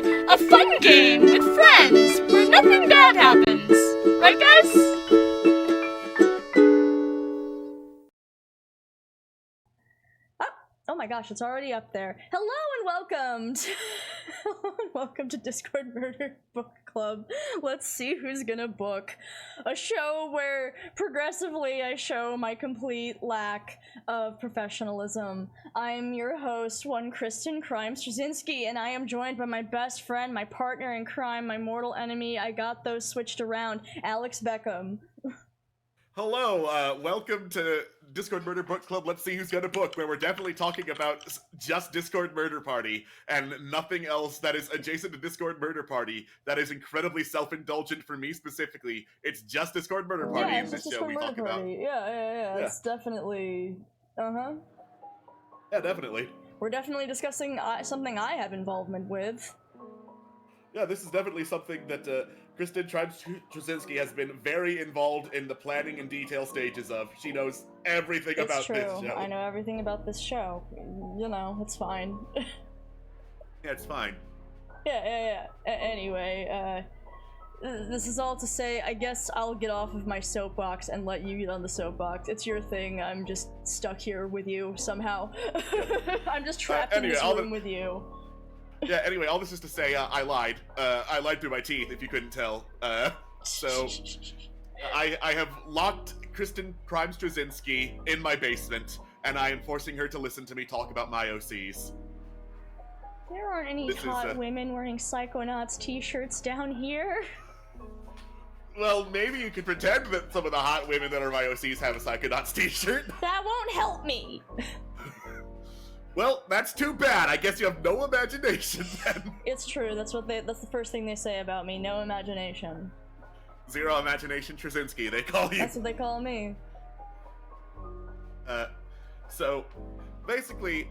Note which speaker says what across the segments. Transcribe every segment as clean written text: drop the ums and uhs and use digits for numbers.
Speaker 1: a fun game with friends where nothing bad happens. Right, guys?
Speaker 2: Oh my gosh, it's already up there. Hello and welcome to Discord Murder Book Club. Let's see who's gonna book. A show where progressively I show my complete lack of professionalism. I'm your host, one Kristen Straczynski, and I am joined by my best friend, my partner in crime, my mortal enemy. I got those switched around, Alex Beckham.
Speaker 3: Hello, welcome to Discord Murder Book Club. Let's see who's gonna book, where we're definitely talking about just Discord Murder Party and nothing else that is adjacent to Discord Murder Party that is incredibly self-indulgent for me specifically. It's just Discord Murder Party in this show we talk about.
Speaker 2: Yeah. It's definitely...
Speaker 3: Yeah, definitely.
Speaker 2: We're definitely discussing something I have involvement with.
Speaker 3: Yeah, this is definitely something that Kristen Straczynski has been very involved in the planning and detail stages of. She knows everything about this show.
Speaker 2: I know everything about this show. You know, it's fine.
Speaker 3: Yeah, it's fine.
Speaker 2: Yeah. Anyway, this is all to say, I guess I'll get off of my soapbox and let you get on the soapbox. It's your thing. I'm just stuck here with you somehow. I'm just trapped in this room with you.
Speaker 3: Yeah, anyway, all this is to say, I lied. I lied through my teeth, if you couldn't tell. So, I have locked Kristen Straczynski in my basement, and I am forcing her to listen to me talk about my OCs.
Speaker 2: There aren't any hot women wearing Psychonauts t-shirts down here.
Speaker 3: Well, maybe you could pretend that some of the hot women that are my OCs have a Psychonauts t-shirt.
Speaker 2: That won't help me!
Speaker 3: Well, that's too bad. I guess you have no imagination then.
Speaker 2: It's true. That's the first thing they say about me. No imagination.
Speaker 3: Zero imagination Straczynski, they call you.
Speaker 2: That's what they call me.
Speaker 3: So, basically,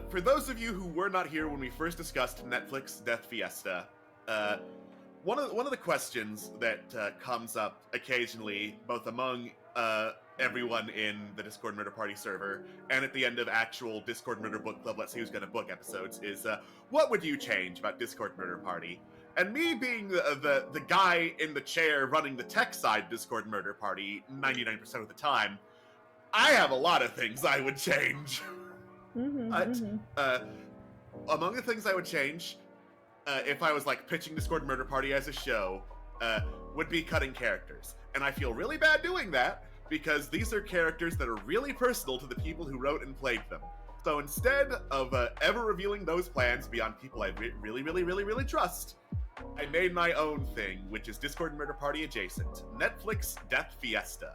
Speaker 3: for those of you who were not here when we first discussed Netflix Death Fiesta, one of the questions that comes up occasionally, both among everyone in the Discord Murder Party server, and at the end of actual Discord Murder Book Club Let's See Who's Gonna Book episodes, is what would you change about Discord Murder Party? And me being the guy in the chair running the tech side Discord Murder Party 99% of the time, I have a lot of things I would change. Among the things I would change, if I was like pitching Discord Murder Party as a show, would be cutting characters. And I feel really bad doing that, because these are characters that are really personal to the people who wrote and played them. So instead of ever revealing those plans beyond people I really trust, I made my own thing, which is Discord Murder Party adjacent, Netflix Death Fiesta.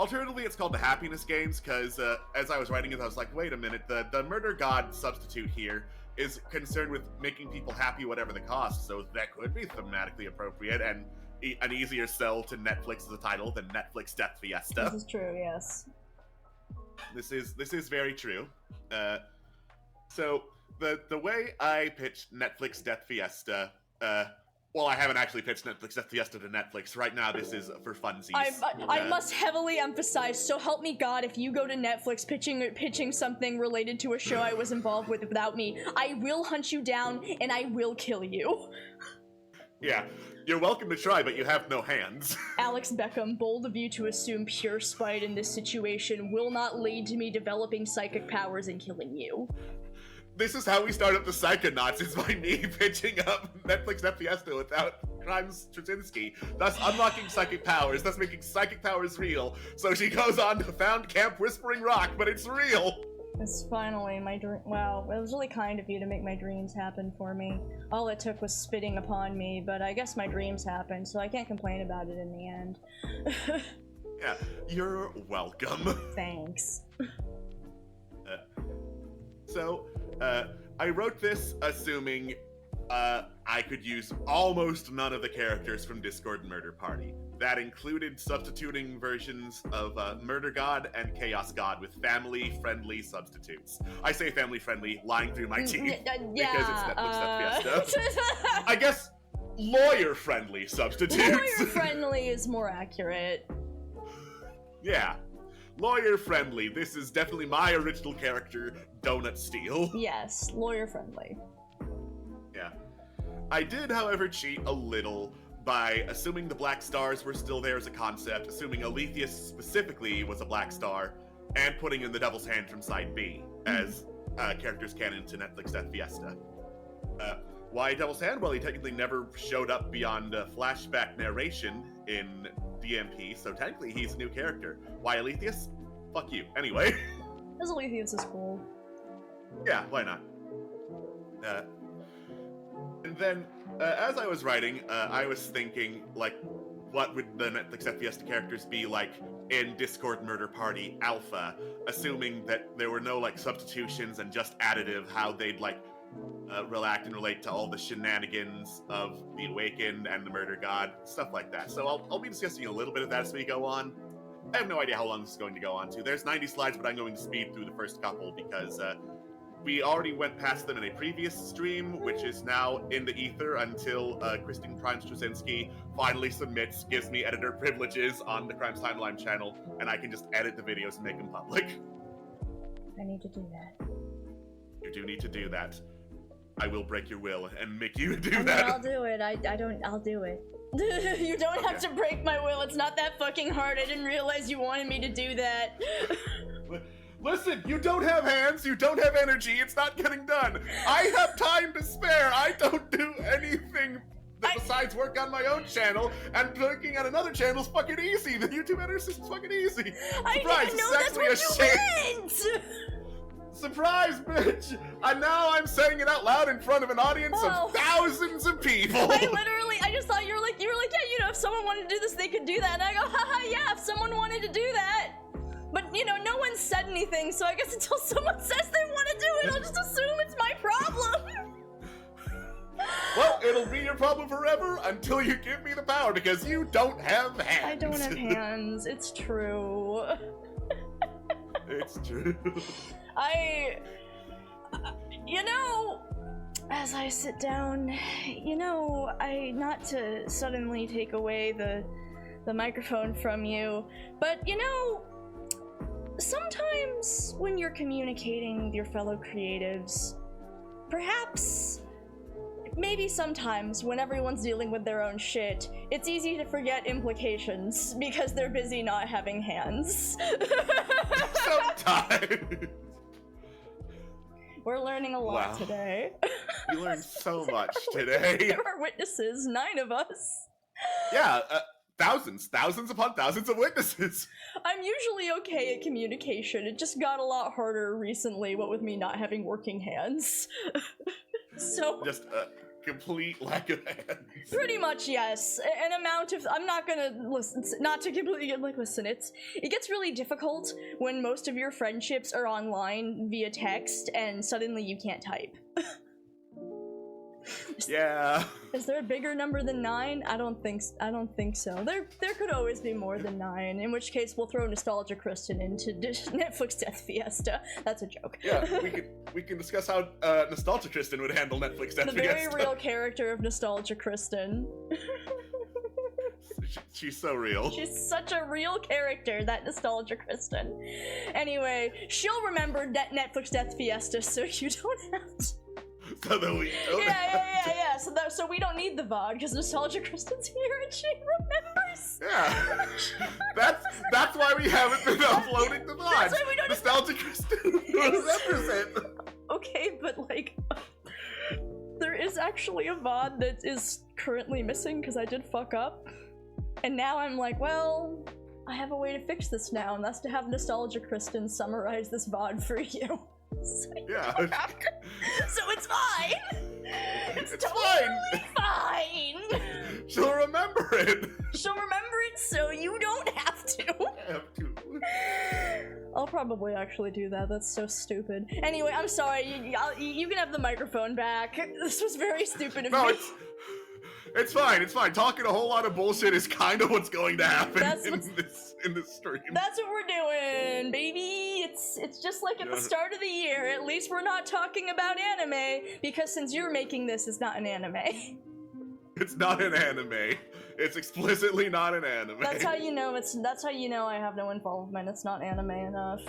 Speaker 3: Alternatively, it's called the Happiness Games, because as I was writing it, I was like, wait a minute, the murder god substitute here is concerned with making people happy whatever the cost, so that could be thematically appropriate and an easier sell to Netflix as a title than Netflix Death Fiesta.
Speaker 2: This is true, yes.
Speaker 3: This is very true. So the way I pitched Netflix Death Fiesta, well, I haven't actually pitched Netflix Death Fiesta to Netflix. Right now, this is for funsies.
Speaker 2: I must heavily emphasize, so help me God, if you go to Netflix pitching something related to a show I was involved with without me, I will hunt you down and I will kill you.
Speaker 3: Yeah. You're welcome to try, but you have no hands.
Speaker 2: Alex Beckham, bold of you to assume pure spite in this situation will not lead to me developing psychic powers and killing you.
Speaker 3: This is how we start up the Psychonauts, is by me pitching up Netflix Death Fiesta without Straczynski, thus unlocking psychic powers, thus making psychic powers real. So she goes on to found Camp Whispering Rock, but it's real!
Speaker 2: It's finally my dream. Wow, it was really kind of you to make my dreams happen for me. All it took was spitting upon me, but I guess my dreams happened, so I can't complain about it in the end.
Speaker 3: Yeah, you're welcome.
Speaker 2: Thanks.
Speaker 3: I wrote this assuming I could use almost none of the characters from Discord Murder Party. That included substituting versions of Murder God and Chaos God with family-friendly substitutes. I say family-friendly, lying through my teeth, because it's Netflix Death Fiesta. I guess lawyer-friendly substitutes.
Speaker 2: Lawyer-friendly is more accurate.
Speaker 3: Yeah. Lawyer-friendly. This is definitely my original character, Donut Steel.
Speaker 2: Yes, lawyer-friendly.
Speaker 3: Yeah. I did, however, cheat a little by assuming the Black Stars were still there as a concept, assuming Aletheus specifically was a Black Star, and putting in the Devil's Hand from Side B as characters canon to Netflix Death Fiesta. Why Devil's Hand? Well, he technically never showed up beyond flashback narration in DMP, so technically he's a new character. Why Aletheus? Fuck you. Anyway.
Speaker 2: Because Aletheus is cool.
Speaker 3: Yeah, why not? And then, as I was writing, I was thinking, like, what would the Netflix Death Fiesta characters be like in Discord Murder Party Alpha, assuming that there were no, like, substitutions and just additive, how they'd, like, react and relate to all the shenanigans of the Awakened and the Murder God, stuff like that. So I'll be discussing a little bit of that as we go on. I have no idea how long this is going to go on to. There's 90 slides, but I'm going to speed through the first couple because we already went past them in a previous stream, which is now in the ether until Kristen Crimes-Straczynski finally submits, gives me editor privileges on the Crimes Timeline channel, and I can just edit the videos and make them public.
Speaker 2: I need to do that.
Speaker 3: You do need to do that. I will break your will and make you do
Speaker 2: I mean,
Speaker 3: that.
Speaker 2: I'll do it. I'll do it. You don't have to break my will. It's not that fucking hard. I didn't realize you wanted me to do that.
Speaker 3: Listen, you don't have hands, you don't have energy, it's not getting done. I have time to spare. I don't do anything besides work on my own channel, and looking at another channel is fucking easy. The YouTube editor system's fucking easy.
Speaker 2: I
Speaker 3: Surprise,
Speaker 2: didn't know
Speaker 3: it's
Speaker 2: that's
Speaker 3: actually
Speaker 2: what
Speaker 3: a
Speaker 2: you
Speaker 3: shame.
Speaker 2: meant!
Speaker 3: Surprise, bitch! And now I'm saying it out loud in front of an audience of thousands of people.
Speaker 2: I just thought you were like, yeah, you know, if someone wanted to do this, they could do that. And I go, haha, yeah, if someone wanted to do that. But, you know, no one said anything, so I guess until someone says they want to do it, I'll just assume it's my problem.
Speaker 3: Well, it'll be your problem forever until you give me the power, because you don't have hands.
Speaker 2: I don't have hands, it's true.
Speaker 3: It's true.
Speaker 2: You know, as I sit down, you know, not to suddenly take away the microphone from you, but you know, sometimes when you're communicating with your fellow creatives, perhaps, maybe sometimes when everyone's dealing with their own shit, it's easy to forget implications because they're busy not having hands.
Speaker 3: Sometimes.
Speaker 2: We're learning a lot today.
Speaker 3: We learned so much today.
Speaker 2: There are witnesses, 9 of us.
Speaker 3: Yeah, thousands upon thousands of witnesses.
Speaker 2: I'm usually okay at communication. It just got a lot harder recently, what with me not having working hands. So
Speaker 3: just a complete lack of hands.
Speaker 2: Pretty much, yes. An amount of, I'm not gonna listen, not to completely get, like, listen, it gets really difficult when most of your friendships are online via text and suddenly you can't type.
Speaker 3: Yeah.
Speaker 2: Is there a bigger number than 9? I don't think so. There could always be more than 9, in which case we'll throw Nostalgia Kristen into Netflix Death Fiesta. That's a joke.
Speaker 3: Yeah, we can discuss how Nostalgia Kristen would handle Netflix Death Fiesta.
Speaker 2: The very real character of Nostalgia Kristen.
Speaker 3: She's so real.
Speaker 2: She's such a real character, that Nostalgia Kristen. Anyway, she'll remember Netflix Death Fiesta, so you don't have to.
Speaker 3: So that we don't
Speaker 2: yeah. So we don't need the VOD because Nostalgia Kristen's here and she remembers.
Speaker 3: Yeah, that's why we haven't been uploading the VOD. That's why we don't. Nostalgia Kristen remembers it.
Speaker 2: Okay, but like, there is actually a VOD that is currently missing because I did fuck up, and now I'm like, well, I have a way to fix this now, and that's to have Nostalgia Kristen summarize this VOD for you. So
Speaker 3: yeah.
Speaker 2: So it's fine. It's
Speaker 3: totally
Speaker 2: fine.
Speaker 3: She'll remember it.
Speaker 2: She'll remember it, so you don't have to. I'll probably actually do that. That's so stupid. Anyway, I'm sorry. You can have the microphone back. This was very stupid of me.
Speaker 3: It's fine. It's fine. Talking a whole lot of bullshit is kind of what's going to happen in this stream.
Speaker 2: That's what we're doing, baby. It's just like at the start of the year. At least we're not talking about anime, because since you're making this, it's not an anime.
Speaker 3: It's not an anime. It's explicitly not an anime.
Speaker 2: That's how you know that's how you know I have no involvement. It's not anime enough.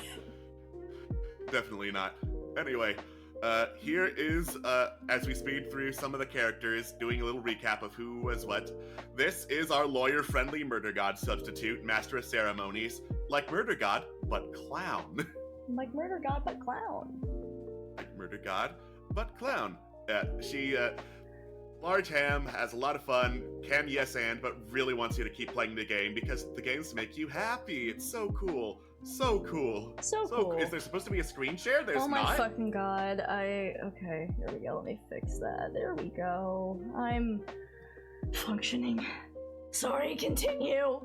Speaker 3: Definitely not. Anyway, Here is, as we speed through some of the characters, doing a little recap of who was what. This is our lawyer-friendly murder god substitute, Master of Ceremonies. Like Murder God, but clown.
Speaker 2: Like Murder God, but clown.
Speaker 3: Like Murder God, but clown. She, large ham, has a lot of fun, can yes and, but really wants you to keep playing the game because the games make you happy. It's so cool. So cool.
Speaker 2: So cool.
Speaker 3: Is there supposed to be a screen share? There's
Speaker 2: oh my
Speaker 3: not.
Speaker 2: fucking god. Okay, here we go. Let me fix that. There we go. I'm functioning. Sorry, continue.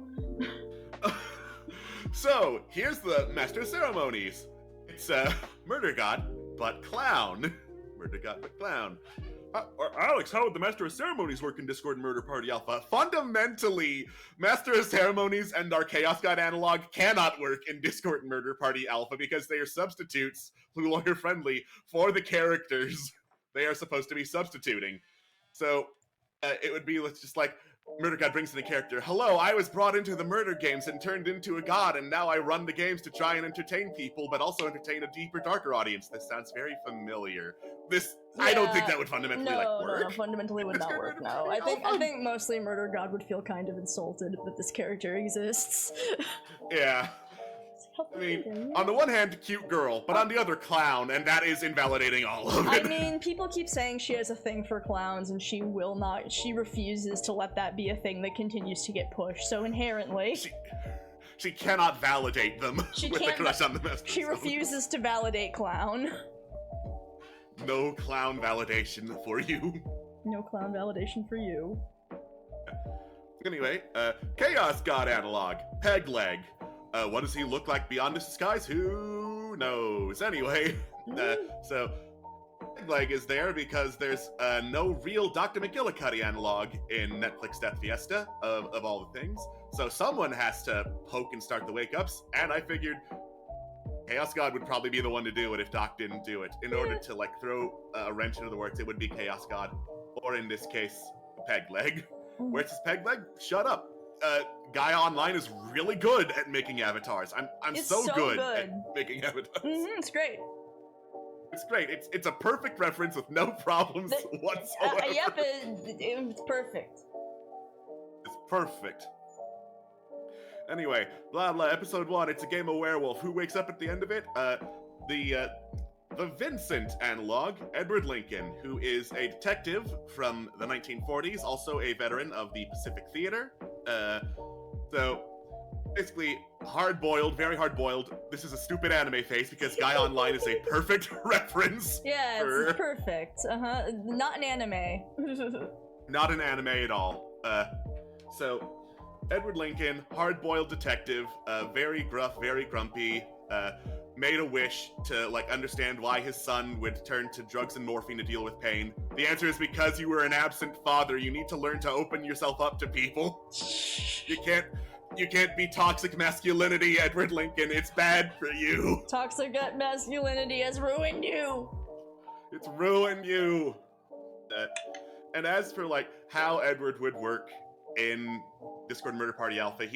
Speaker 3: So, here's the Master of Ceremonies. It's, Murder God, but clown. Murder God, but clown. Alex, how would the Master of Ceremonies work in Discord Murder Party Alpha? Fundamentally, Master of Ceremonies and our Chaos God analog cannot work in Discord Murder Party Alpha because they are substitutes, lawyer friendly, for the characters they are supposed to be substituting. So, it would be just like, Murder God brings in a character. Hello, I was brought into the murder games and turned into a god, and now I run the games to try and entertain people, but also entertain a deeper, darker audience. This sounds very familiar. I don't think that would fundamentally work.
Speaker 2: No, fundamentally would not work. No, I think mostly Murder God would feel kind of insulted that this character exists.
Speaker 3: Yeah. I mean, on the one hand, cute girl, but on the other, clown, and that is invalidating all of it.
Speaker 2: I mean, people keep saying she has a thing for clowns, and she refuses to let that be a thing that continues to get pushed, so inherently...
Speaker 3: She cannot validate them with a crush on the Master.
Speaker 2: She refuses to validate clown.
Speaker 3: No clown validation for you.
Speaker 2: No clown validation for you.
Speaker 3: Anyway, Chaos God analog, Peg Leg. What does he look like beyond his disguise? Who knows? Anyway, so Peg Leg is there because there's no real Dr. McGillicuddy analog in Netflix Death Fiesta, of all the things. So someone has to poke and start the wake-ups, and I figured Chaos God would probably be the one to do it if Doc didn't do it. In order to, throw a wrench into the works, it would be Chaos God, or in this case, Peg Leg. Where's his Peg Leg? Shut up. Guy Online is really good at making avatars. I'm so good at making avatars.
Speaker 2: It's great.
Speaker 3: It's great. It's a perfect reference with no problems whatsoever.
Speaker 2: Yep, it's perfect.
Speaker 3: It's perfect. Anyway, blah blah, episode 1, it's a game of werewolf. Who wakes up at the end of it? The Vincent analog, Edward Lincoln, who is a detective from the 1940s, also a veteran of the Pacific Theater. So, basically, hard-boiled, very hard-boiled. This is a stupid anime face because Guy Online is a perfect reference.
Speaker 2: Yeah, it's perfect. Not an anime.
Speaker 3: Not an anime at all. So, Edward Lincoln, hard-boiled detective, very gruff, very grumpy, made a wish to, understand why his son would turn to drugs and morphine to deal with pain. The answer is because you were an absent father. You need to learn to open yourself up to people. You can't be toxic masculinity, Edward Lincoln. It's bad for you.
Speaker 2: Toxic masculinity has ruined you.
Speaker 3: It's ruined you. And as for, how Edward would work in Discord Murder Party Alpha,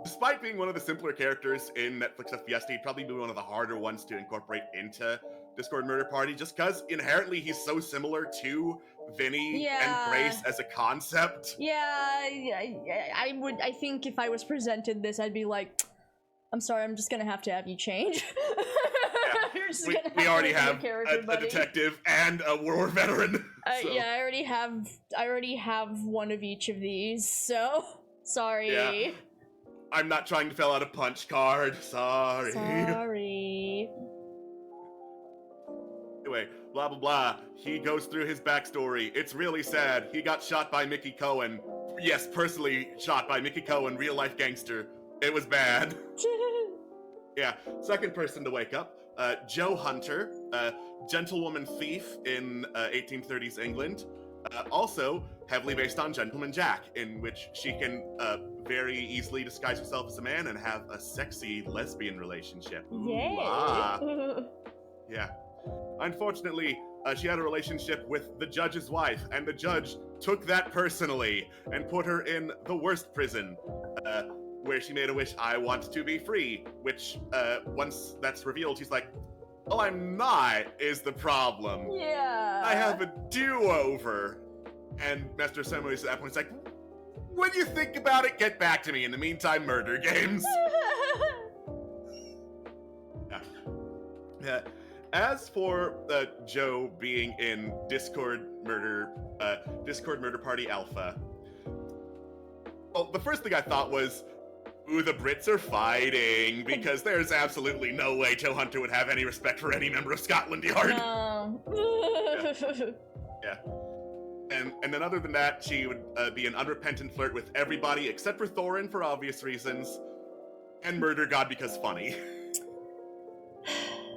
Speaker 3: despite being one of the simpler characters in Netflix Death Fiesta, he'd probably be one of the harder ones to incorporate into Discord Murder Party, just because inherently he's so similar to Vinny and Grace as a concept.
Speaker 2: Yeah, I think if I was presented this, I'd be like, I'm sorry, I'm just gonna have to have you change.
Speaker 3: Yeah. we already have a detective and a war veteran. So.
Speaker 2: Yeah, I already have one of each of these, so sorry.
Speaker 3: Yeah. I'm not trying to fill out a punch card. Sorry.
Speaker 2: Sorry.
Speaker 3: Anyway, blah blah blah. He goes through his backstory. It's really sad. He got shot by Mickey Cohen. Yes, personally shot by Mickey Cohen, real life gangster. It was bad. Yeah, second person to wake up. Joe Hunter, gentlewoman thief in 1830s England. Also heavily based on Gentleman Jack, in which she can very easily disguise herself as a man and have a sexy lesbian relationship.
Speaker 2: Yay!
Speaker 3: Yeah. Unfortunately, she had a relationship with the judge's wife, and the judge took that personally and put her in the worst prison, where she made a wish, I want to be free, which, once that's revealed, she's like, Well, I'm not, is the problem.
Speaker 2: Yeah.
Speaker 3: I have a do-over. And Master of Ceremonies at that point is like, when you think about it, get back to me. In the meantime, murder games. Yeah. As for Joe being in Discord Murder Party Alpha, well, the first thing I thought was, ooh, the Brits are fighting, because there's absolutely no way Joe Hunter would have any respect for any member of Scotland Yard.
Speaker 2: No.
Speaker 3: Yeah. And then other than that, she would be an unrepentant flirt with everybody except for Thorin for obvious reasons, and murder God because funny.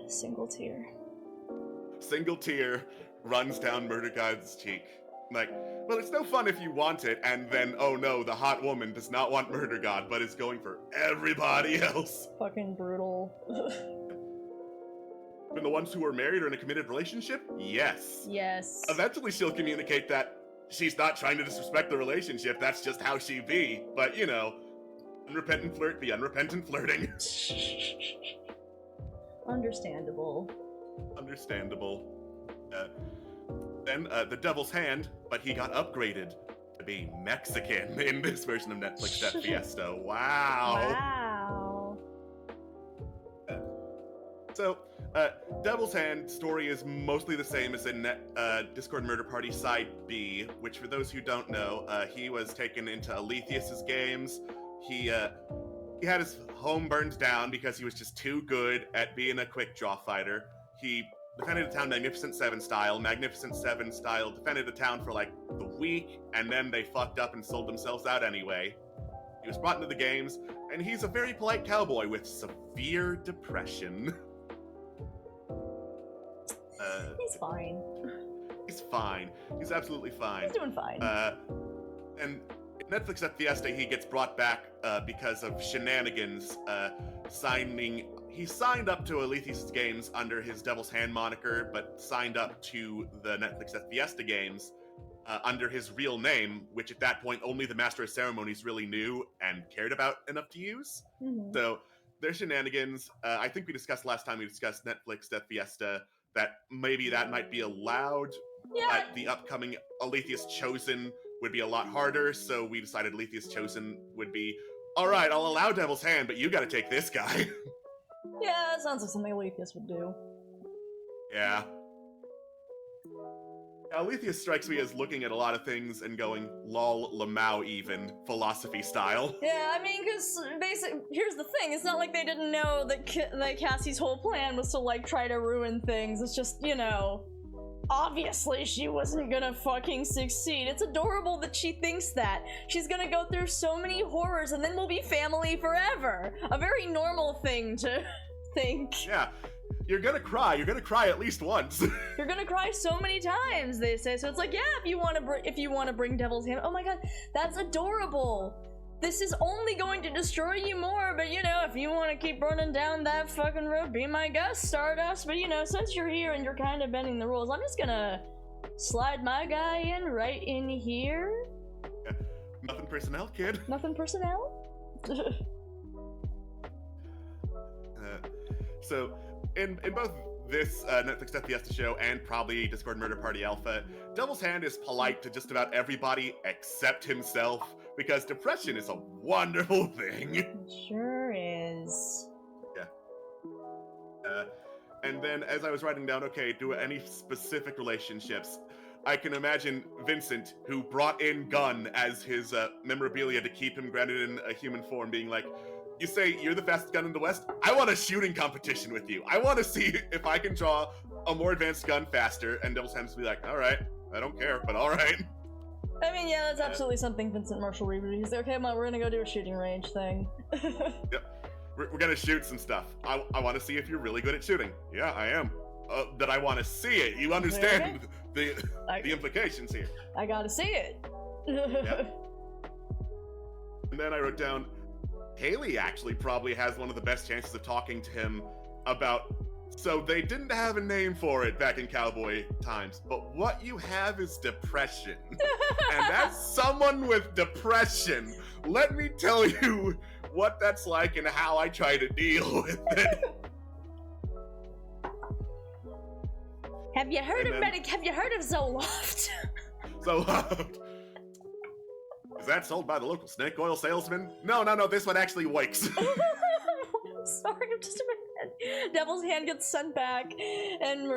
Speaker 2: Single tear.
Speaker 3: Single tear runs down Murder God's cheek. Like, well, it's no fun if you want it, and then, oh no, the hot woman does not want Murder God, but is going for everybody else.
Speaker 2: Fucking brutal.
Speaker 3: And the ones who are married or in a committed relationship? Yes.
Speaker 2: Yes.
Speaker 3: Eventually she'll communicate that she's not trying to disrespect the relationship, that's just how she be. But, you know, unrepentant flirt be unrepentant flirting.
Speaker 2: Understandable.
Speaker 3: Understandable. Then the Devil's Hand, but he got upgraded to be Mexican in this version of Netflix Death Fiesta. Wow.
Speaker 2: Wow.
Speaker 3: So, Devil's Hand story is mostly the same as in Discord Murder Party Side B, which for those who don't know, he was taken into Aletheus's games. He had his home burned down because he was just too good at being a quick draw fighter. He defended the town Magnificent Seven style. Magnificent Seven style defended the town for like the week, and then they fucked up and sold themselves out anyway. He was brought into the games, and he's a very polite cowboy with severe depression.
Speaker 2: He's fine.
Speaker 3: He's fine. He's absolutely fine.
Speaker 2: He's doing fine.
Speaker 3: And in Netflix at Fiesta, he gets brought back because of shenanigans. He signed up to Aletheus games under his Devil's Hand moniker, but signed up to the Netflix at Fiesta games under his real name, which at that point only the Master of Ceremonies really knew and cared about enough to use.
Speaker 2: Mm-hmm.
Speaker 3: So there's shenanigans. I think we discussed last time we discussed Netflix Death Fiesta that maybe that might be allowed.
Speaker 2: Yeah.
Speaker 3: But the upcoming Aletheus Chosen would be a lot harder, so we decided Aletheus Chosen would be, alright, I'll allow Devil's Hand, but you gotta take this guy.
Speaker 2: Yeah, that sounds like something Aletheus would do.
Speaker 3: Yeah. Aletheus strikes me as looking at a lot of things and going, lol, lamau even, philosophy style.
Speaker 2: Yeah, I mean, because here's the thing, it's not like they didn't know that Cassie's whole plan was to, like, try to ruin things. It's just, you know, obviously she wasn't gonna fucking succeed. It's adorable that she thinks that. She's gonna go through so many horrors and then we'll be family forever. A very normal thing to think.
Speaker 3: Yeah. You're gonna cry at least once.
Speaker 2: You're gonna cry so many times, they say. So it's like, yeah, if you want to bring Devil's Hand, oh my god, that's adorable. This is only going to destroy you more, but you know, if you want to keep running down that fucking road, be my guest, Stardust. But you know, since you're here and you're kind of bending the rules, I'm just gonna slide my guy in right in here.
Speaker 3: Yeah. Nothing personnel, kid.
Speaker 2: Nothing personnel?
Speaker 3: So, in both this Netflix Death Fiesta show and probably Discord Murder Party Alpha, Devil's Hand is polite to just about everybody except himself, because depression is a wonderful thing.
Speaker 2: It sure is.
Speaker 3: Yeah. And then as I was writing down, okay, do any specific relationships, I can imagine Vincent, who brought in Gun as his memorabilia to keep him grounded in a human form, being like, you say you're the fastest gun in the West? I want a shooting competition with you. I want to see if I can draw a more advanced gun faster. And Devil's Hand to be like, all right, I don't care, but all right.
Speaker 2: I mean, yeah, that's absolutely something Vincent Marshall Reed would do. He's like, okay, come on, we're gonna go do a shooting range thing.
Speaker 3: Yep. We're gonna shoot some stuff. I want to see if you're really good at shooting. Yeah, I am. That I want to see it. You understand the implications here.
Speaker 2: I gotta see it.
Speaker 3: Yep. And then I wrote down, Haley actually probably has one of the best chances of talking to him about, so they didn't have a name for it back in cowboy times, but what you have is depression. And that's someone with depression. Let me tell you what that's like and how I try to deal with it.
Speaker 2: Have you heard
Speaker 3: And
Speaker 2: of
Speaker 3: then-
Speaker 2: Have you heard of Zoloft?
Speaker 3: So, is that sold by the local snake oil salesman? No, this one actually works.
Speaker 2: Sorry, I'm just in my head. Devil's Hand gets sent back, and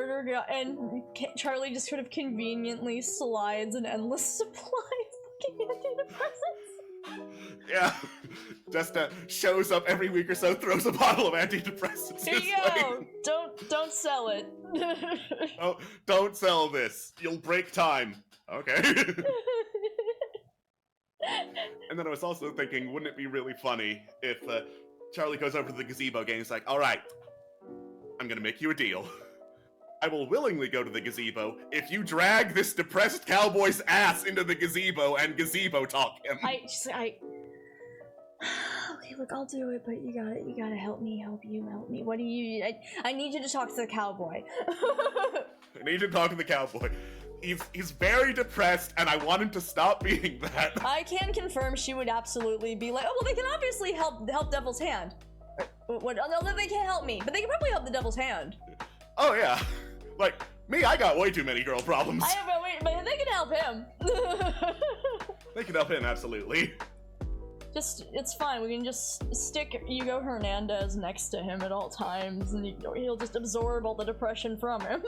Speaker 2: Charlie just sort of conveniently slides an endless supply of fucking antidepressants.
Speaker 3: Yeah, just shows up every week or so, throws a bottle of antidepressants.
Speaker 2: Here you
Speaker 3: his
Speaker 2: go.
Speaker 3: way.
Speaker 2: Don't sell it.
Speaker 3: Oh, don't sell this. You'll break time. Okay. And then I was also thinking, wouldn't it be really funny if Charlie goes over to the gazebo game and he's like, all right, I'm gonna make you a deal. I will willingly go to the gazebo if you drag this depressed cowboy's ass into the gazebo and gazebo talk him.
Speaker 2: Okay, look, I'll do it, but you gotta help me. What do you? I need you to talk to the cowboy.
Speaker 3: I need to talk to the cowboy. He's very depressed, and I want him to stop being that.
Speaker 2: I can confirm she would absolutely be like, oh well, they can obviously help Devil's Hand. What? Oh, no, they can't help me, but they can probably help the Devil's Hand.
Speaker 3: Oh yeah, like me, I got way too many girl problems.
Speaker 2: But they can help him.
Speaker 3: They can help him, absolutely.
Speaker 2: It's fine. We can just stick Hugo Hernandez next to him at all times, and he'll just absorb all the depression from him.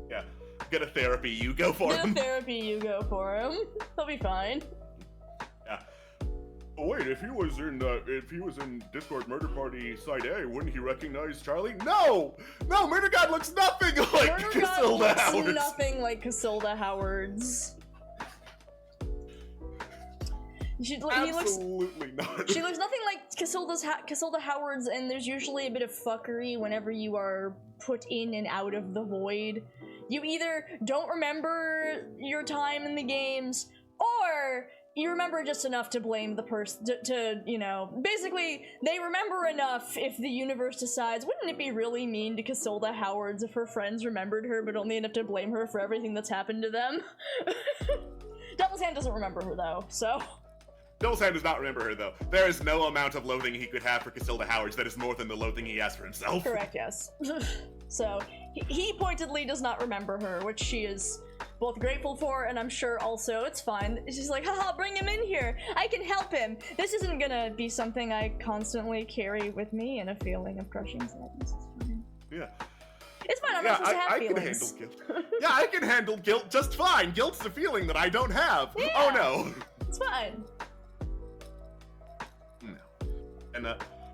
Speaker 3: Yeah, get a therapy, you go for
Speaker 2: Get
Speaker 3: him.
Speaker 2: a therapy, you go for him. He'll be fine.
Speaker 3: Yeah. Oh wait, if he was in Discord Murder Party Side A, wouldn't he recognize Charlie? No, Murder God looks nothing like
Speaker 2: Murder God
Speaker 3: Casilda
Speaker 2: looks
Speaker 3: Howard's.
Speaker 2: nothing like Casilda Howard's.
Speaker 3: Absolutely not.
Speaker 2: She looks nothing like Casilda Howard's, and there's usually a bit of fuckery whenever you are put in and out of the void. You either don't remember your time in the games, or you remember just enough to blame the person, basically, they remember enough if the universe decides, wouldn't it be really mean to Casilda Howard's if her friends remembered her, but only enough to blame her for everything that's happened to them? Devil's Hand doesn't remember her, though, so...
Speaker 3: Devil's Hand does not remember her, though. There is no amount of loathing he could have for Casilda Howard's that is more than the loathing he has for himself.
Speaker 2: Correct, yes. So, he pointedly does not remember her, which she is both grateful for, and I'm sure also it's fine. She's like, haha, bring him in here. I can help him. This isn't gonna be something I constantly carry with me, and a feeling of crushing sadness. It's fine.
Speaker 3: Yeah.
Speaker 2: It's fine, I'm not supposed to have
Speaker 3: I
Speaker 2: feelings.
Speaker 3: can handle guilt. Yeah, I can handle guilt just fine. Guilt's a feeling that I don't have.
Speaker 2: Yeah.
Speaker 3: Oh no.
Speaker 2: It's fine.
Speaker 3: And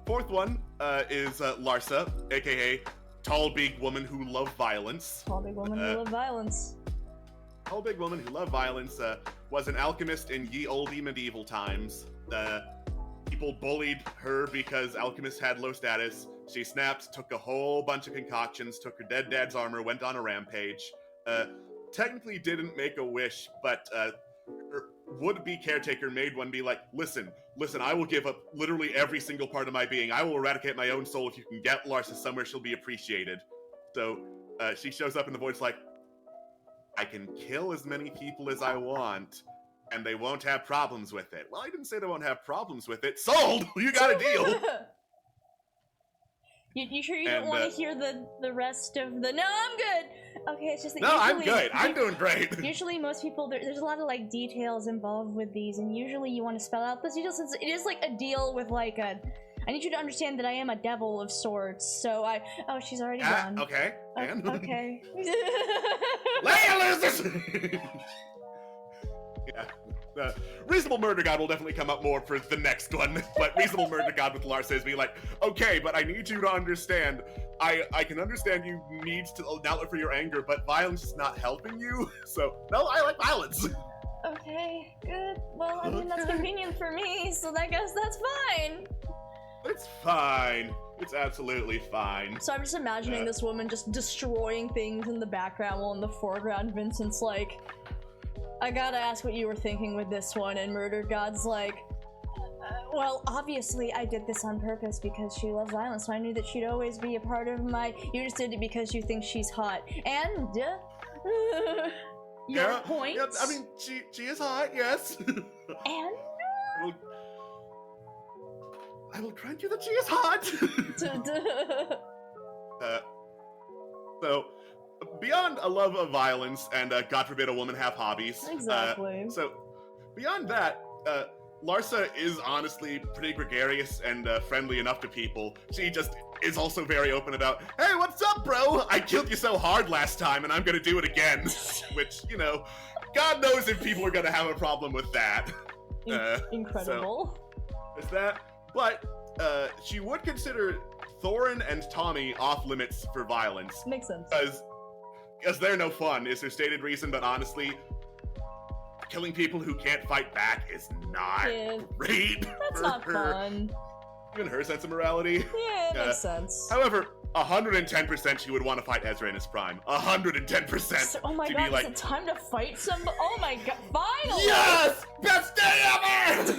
Speaker 3: fourth one is Larsa, aka Tall Big Woman Who Love Violence.
Speaker 2: Tall big woman who love violence.
Speaker 3: Tall Big Woman Who Love Violence was an alchemist in ye olde medieval times. People bullied her because alchemists had low status. She snapped, took a whole bunch of concoctions, took her dead dad's armor, went on a rampage. Technically didn't make a wish, but her would-be caretaker made one be like, listen, I will give up literally every single part of my being. I will eradicate my own soul if you can get Larsa somewhere she'll be appreciated. So she shows up in the void, like, I can kill as many people as I want, and they won't have problems with it. Well, I didn't say they won't have problems with it. Sold! You got a deal!
Speaker 2: You sure you don't want to hear the rest of the... No, I'm good! Okay, it's just that
Speaker 3: No, I'm good. I'm doing great.
Speaker 2: Usually most people, there's a lot of, like, details involved with these, and usually you want to spell out those details. It is, like, a deal with, like, I need you to understand that I am a devil of sorts, so oh, she's already gone.
Speaker 3: Okay. And?
Speaker 2: Okay.
Speaker 3: Leia loses! Yeah. Reasonable Murder God will definitely come up more for the next one, but Reasonable Murder God with Larsa is being like, okay, but I need you to understand, I can understand you need to outlet for your anger, but violence is not helping you, so, no, I like violence.
Speaker 2: Okay, good. Well, I mean, that's convenient for me, so I guess that's fine.
Speaker 3: It's fine. It's absolutely fine.
Speaker 2: So I'm just imagining this woman just destroying things in the background while in the foreground Vincent's like, I gotta ask what you were thinking with this one, and Murder God's like, well, obviously I did this on purpose because she loves violence, so I knew that she'd always be a part of my... You just did it because you think she's hot. And... your point?
Speaker 3: Yeah, I mean, she is hot, yes.
Speaker 2: And...
Speaker 3: I will grant you that she is hot! So, beyond a love of violence and God forbid a woman have hobbies.
Speaker 2: Exactly.
Speaker 3: So beyond that, Larsa is honestly pretty gregarious and friendly enough to people. She just is also very open about, hey, what's up, bro? I killed you so hard last time, and I'm gonna do it again. Which, you know, God knows if people are gonna have a problem with that.
Speaker 2: Incredible.
Speaker 3: So, there's that. But she would consider Thorin and Tommy off limits for violence.
Speaker 2: Makes sense.
Speaker 3: Because they're no fun, is her stated reason, but honestly, killing people who can't fight back is not great.
Speaker 2: That's
Speaker 3: for
Speaker 2: not
Speaker 3: her.
Speaker 2: fun.
Speaker 3: Even her sense of morality.
Speaker 2: Yeah, it makes sense.
Speaker 3: However, 110% she would want to fight Ezra in his prime. 110%.
Speaker 2: So, oh my
Speaker 3: to
Speaker 2: god,
Speaker 3: be like,
Speaker 2: is it time to fight somebody? Oh my god, finally!
Speaker 3: yes! Best day ever!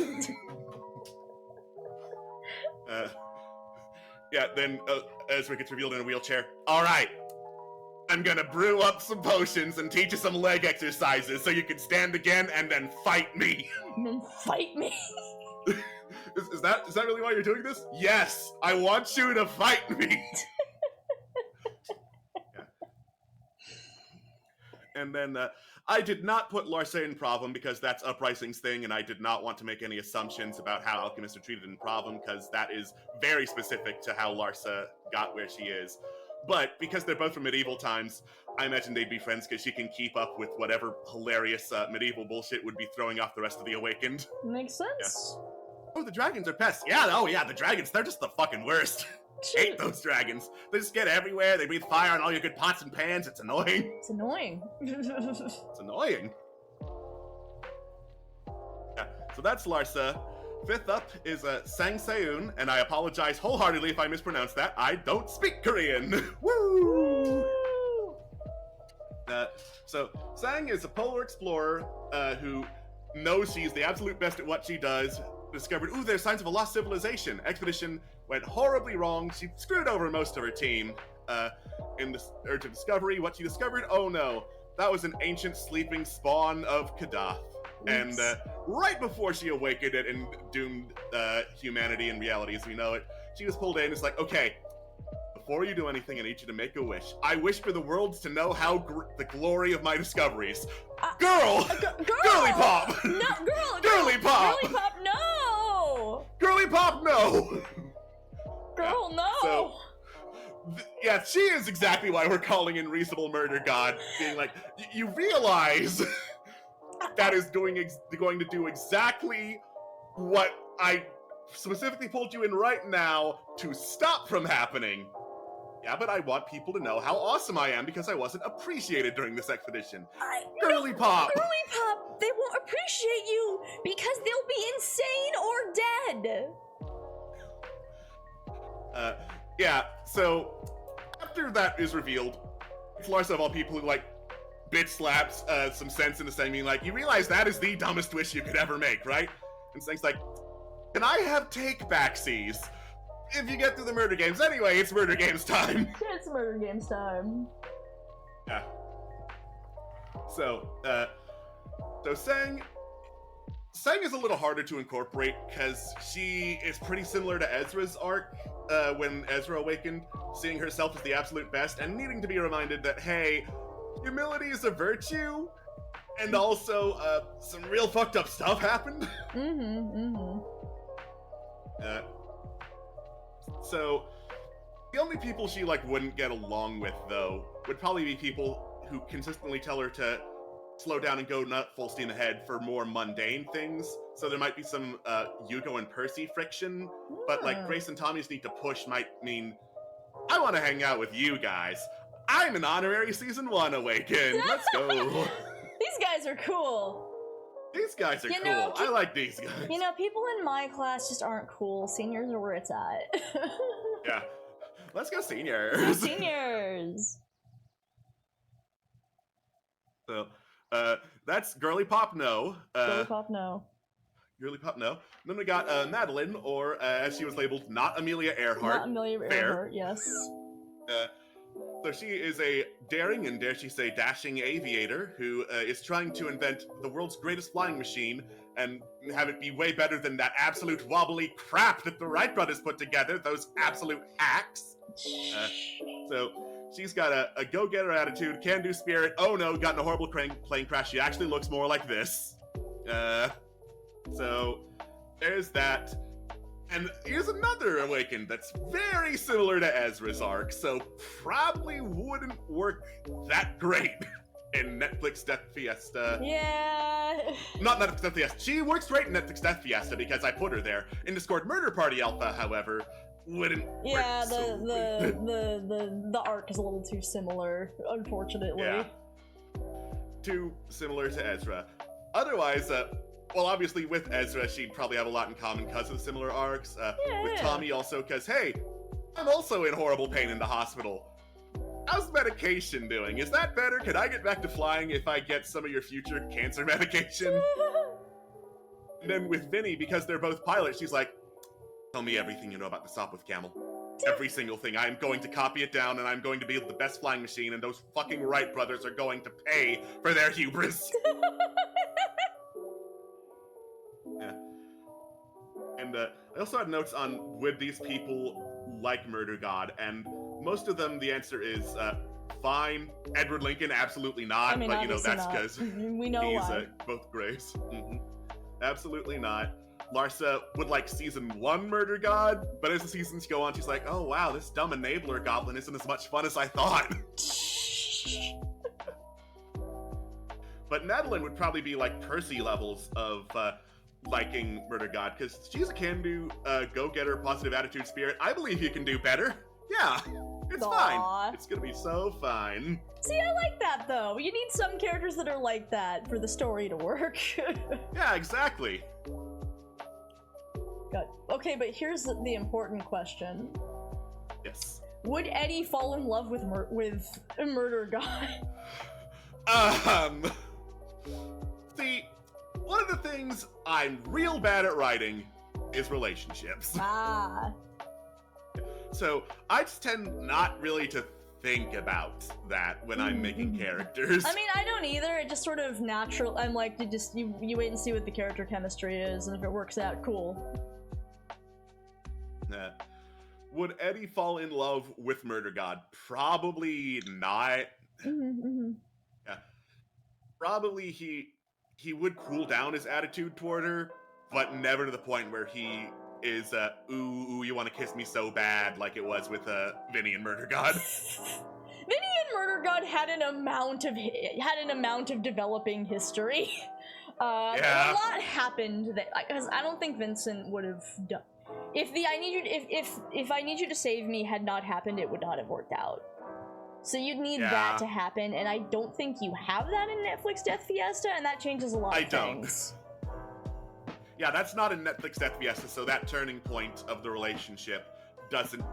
Speaker 3: Yeah, then Ezra gets revealed in a wheelchair. Alright, I'm gonna brew up some potions and teach you some leg exercises so you can stand again and then fight me.
Speaker 2: And then fight me?
Speaker 3: Is that really why you're doing this? Yes, I want you to fight me. Yeah. And then I did not put Larsa in Problem because that's Uprising's thing, and I did not want to make any assumptions about how alchemists are treated in Problem because that is very specific to how Larsa got where she is. But because they're both from medieval times, I imagine they'd be friends because she can keep up with whatever hilarious medieval bullshit would be throwing off the rest of the Awakened.
Speaker 2: Makes sense.
Speaker 3: Yeah. Oh, the dragons are pests. Yeah, oh yeah, the dragons, they're just the fucking worst. Hate those dragons. They just get everywhere, they breathe fire on all your good pots and pans, it's annoying.
Speaker 2: It's annoying.
Speaker 3: It's annoying. Yeah, so that's Larsa. Fifth up is Sang Seun, and I apologize wholeheartedly if I mispronounce that. I don't speak Korean. Woo! So Sang is a polar explorer who knows she's the absolute best at what she does. Discovered, ooh, there's signs of a lost civilization. Expedition went horribly wrong. She screwed over most of her team in the urge of discovery. What she discovered, oh no, that was an ancient sleeping spawn of Kadath. And right before she awakened it and doomed humanity and reality as we know it, she was pulled in. It's like, okay, before you do anything, I need you to make a wish. I wish for the world to know how the glory of my discoveries. Girl! Girly pop!
Speaker 2: No,
Speaker 3: Girly pop!
Speaker 2: Girly pop, no!
Speaker 3: Girly pop, no!
Speaker 2: Girl, no!
Speaker 3: So, yeah, she is exactly why we're calling in Reasonable Murder God, being like, you realize that is going to do exactly what I specifically pulled you in right now to stop from happening. Yeah, but I want people to know how awesome I am because I wasn't appreciated during this expedition. Girly pop!
Speaker 2: Girly pop, they won't appreciate you because they'll be insane or dead.
Speaker 3: Yeah, so after that is revealed, it's Larsa of all people who, like, bitch slaps some sense into saying, like, you realize that is the dumbest wish you could ever make, right? And Snake's like, can I have take-backsies? If you get through the murder games. Anyway, it's murder games time.
Speaker 2: It's murder games time.
Speaker 3: Yeah. So Sang is a little harder to incorporate because she is pretty similar to Ezra's arc when Ezra awakened, seeing herself as the absolute best and needing to be reminded that, hey, humility is a virtue, and also some real fucked up stuff happened. So the only people she wouldn't get along with, though, would probably be people who consistently tell her to slow down and go not full steam ahead for more mundane things. So there might be some Yugo and Percy friction, but Grace and Tommy's need to push might mean, I want to hang out with you guys. I'm an honorary season 1 Awakened. Let's go.
Speaker 2: These guys are cool.
Speaker 3: These guys are cool. I like these guys.
Speaker 2: You know, people in my class just aren't cool. Seniors are where it's at.
Speaker 3: Yeah. Let's go seniors.
Speaker 2: Go seniors.
Speaker 3: So, that's Girly Pop No.
Speaker 2: Girly Pop No.
Speaker 3: Girly Pop No. And then we got Madeline, or as she was labeled, not Amelia Earhart.
Speaker 2: Not Amelia Earhart, yes.
Speaker 3: So she is a daring and, dare she say, dashing aviator who is trying to invent the world's greatest flying machine and have it be way better than that absolute wobbly crap that the Wright brothers put together, those absolute hacks. So she's got a go-getter attitude, can-do spirit. Oh no, got in a horrible plane crash. She actually looks more like this. So there's that. And here's another Awakened that's very similar to Ezra's arc, so probably wouldn't work that great in Netflix Death Fiesta.
Speaker 2: Yeah.
Speaker 3: Not Netflix Death Fiesta. She works great in Netflix Death Fiesta because I put her there. In Discord Murder Party Alpha, however, wouldn't
Speaker 2: Yeah,
Speaker 3: work so
Speaker 2: the arc is a little too similar, unfortunately.
Speaker 3: Yeah. Too similar to Ezra. Otherwise, well, obviously with Ezra, she'd probably have a lot in common because of the similar arcs. With Tommy also, because, hey, I'm also in horrible pain in the hospital. How's medication doing? Is that better? Can I get back to flying if I get some of your future cancer medication? And then with Vinny, because they're both pilots, she's like, tell me everything you know about the stop with Camel. Every single thing. I'm going to copy it down, and I'm going to build the best flying machine, and those fucking Wright brothers are going to pay for their hubris. Yeah. And I also had notes on would these people like Murder God, and most of them the answer is fine. Edward Lincoln, absolutely not.
Speaker 2: I mean,
Speaker 3: but you know that's
Speaker 2: not.
Speaker 3: because
Speaker 2: we know
Speaker 3: he's
Speaker 2: why.
Speaker 3: both Grays. Absolutely not. Larsa would like season 1 Murder God, but as the seasons go on, she's like, oh wow, this dumb enabler goblin isn't as much fun as I thought. But Madeline would probably be like Percy levels of liking Murder God, because she's a can-do, go-getter, positive attitude spirit. I believe you can do better. Yeah, it's fine. It's gonna be so fine.
Speaker 2: See, I like that, though. You need some characters that are like that for the story to work.
Speaker 3: Yeah, exactly.
Speaker 2: God. Okay, but here's the important question.
Speaker 3: Yes.
Speaker 2: Would Eddie fall in love with a Murder God?
Speaker 3: See, one of the things I'm real bad at writing is relationships.
Speaker 2: Ah.
Speaker 3: So I just tend not really to think about that when I'm making characters.
Speaker 2: I mean, I don't either. It just sort of natural. I'm like, you wait and see what the character chemistry is, and if it works out, cool.
Speaker 3: Would Eddie fall in love with Murder God? Probably not. Yeah. Probably he would cool down his attitude toward her, but never to the point where he is ooh, you want to kiss me so bad, like it was with Vinny and Murder God.
Speaker 2: Vinny and Murder God had an amount of developing history.
Speaker 3: Yeah.
Speaker 2: A lot happened that, because I don't think Vincent would have done. If I need you to save me had not happened, it would not have worked out. So you'd need that to happen, and I don't think you have that in Netflix Death Fiesta, and that changes a lot of things.
Speaker 3: Yeah, that's not in Netflix Death Fiesta, so that turning point of the relationship doesn't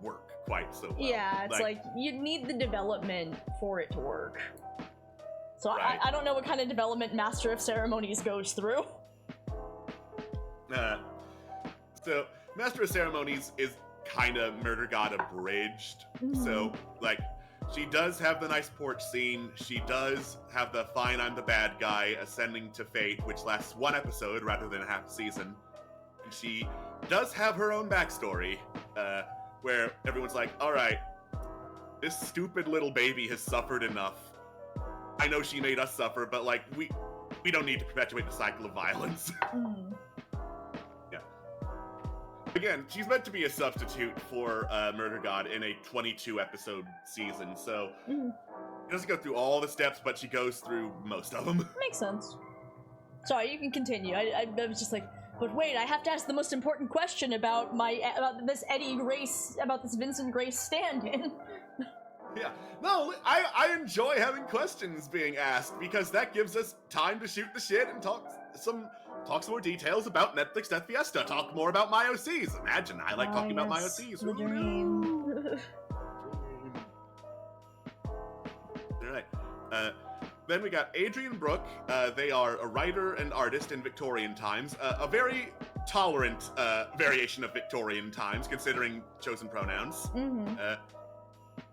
Speaker 3: work quite so well.
Speaker 2: Yeah, it's like you'd need the development for it to work. So I don't know what kind of development Master of Ceremonies goes through.
Speaker 3: So Master of Ceremonies is kind of Murder God abridged. So, like, she does have the nice porch scene. She does have the fine, I'm the bad guy ascending to fate, which lasts 1 episode rather than half a season. And she does have her own backstory, where everyone's like, all right, this stupid little baby has suffered enough. I know she made us suffer, but, like, we don't need to perpetuate the cycle of violence. Yeah. Again, she's meant to be a substitute for Murder God in a 22-episode season, so she doesn't go through all the steps, but she goes through most of them.
Speaker 2: Makes sense. Sorry, you can continue. I was just like, but wait, I have to ask the most important question about this Eddie Grace, about this Vincent Grace stand-in.
Speaker 3: Yeah. No, I enjoy having questions being asked, because that gives us time to shoot the shit and talk some more details about Netflix Death Fiesta, talk more about my OCs. Imagine, I like talking about my OCs.
Speaker 2: The dream.
Speaker 3: Alright. Then we got Adrian Brooke. They are a writer and artist in Victorian times. A very tolerant variation of Victorian times, considering chosen pronouns.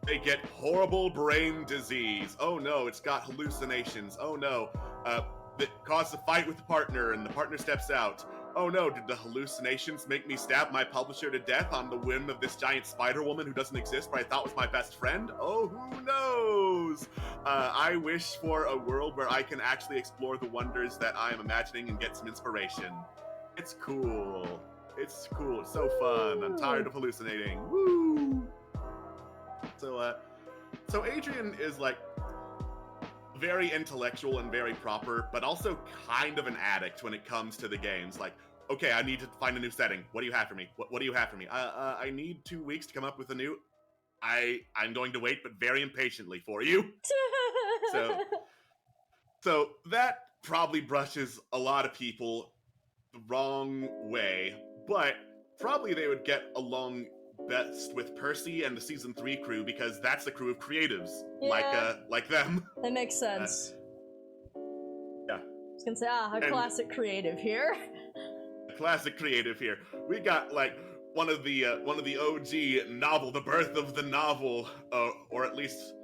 Speaker 3: They get horrible brain disease. Oh no, it's got hallucinations. Oh no. That causes a fight with the partner, and the partner steps out. oh no, did the hallucinations make me stab my publisher to death on the whim of this giant spider woman who doesn't exist but I thought was my best friend? Oh, who knows? I wish for a world where I can actually explore the wonders that I am imagining and get some inspiration. It's cool. It's cool. It's so fun. I'm tired of hallucinating. Woo! So Adrian is like very intellectual and very proper, but also kind of an addict when it comes to the games. Like, okay, I need to find a new setting. What do you have for me? What do you have for me? I need 2 weeks to come up with a new. I'm going to wait, but very impatiently for you. So that probably brushes a lot of people the wrong way, but probably they would get along best with Percy and the season 3 crew because that's the crew of creatives, like them.
Speaker 2: That makes sense.
Speaker 3: Yeah.
Speaker 2: I was gonna say, a classic creative here.
Speaker 3: A classic creative here. We got like one of the OG novel, the birth of the novel, or at least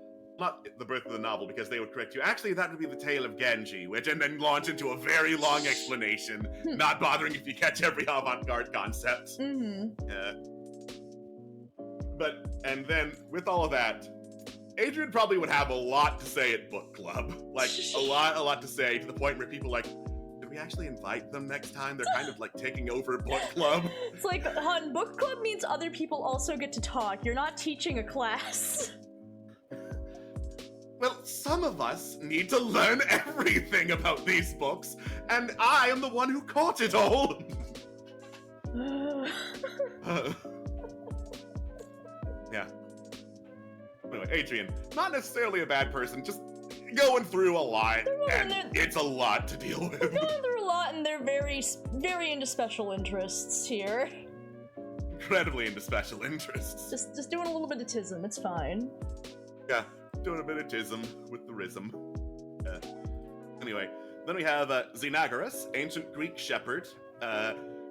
Speaker 3: not the birth of the novel because they would correct you. Actually, that would be the tale of Genji, and then launch into a very long explanation, not bothering if you catch every avant-garde concept. And then, with all of that, Adrian probably would have a lot to say at book club. Like, a lot to say, to the point where people like, did we actually invite them next time? They're kind of like taking over book club.
Speaker 2: It's like, hon, book club means other people also get to talk. You're not teaching a class.
Speaker 3: Well, some of us need to learn everything about these books, and I am the one who caught it all. Yeah. Anyway, Adrian, not necessarily a bad person, just going through a lot, and it's a lot to deal with.
Speaker 2: They're going through a lot, and they're very, very into special interests here.
Speaker 3: Incredibly into special interests.
Speaker 2: Just doing a little bit of tism, it's fine.
Speaker 3: Yeah, doing a bit of tism with the rhythm. Anyway, then we have Xenagoras, ancient Greek shepherd,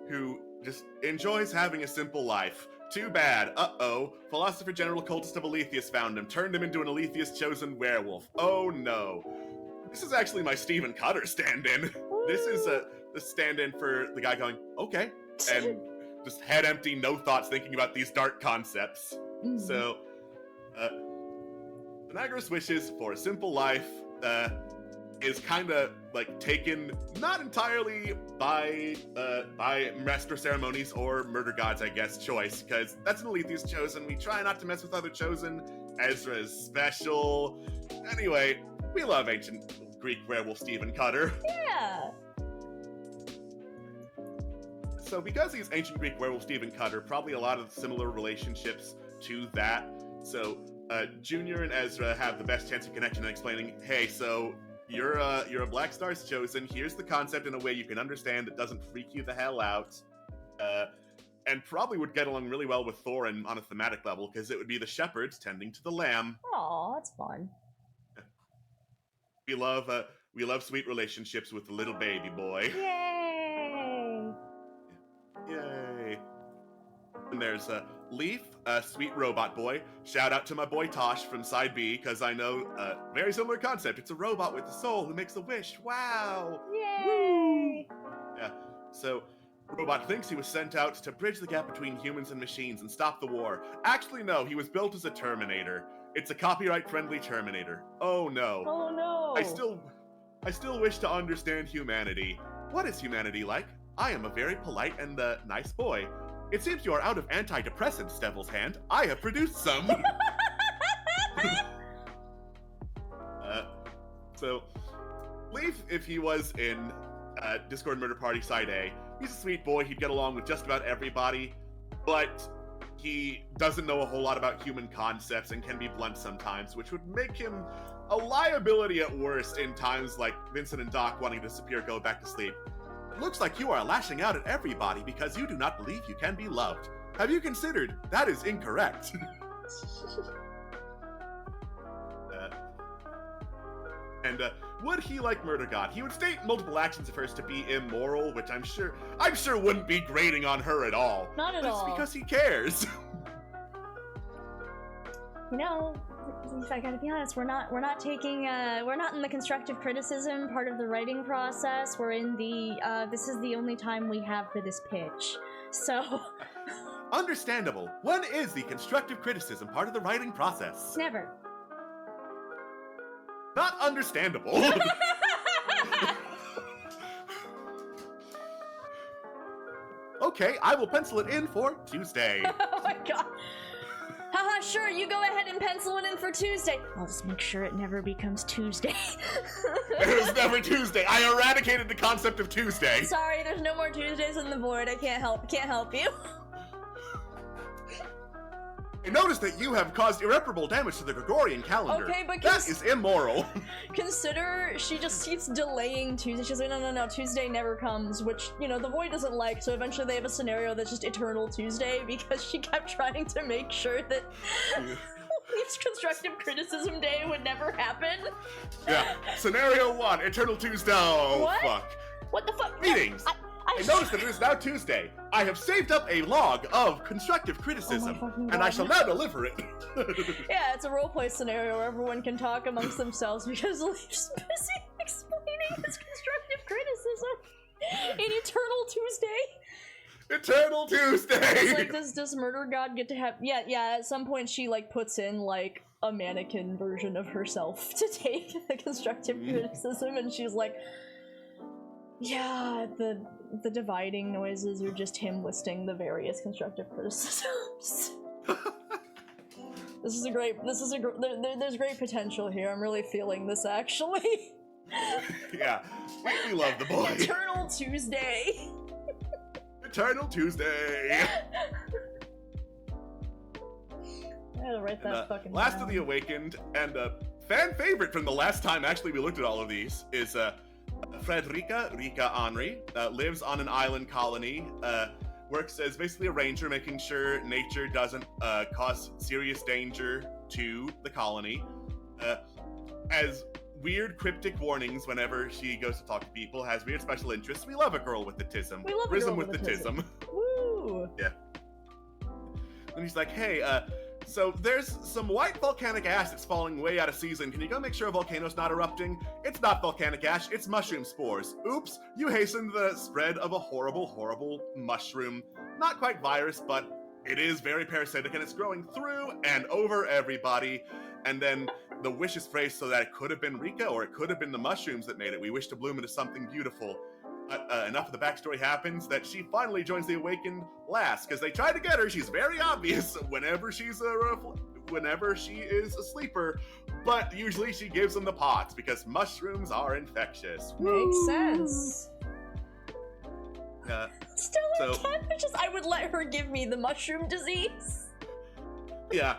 Speaker 3: who just enjoys having a simple life. Too bad. Uh-oh. Philosopher General Cultist of Aletheus found him, turned him into an Aletheus chosen werewolf. Oh no. This is actually my Stephen Cutter stand-in. This is the stand-in for the guy going, okay, and just head empty, no thoughts, thinking about these dark concepts. So, Xenagoras' wishes for a simple life, is kind of like taken not entirely by master ceremonies or murder gods, I guess, choice, because that's an Aletheus chosen. We try not to mess with other chosen. Ezra is special. Anyway, we love ancient Greek werewolf Stephen Cutter.
Speaker 2: Yeah.
Speaker 3: So because he's ancient Greek werewolf Stephen Cutter, probably a lot of similar relationships to that. So Junior and Ezra have the best chance of connection and explaining, hey, so you're a Black Star's chosen. Here's the concept in a way you can understand that doesn't freak you the hell out. And probably would get along really well with Thorin on a thematic level, because it would be the shepherds tending to the lamb.
Speaker 2: Aw, that's fun.
Speaker 3: We love sweet relationships with the little baby boy.
Speaker 2: Yay!
Speaker 3: Yay! And there's Leaf, a sweet robot boy. Shout out to my boy Tosh from Side B, because I know very similar concept. It's a robot with a soul who makes a wish. Wow!
Speaker 2: Yay!
Speaker 3: Woo! Yeah. So, Robot thinks he was sent out to bridge the gap between humans and machines and stop the war. Actually, no. He was built as a Terminator. It's a copyright-friendly Terminator. Oh no.
Speaker 2: Oh no.
Speaker 3: I still wish to understand humanity. What is humanity like? I am a very polite and nice boy. It seems you are out of antidepressants, Devil's Hand. I have produced some. So, Leaf, if he was in Discord Murder Party Side A, he's a sweet boy. He'd get along with just about everybody, but he doesn't know a whole lot about human concepts and can be blunt sometimes, which would make him a liability at worst in times like Vincent and Doc wanting to disappear, go back to sleep. It looks like you are lashing out at everybody because you do not believe you can be loved. Have you considered that is incorrect? Would he like Murder God? He would state multiple actions of hers to be immoral, which I'm sure wouldn't be grating on her at all.
Speaker 2: Not at
Speaker 3: but
Speaker 2: all.
Speaker 3: It's because he cares.
Speaker 2: You know, I gotta be honest, we're not in the constructive criticism part of the writing process. We're in the, this is the only time we have for this pitch. So...
Speaker 3: Understandable. When is the constructive criticism part of the writing process?
Speaker 2: Never.
Speaker 3: Not understandable. Okay, I will pencil it in for Tuesday.
Speaker 2: Oh my god. Haha, sure, you go ahead and pencil it in for Tuesday. I'll just make sure it never becomes Tuesday.
Speaker 3: It was never Tuesday. I eradicated the concept of Tuesday.
Speaker 2: Sorry, there's no more Tuesdays in the void. I can't help you.
Speaker 3: I noticed that you have caused irreparable damage to the Gregorian calendar.
Speaker 2: Okay, but
Speaker 3: that is immoral.
Speaker 2: Consider she just keeps delaying Tuesday. She's like, no, Tuesday never comes, which, you know, the Void doesn't like, so eventually they have a scenario that's just Eternal Tuesday because she kept trying to make sure that Leaf's constructive criticism day would never happen.
Speaker 3: Yeah. Scenario 1, Eternal Tuesday. Oh,
Speaker 2: what?
Speaker 3: Fuck.
Speaker 2: What the fuck?
Speaker 3: Meetings. I noticed that it is now Tuesday. I have saved up a log of constructive criticism, and I shall now deliver it.
Speaker 2: Yeah, it's a roleplay scenario where everyone can talk amongst themselves because Leaf's busy explaining his constructive criticism in Eternal Tuesday.
Speaker 3: Eternal Tuesday!
Speaker 2: It's like, does Murder God get to have... Yeah, at some point she, like, puts in, like, a mannequin version of herself to take the constructive criticism, and she's like... Yeah, the dividing noises are just him listing the various constructive criticisms. There's great potential here. I'm really feeling this, actually.
Speaker 3: Yeah, we love the boy.
Speaker 2: Eternal Tuesday.
Speaker 3: Eternal Tuesday.
Speaker 2: I gotta write that fucking
Speaker 3: Last
Speaker 2: down.
Speaker 3: of the Awakened, and a fan favorite from the last time actually we looked at all of these, is Frederica Henry, lives on an island colony, works as basically a ranger, making sure nature doesn't cause serious danger to the colony. Has weird cryptic warnings whenever she goes to talk to people, has weird special interests. We love a girl with the tism.
Speaker 2: We love a girl with the tism. Woo!
Speaker 3: Yeah. And he's like, hey, so there's some white volcanic ash that's falling way out of season. Can you go make sure a volcano's not erupting? It's not volcanic ash, it's mushroom spores. Oops, you hastened the spread of a horrible, horrible mushroom. Not quite virus, but it is very parasitic and it's growing through and over everybody. And then the wish is phrased so that it could have been Rika or it could have been the mushrooms that made it. We wish to bloom into something beautiful. Enough of the backstory happens that she finally joins the Awakened last, because they try to get her. She's very obvious whenever she is a sleeper, but usually she gives them the pots because mushrooms are infectious.
Speaker 2: Makes sense.
Speaker 3: So,
Speaker 2: I would let her give me the mushroom disease.
Speaker 3: Yeah,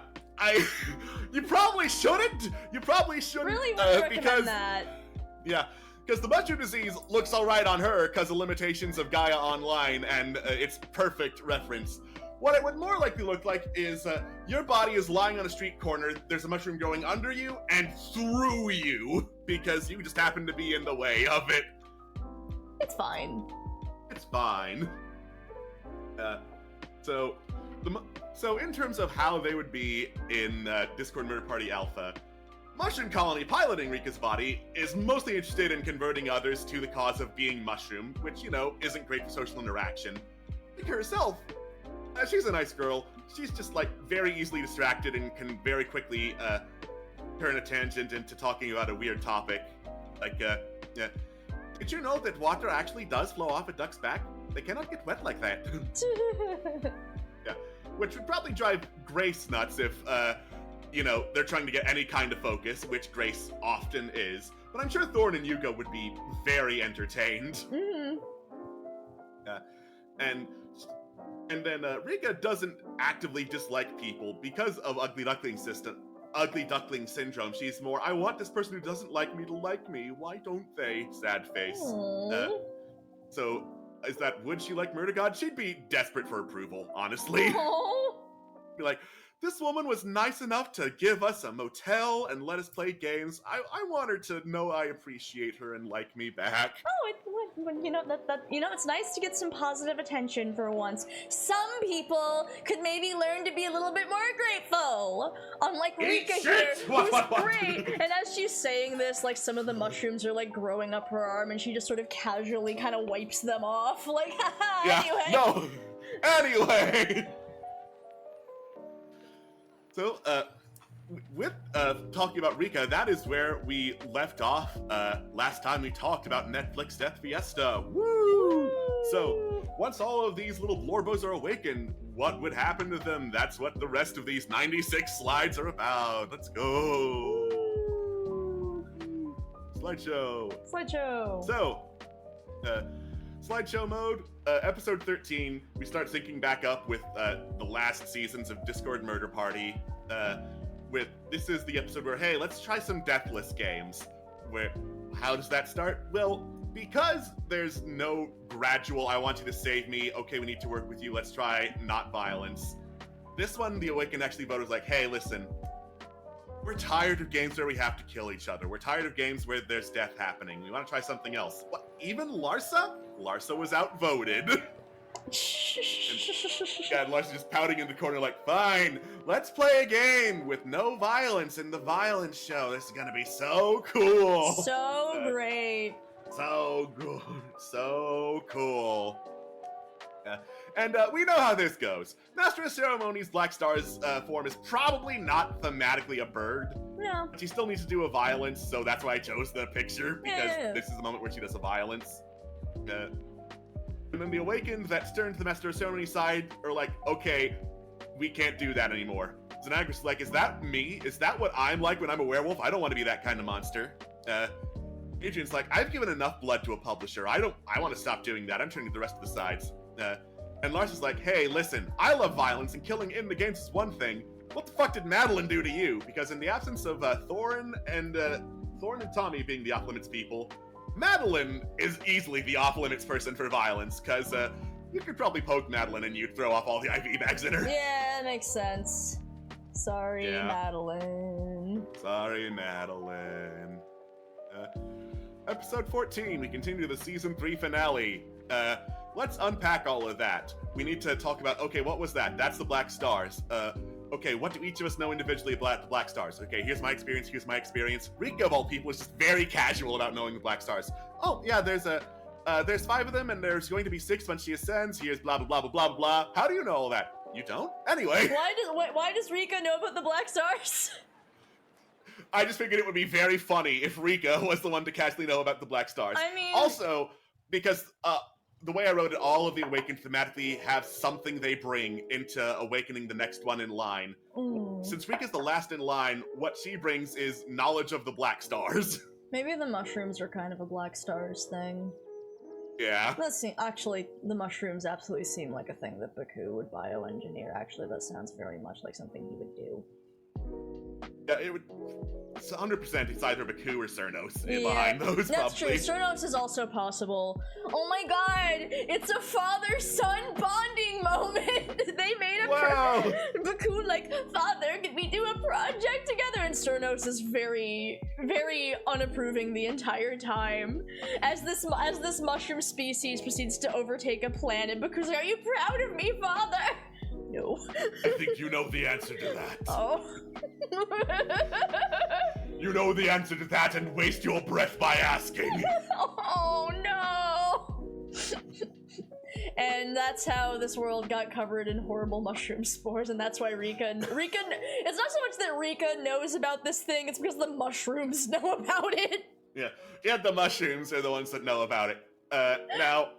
Speaker 3: you probably shouldn't.
Speaker 2: Really would recommend that.
Speaker 3: Yeah. Because the mushroom disease looks alright on her because of limitations of Gaia Online, and it's perfect reference. What it would more likely look like is your body is lying on a street corner, there's a mushroom growing under you and through you, because you just happen to be in the way of it.
Speaker 2: It's fine.
Speaker 3: It's fine. So in terms of how they would be in Discord Murder Party Alpha, Mushroom Colony piloting Rika's body is mostly interested in converting others to the cause of being mushroom, which, you know, isn't great for social interaction. Rika herself, she's a nice girl. She's just, like, very easily distracted and can very quickly turn a tangent into talking about a weird topic. Like, did you know that water actually does flow off a duck's back? They cannot get wet like that. Yeah, which would probably drive Grace nuts if, you know, they're trying to get any kind of focus, which Grace often is. But I'm sure Thorn and Yuko would be very entertained.
Speaker 2: Mm-hmm.
Speaker 3: And then Rika doesn't actively dislike people because of Ugly Duckling Syndrome. She's more, I want this person who doesn't like me to like me. Why don't they? Sad face. So, is that, would she like Murder God? She'd be desperate for approval, honestly. Be like, this woman was nice enough to give us a motel and let us play games. I want her to know I appreciate her and like me back.
Speaker 2: Oh, It's nice to get some positive attention for once. Some people could maybe learn to be a little bit more grateful. Unlike Rika here, who's great. And as she's saying this, like, some of the mushrooms are like growing up her arm, and she just sort of casually kind of wipes them off, like, haha.
Speaker 3: Yeah.
Speaker 2: Anyway.
Speaker 3: No. Anyway. So, with talking about Rika, that is where we left off last time we talked about Netflix Death Fiesta. Woo! So, once all of these little blorbos are awakened, what would happen to them? That's what the rest of these 96 slides are about. Let's go! Slideshow! So, slideshow mode, episode 13, we start syncing back up with the last seasons of Discord Murder Party. This is the episode where, hey, let's try some deathless games. How does that start? Well, because there's no gradual, I want you to save me, okay, we need to work with you, let's try not violence. This one, the Awakened actually voted like, hey, listen, we're tired of games where we have to kill each other. We're tired of games where there's death happening. We want to try something else. What, even Larsa? Larsa was outvoted. And Larsa's just pouting in the corner like, fine, let's play a game with no violence in the violence show. This is gonna be so cool.
Speaker 2: So great.
Speaker 3: So good. So cool. And we know how this goes. Master of Ceremonies Black Star's form is probably not thematically a bird.
Speaker 2: No.
Speaker 3: But she still needs to do a violence, so that's why I chose the picture, because this is the moment where she does a violence. And then the Awakened that turn to the Master of Ceremony side are like, okay, we can't do that anymore. Xenagris is like, is that me? Is that what I'm like when I'm a werewolf? I don't want to be that kind of monster. Adrian's like, I've given enough blood to a publisher. I want to stop doing that. I'm turning to the rest of the sides. And Lars is like, hey, listen, I love violence and killing in the games is one thing. What the fuck did Madeline do to you? Because in the absence of Thorin and Tommy being the off-limits people, Madeline is easily the off-limits person for violence, because you could probably poke Madeline and you'd throw off all the IV bags in her.
Speaker 2: Yeah, that makes sense. Sorry, Madeline.
Speaker 3: Sorry, Madeline. Episode 14, we continue the season 3 finale. Let's unpack all of that. We need to talk about, okay, what was that? That's the Black Stars. Okay, what do each of us know individually about the Black Stars? Okay, here's my experience, here's my experience. Rika, of all people, is just very casual about knowing the Black Stars. Oh, yeah, there's 5 of them, and there's going to be 6 when she ascends. Here's blah, blah, blah, blah, blah, blah. How do you know all that? You don't? Anyway.
Speaker 2: Why does Rika know about the Black Stars?
Speaker 3: I just figured it would be very funny if Rika was the one to casually know about the Black Stars.
Speaker 2: I mean...
Speaker 3: Also, because, the way I wrote it, all of the Awakened thematically have something they bring into awakening the next one in line. Since Rika's the last in line, what she brings is knowledge of the Black Stars.
Speaker 2: Maybe the mushrooms are kind of a Black Stars thing.
Speaker 3: Yeah.
Speaker 2: Actually, the mushrooms absolutely seem like a thing that Baku would bioengineer. Actually, that sounds very much like something he would do.
Speaker 3: Yeah, it would... It's 100% it's either Baku or Cernos behind those,
Speaker 2: that's
Speaker 3: probably.
Speaker 2: True. Cernos is also possible. Oh my god! It's a father-son bonding moment! They made a Baku like, Father, can we do a project together? And Cernos is very, very unapproving the entire time. As this mushroom species proceeds to overtake a planet, Baku's like, are you proud of me, Father? No.
Speaker 3: I think you know the answer to that.
Speaker 2: Oh.
Speaker 3: You know the answer to that and waste your breath by asking.
Speaker 2: Oh no. And that's how this world got covered in horrible mushroom spores, and that's why Rika, it's not so much that Rika knows about this thing, it's because the mushrooms know about it. Yeah, the mushrooms are the ones that know about it. Now,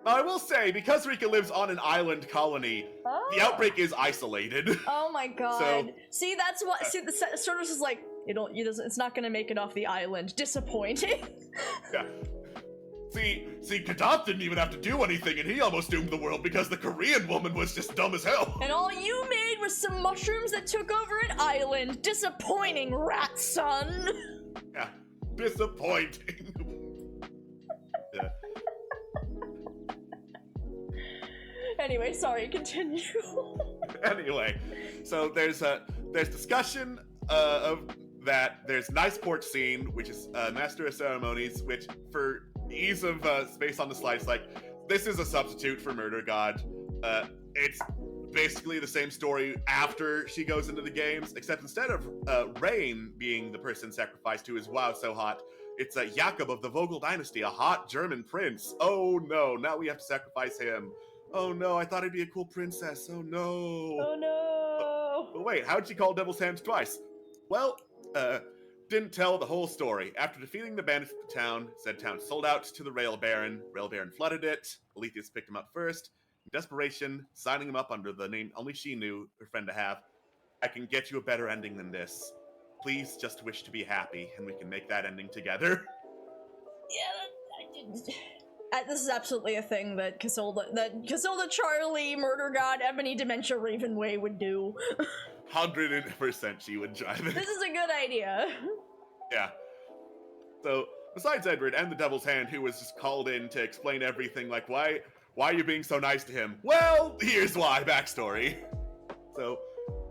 Speaker 2: I will say, because Rika lives on an island colony, the outbreak is isolated. Oh my god. So, see, that's what, the Cernos is like, it's not gonna make it off the island. Disappointing. Yeah. See, Kadaf didn't even have to do anything, and he almost doomed the world because the Korean woman was just dumb as hell. And all you made was some mushrooms that took over an island. Disappointing, rat son. Yeah, disappointing. Yeah. Anyway, sorry, continue. Anyway, so there's discussion of that. There's nice porch scene, which is Master of Ceremonies, which for
Speaker 3: ease of space on the slide, it's like, this is a substitute for Murder God. It's basically the same story after she goes into the games, except instead of Rain being the person sacrificed to his wow so hot, it's Jakob of the Vogel dynasty, a hot German prince. Oh no, now we have to sacrifice him. Oh no, I thought he'd be a cool princess. Oh no.
Speaker 2: Oh no.
Speaker 3: But wait, how'd she call Devil's Hands twice? Well, didn't tell the whole story. After defeating the bandits of the town, said town sold out to the Rail Baron. Rail Baron flooded it. Aletheus picked him up first. In desperation, signing him up under the name only she knew her friend to have. I can get you a better ending than this. Please just wish to be happy, and we can make that ending together.
Speaker 2: Yeah, this is absolutely a thing that Casilda, Charlie, Murder God, Ebony, Dementia, Ravenway would do.
Speaker 3: 100% she would drive it.
Speaker 2: This is a good idea.
Speaker 3: Yeah. So, besides Edward and the Devil's Hand, who was just called in to explain everything, like, why are you being so nice to him? Well, here's why, backstory. So,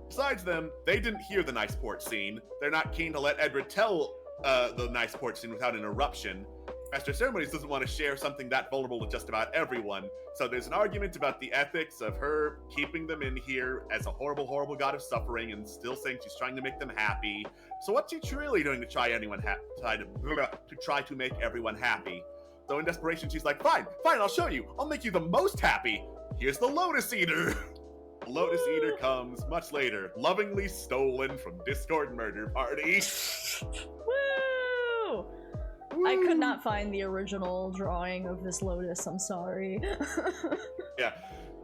Speaker 3: besides them, they didn't hear the nice port scene. They're not keen to let Edward tell the nice port scene without interruption. Master of Ceremonies doesn't want to share something that vulnerable to just about everyone, so there's an argument about the ethics of her keeping them in here as a horrible, horrible god of suffering and still saying she's trying to make them happy. So what's she truly doing to try to make everyone happy? So in desperation, she's like, fine, I'll show you. I'll make you the most happy. Here's the Lotus Eater. The Lotus Eater comes much later, lovingly stolen from Discord Murder Party.
Speaker 2: Woo! I could not find the original drawing of this lotus, I'm sorry.
Speaker 3: Yeah,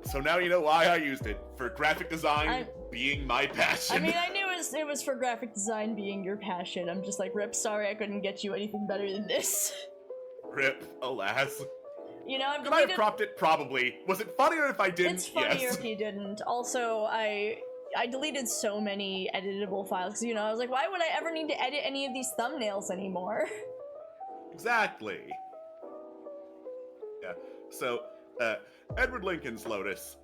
Speaker 3: so now you know why I used it. For graphic design being my passion.
Speaker 2: I mean, I knew it was for graphic design being your passion. I'm just like, Rip, sorry I couldn't get you anything better than this.
Speaker 3: Rip, alas.
Speaker 2: You know, I've
Speaker 3: Could I have cropped it? Probably. Was it funnier if I didn't?
Speaker 2: It's funnier
Speaker 3: yes.
Speaker 2: if you didn't. Also, I deleted so many editable files, you know, I was like, why would I ever need to edit any of these thumbnails anymore?
Speaker 3: Exactly. Yeah. So, Edward Lincoln's Lotus.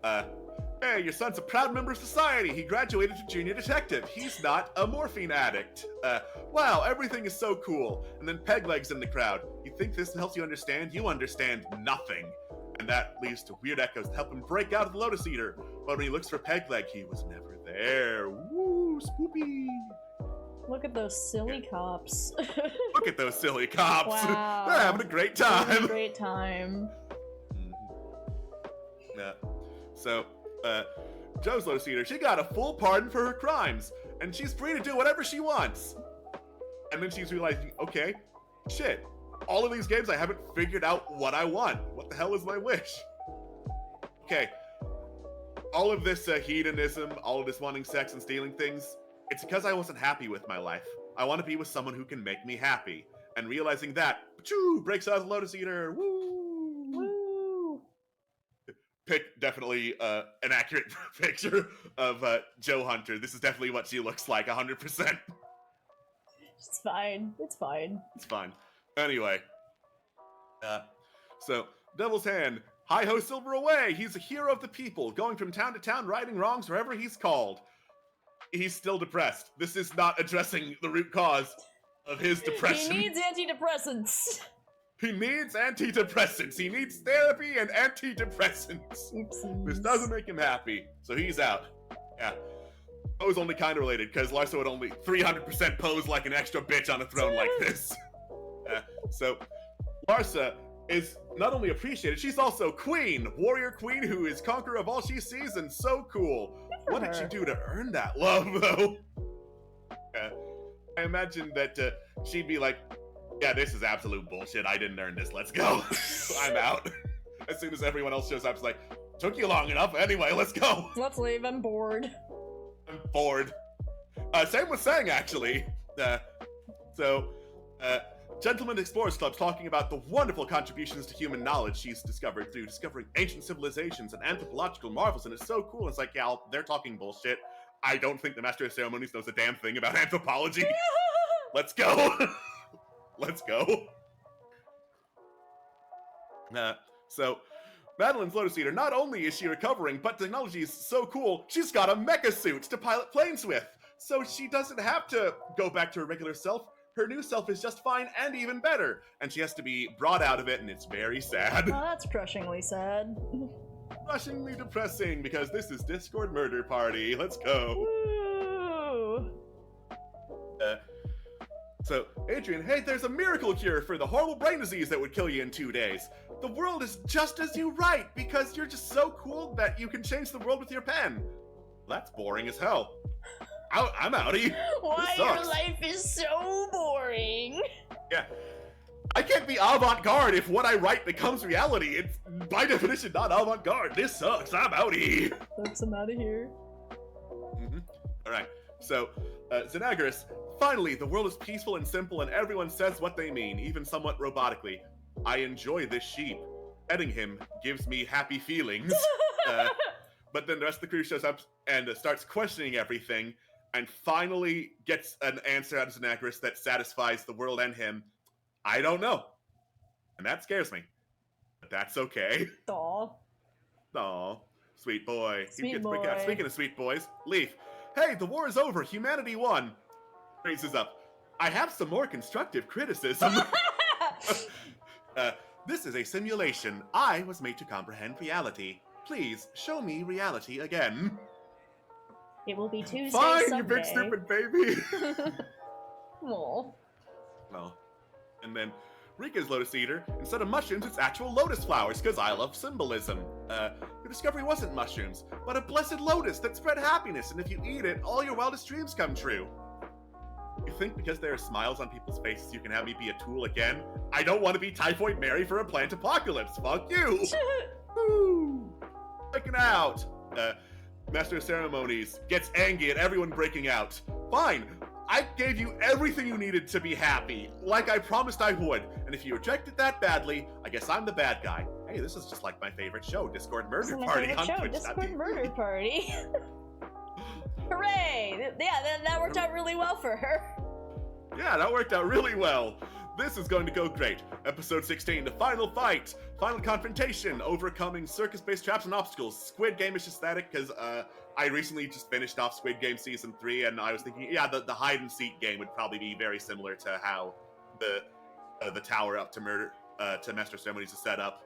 Speaker 3: Hey, your son's a proud member of society. He graduated to junior detective. He's not a morphine addict. Wow, everything is so cool. And then Pegleg's in the crowd. You think this helps you understand? You understand nothing. And that leads to weird echoes to help him break out of the Lotus Eater. But when he looks for Pegleg, he was never there. Woo, spoopy.
Speaker 2: Look at those silly cops.
Speaker 3: Look at those silly cops.
Speaker 2: Wow.
Speaker 3: They're having a great time.
Speaker 2: Having a great time.
Speaker 3: Yeah. So, Joe's Lotus Eater, she got a full pardon for her crimes, and she's free to do whatever she wants. And then she's realizing, okay, shit, all of these games I haven't figured out what I want. What the hell is my wish? Okay, all of this hedonism, all of this wanting sex and stealing things, it's because I wasn't happy with my life. I want to be with someone who can make me happy. And realizing that, choo, breaks out of the Lotus Eater. Woo! Woo! Pick definitely an accurate picture of Joe Hunter. This is definitely what she looks like, 100%.
Speaker 2: It's fine. It's fine.
Speaker 3: It's fine. Anyway. So, Devil's Hand. Hi-ho, Silver away! He's a hero of the people, going from town to town, righting wrongs wherever he's called. He's still depressed. This is not addressing the root cause of his depression.
Speaker 2: He needs antidepressants.
Speaker 3: He needs antidepressants. He needs therapy and antidepressants.
Speaker 2: Oopsies.
Speaker 3: This doesn't make him happy, so he's out. Yeah. Poe's only kind of related, because Larsa would only 300% pose like an extra bitch on a throne like this. So, Larsa is not only appreciated, she's also queen. Warrior queen who is conqueror of all she sees and so cool. What did she do to earn that love, though? I imagine that she'd be like, yeah, this is absolute bullshit. I didn't earn this. Let's go. I'm out. As soon as everyone else shows up, it's like, took you long enough. Anyway, let's go.
Speaker 2: Let's leave. I'm bored.
Speaker 3: I'm bored. Same with Sang, actually. Gentleman Explorers Club's talking about the wonderful contributions to human knowledge she's discovered through discovering ancient civilizations and anthropological marvels, and it's so cool. It's like, yeah, they're talking bullshit. I don't think the Master of Ceremonies knows a damn thing about anthropology. Let's go. Let's go. So, Madeline's Lotus Eater, not only is she recovering, but technology is so cool, she's got a mecha suit to pilot planes with. So she doesn't have to go back to her regular self. her new self is just fine and even better, and she has to be brought out of it, and it's very sad.
Speaker 2: Oh, that's crushingly sad.
Speaker 3: Crushingly depressing, because this is Discord Murder Party. Let's go.
Speaker 2: Woo!
Speaker 3: So, Adrian, hey, there's a miracle cure for the horrible brain disease that would kill you in 2 days. The world is just as you write, because you're just so cool that you can change the world with your pen. That's boring as hell. I'm outie.
Speaker 2: Why your life is so boring?
Speaker 3: Yeah. I can't be avant-garde if what I write becomes reality. It's, by definition, not avant-garde. This sucks. I'm outie.
Speaker 2: Oops, I'm out of here.
Speaker 3: Alright, so, Xenagris, finally, the world is peaceful and simple and everyone says what they mean, even somewhat robotically. I enjoy this sheep. Petting him gives me happy feelings. But then the rest of the crew shows up and starts questioning everything, and finally gets an answer out of Xenagris that satisfies the world and him. I don't know. And that scares me. But that's okay.
Speaker 2: Aw.
Speaker 3: Aw, sweet boy.
Speaker 2: Sweet boy.
Speaker 3: Speaking of sweet boys, Leaf. Hey, the war is over. Humanity won. Raises up. I have some more constructive criticism. This is a simulation. I was made to comprehend reality. Please, show me reality again.
Speaker 2: It will be Tuesday
Speaker 3: Fine,
Speaker 2: someday.
Speaker 3: you big stupid baby.
Speaker 2: Aw.
Speaker 3: Well, and then Rika's Lotus Eater. Instead of mushrooms, it's actual lotus flowers, because I love symbolism. Your discovery wasn't mushrooms, but a blessed lotus that spread happiness, and if you eat it, all your wildest dreams come true. You think because there are smiles on people's faces you can have me be a tool again? I don't want to be Typhoid Mary for a plant apocalypse. Fuck you! Woo! Breaking out! Master of Ceremonies gets angry at everyone breaking out. Fine! I gave you everything you needed to be happy, like I promised I would, and if you rejected that badly, I guess I'm the bad guy. Hey, this is just like my favorite show, Discord Murder Party on Twitch.
Speaker 2: Discord Murder Party. Hooray! Yeah, that worked out really well for her.
Speaker 3: Yeah, that worked out really well. This is going to go great. Episode 16, the final fight. Final confrontation, overcoming circus-based traps and obstacles. Squid Game-ish aesthetic, because I recently just finished off Squid Game Season 3, and I was thinking, yeah, the hide-and-seek game would probably be very similar to how the tower up to murder, to Master of Ceremonies is set up.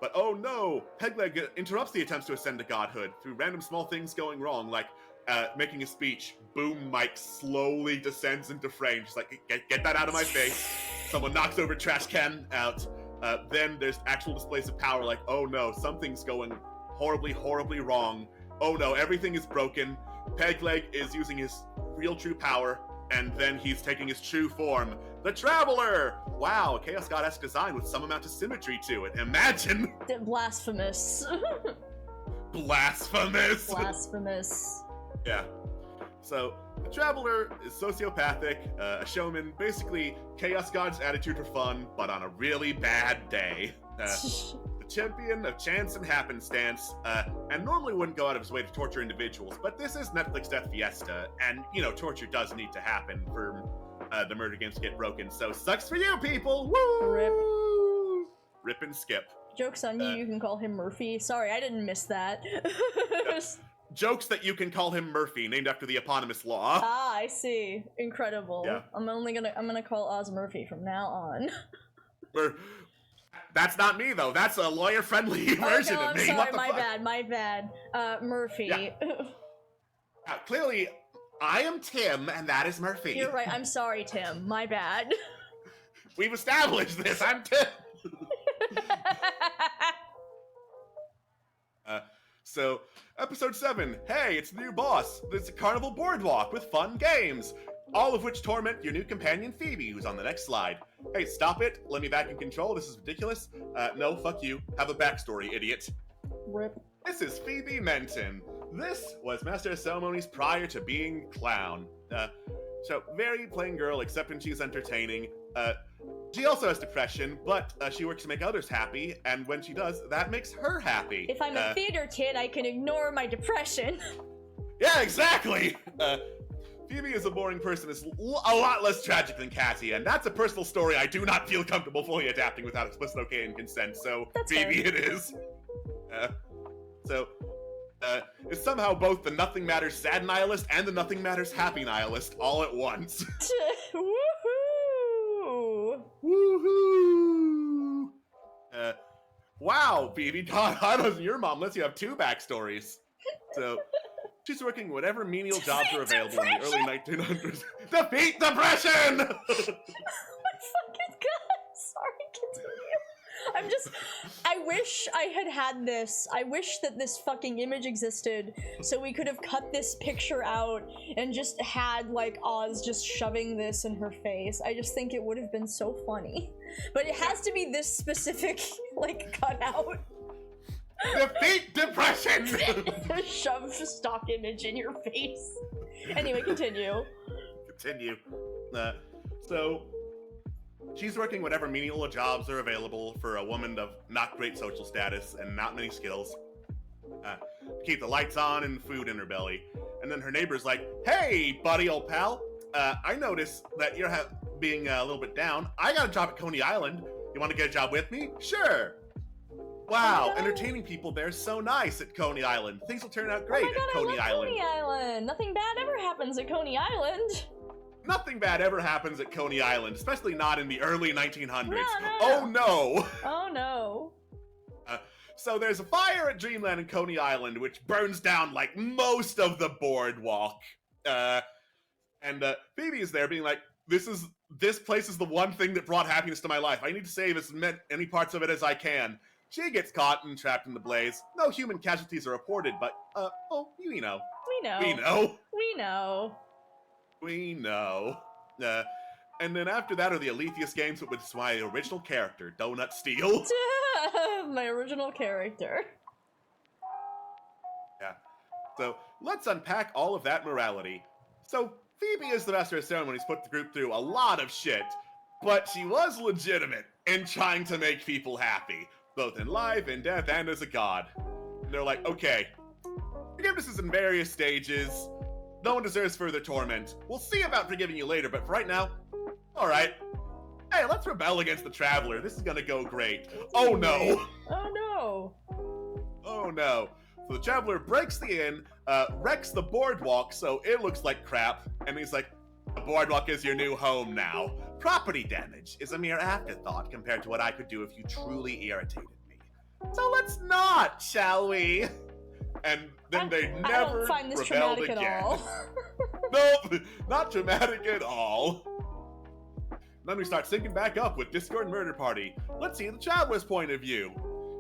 Speaker 3: But oh no, Pegleg interrupts the attempts to ascend to godhood through random small things going wrong, like making a speech. Boom mic slowly descends into frame. Just like, get that out of my face. Someone knocks over trash can out. Then there's actual displays of power, like, oh no, something's going horribly, horribly wrong. Oh no, everything is broken. Pegleg is using his real true power, and then he's taking his true form. The Traveler! Wow, Chaos God-esque design with some amount of symmetry to it. Imagine!
Speaker 2: Blasphemous.
Speaker 3: Blasphemous!
Speaker 2: Blasphemous.
Speaker 3: Yeah. So, the Traveler is sociopathic, a showman, basically Chaos God's attitude for fun, but on a really bad day. The champion of chance and happenstance, and normally wouldn't go out of his way to torture individuals, but this is Netflix Death Fiesta, and, you know, torture does need to happen for the murder games to get broken, so sucks for you, people! Woo!
Speaker 2: Rip.
Speaker 3: Rip and skip.
Speaker 2: Joke's on you, you can call him Murphy. Sorry, I didn't miss that.
Speaker 3: Jokes that you can call him Murphy, named after the eponymous law.
Speaker 2: Ah, I see. Incredible.
Speaker 3: Yeah.
Speaker 2: I'm gonna call Oz Murphy from now on.
Speaker 3: That's not me though. That's a lawyer-friendly version
Speaker 2: no,
Speaker 3: of me.
Speaker 2: I'm sorry,
Speaker 3: What the
Speaker 2: my
Speaker 3: fuck?
Speaker 2: bad, my bad. Murphy.
Speaker 3: Yeah. Clearly, I am Tim, and that is Murphy.
Speaker 2: You're right. I'm sorry, Tim. My bad.
Speaker 3: We've established this. I'm Tim. So, episode 7. Hey, it's the new boss. There's a carnival boardwalk with fun games, all of which torment your new companion Phoebe, who's on the next slide. Hey, stop it. Let me back in control. This is ridiculous. No, fuck you. Have a backstory, idiot.
Speaker 2: Rip.
Speaker 3: This is Phoebe Menton. This was Master of Ceremonies prior to being Clown. So, very plain girl, except when she's entertaining. She also has depression, but she works to make others happy, and when she does, that makes her happy.
Speaker 2: If I'm a theater kid, I can ignore my depression.
Speaker 3: Yeah, exactly! Phoebe is a boring person, is a lot less tragic than Cassie, and that's a personal story I do not feel comfortable fully adapting without explicit okay and consent, so
Speaker 2: That's
Speaker 3: Phoebe
Speaker 2: fair.
Speaker 3: it is. Is somehow both the Nothing Matters sad nihilist and the Nothing Matters happy nihilist all at once.
Speaker 2: Woohoo!
Speaker 3: wow, Phoebe, God, I wasn't your mom unless you have 2 backstories. So, she's working whatever menial jobs are available in the early 1900s. Defeat depression!
Speaker 2: Oh my fucking god! Sorry, continue. I wish I had this. I wish that this fucking image existed so we could have cut this picture out and just had, like, Oz just shoving this in her face. I just think it would have been so funny. But it has to be this specific, like, cutout.
Speaker 3: Defeat depression!
Speaker 2: Shove stock image in your face. Anyway, continue.
Speaker 3: So, she's working whatever menial jobs are available for a woman of not great social status and not many skills. To keep the lights on and food in her belly. And then her neighbor's like, hey, buddy, old pal. I notice that you're being a little bit down. I got a job at Coney Island. You want to get a job with me? Sure. Wow, entertaining people there is so nice at Coney Island. Things will turn out great at Coney Island.
Speaker 2: Coney Island. Nothing bad ever happens at Coney Island.
Speaker 3: Nothing bad ever happens at Coney Island, especially not in the early 1900s.
Speaker 2: No.
Speaker 3: Oh no!
Speaker 2: Oh no.
Speaker 3: So there's a fire at Dreamland and Coney Island, which burns down like most of the boardwalk. And Phoebe is there being like, this place is the one thing that brought happiness to my life. I need to save as many parts of it as I can. She gets caught and trapped in the blaze. No human casualties are reported, but, we know. We know. And then after that are the Aletheus games with my original character, Donut Steel.
Speaker 2: My original character.
Speaker 3: Yeah. So, let's unpack all of that morality. So, Phoebe is the master of ceremonies, put the group through a lot of shit, but she was legitimate in trying to make people happy, both in life, in death, and as a god. And they're like, okay, forgiveness is in various stages. No one deserves further torment. We'll see about forgiving you later, but for right now, alright. Hey, let's rebel against the Traveler. This is gonna go great. Oh no!
Speaker 2: Oh no!
Speaker 3: Oh no. So the Traveler breaks the inn, wrecks the boardwalk so it looks like crap, and he's like, the boardwalk is your new home now. Property damage is a mere afterthought compared to what I could do if you truly irritated me. So let's not, shall we? And then they never
Speaker 2: I don't find this
Speaker 3: rebelled
Speaker 2: traumatic
Speaker 3: again.
Speaker 2: at all.
Speaker 3: Nope, not traumatic at all. Then we start syncing back up with Discord Murder Party. Let's see the Traveler's point of view.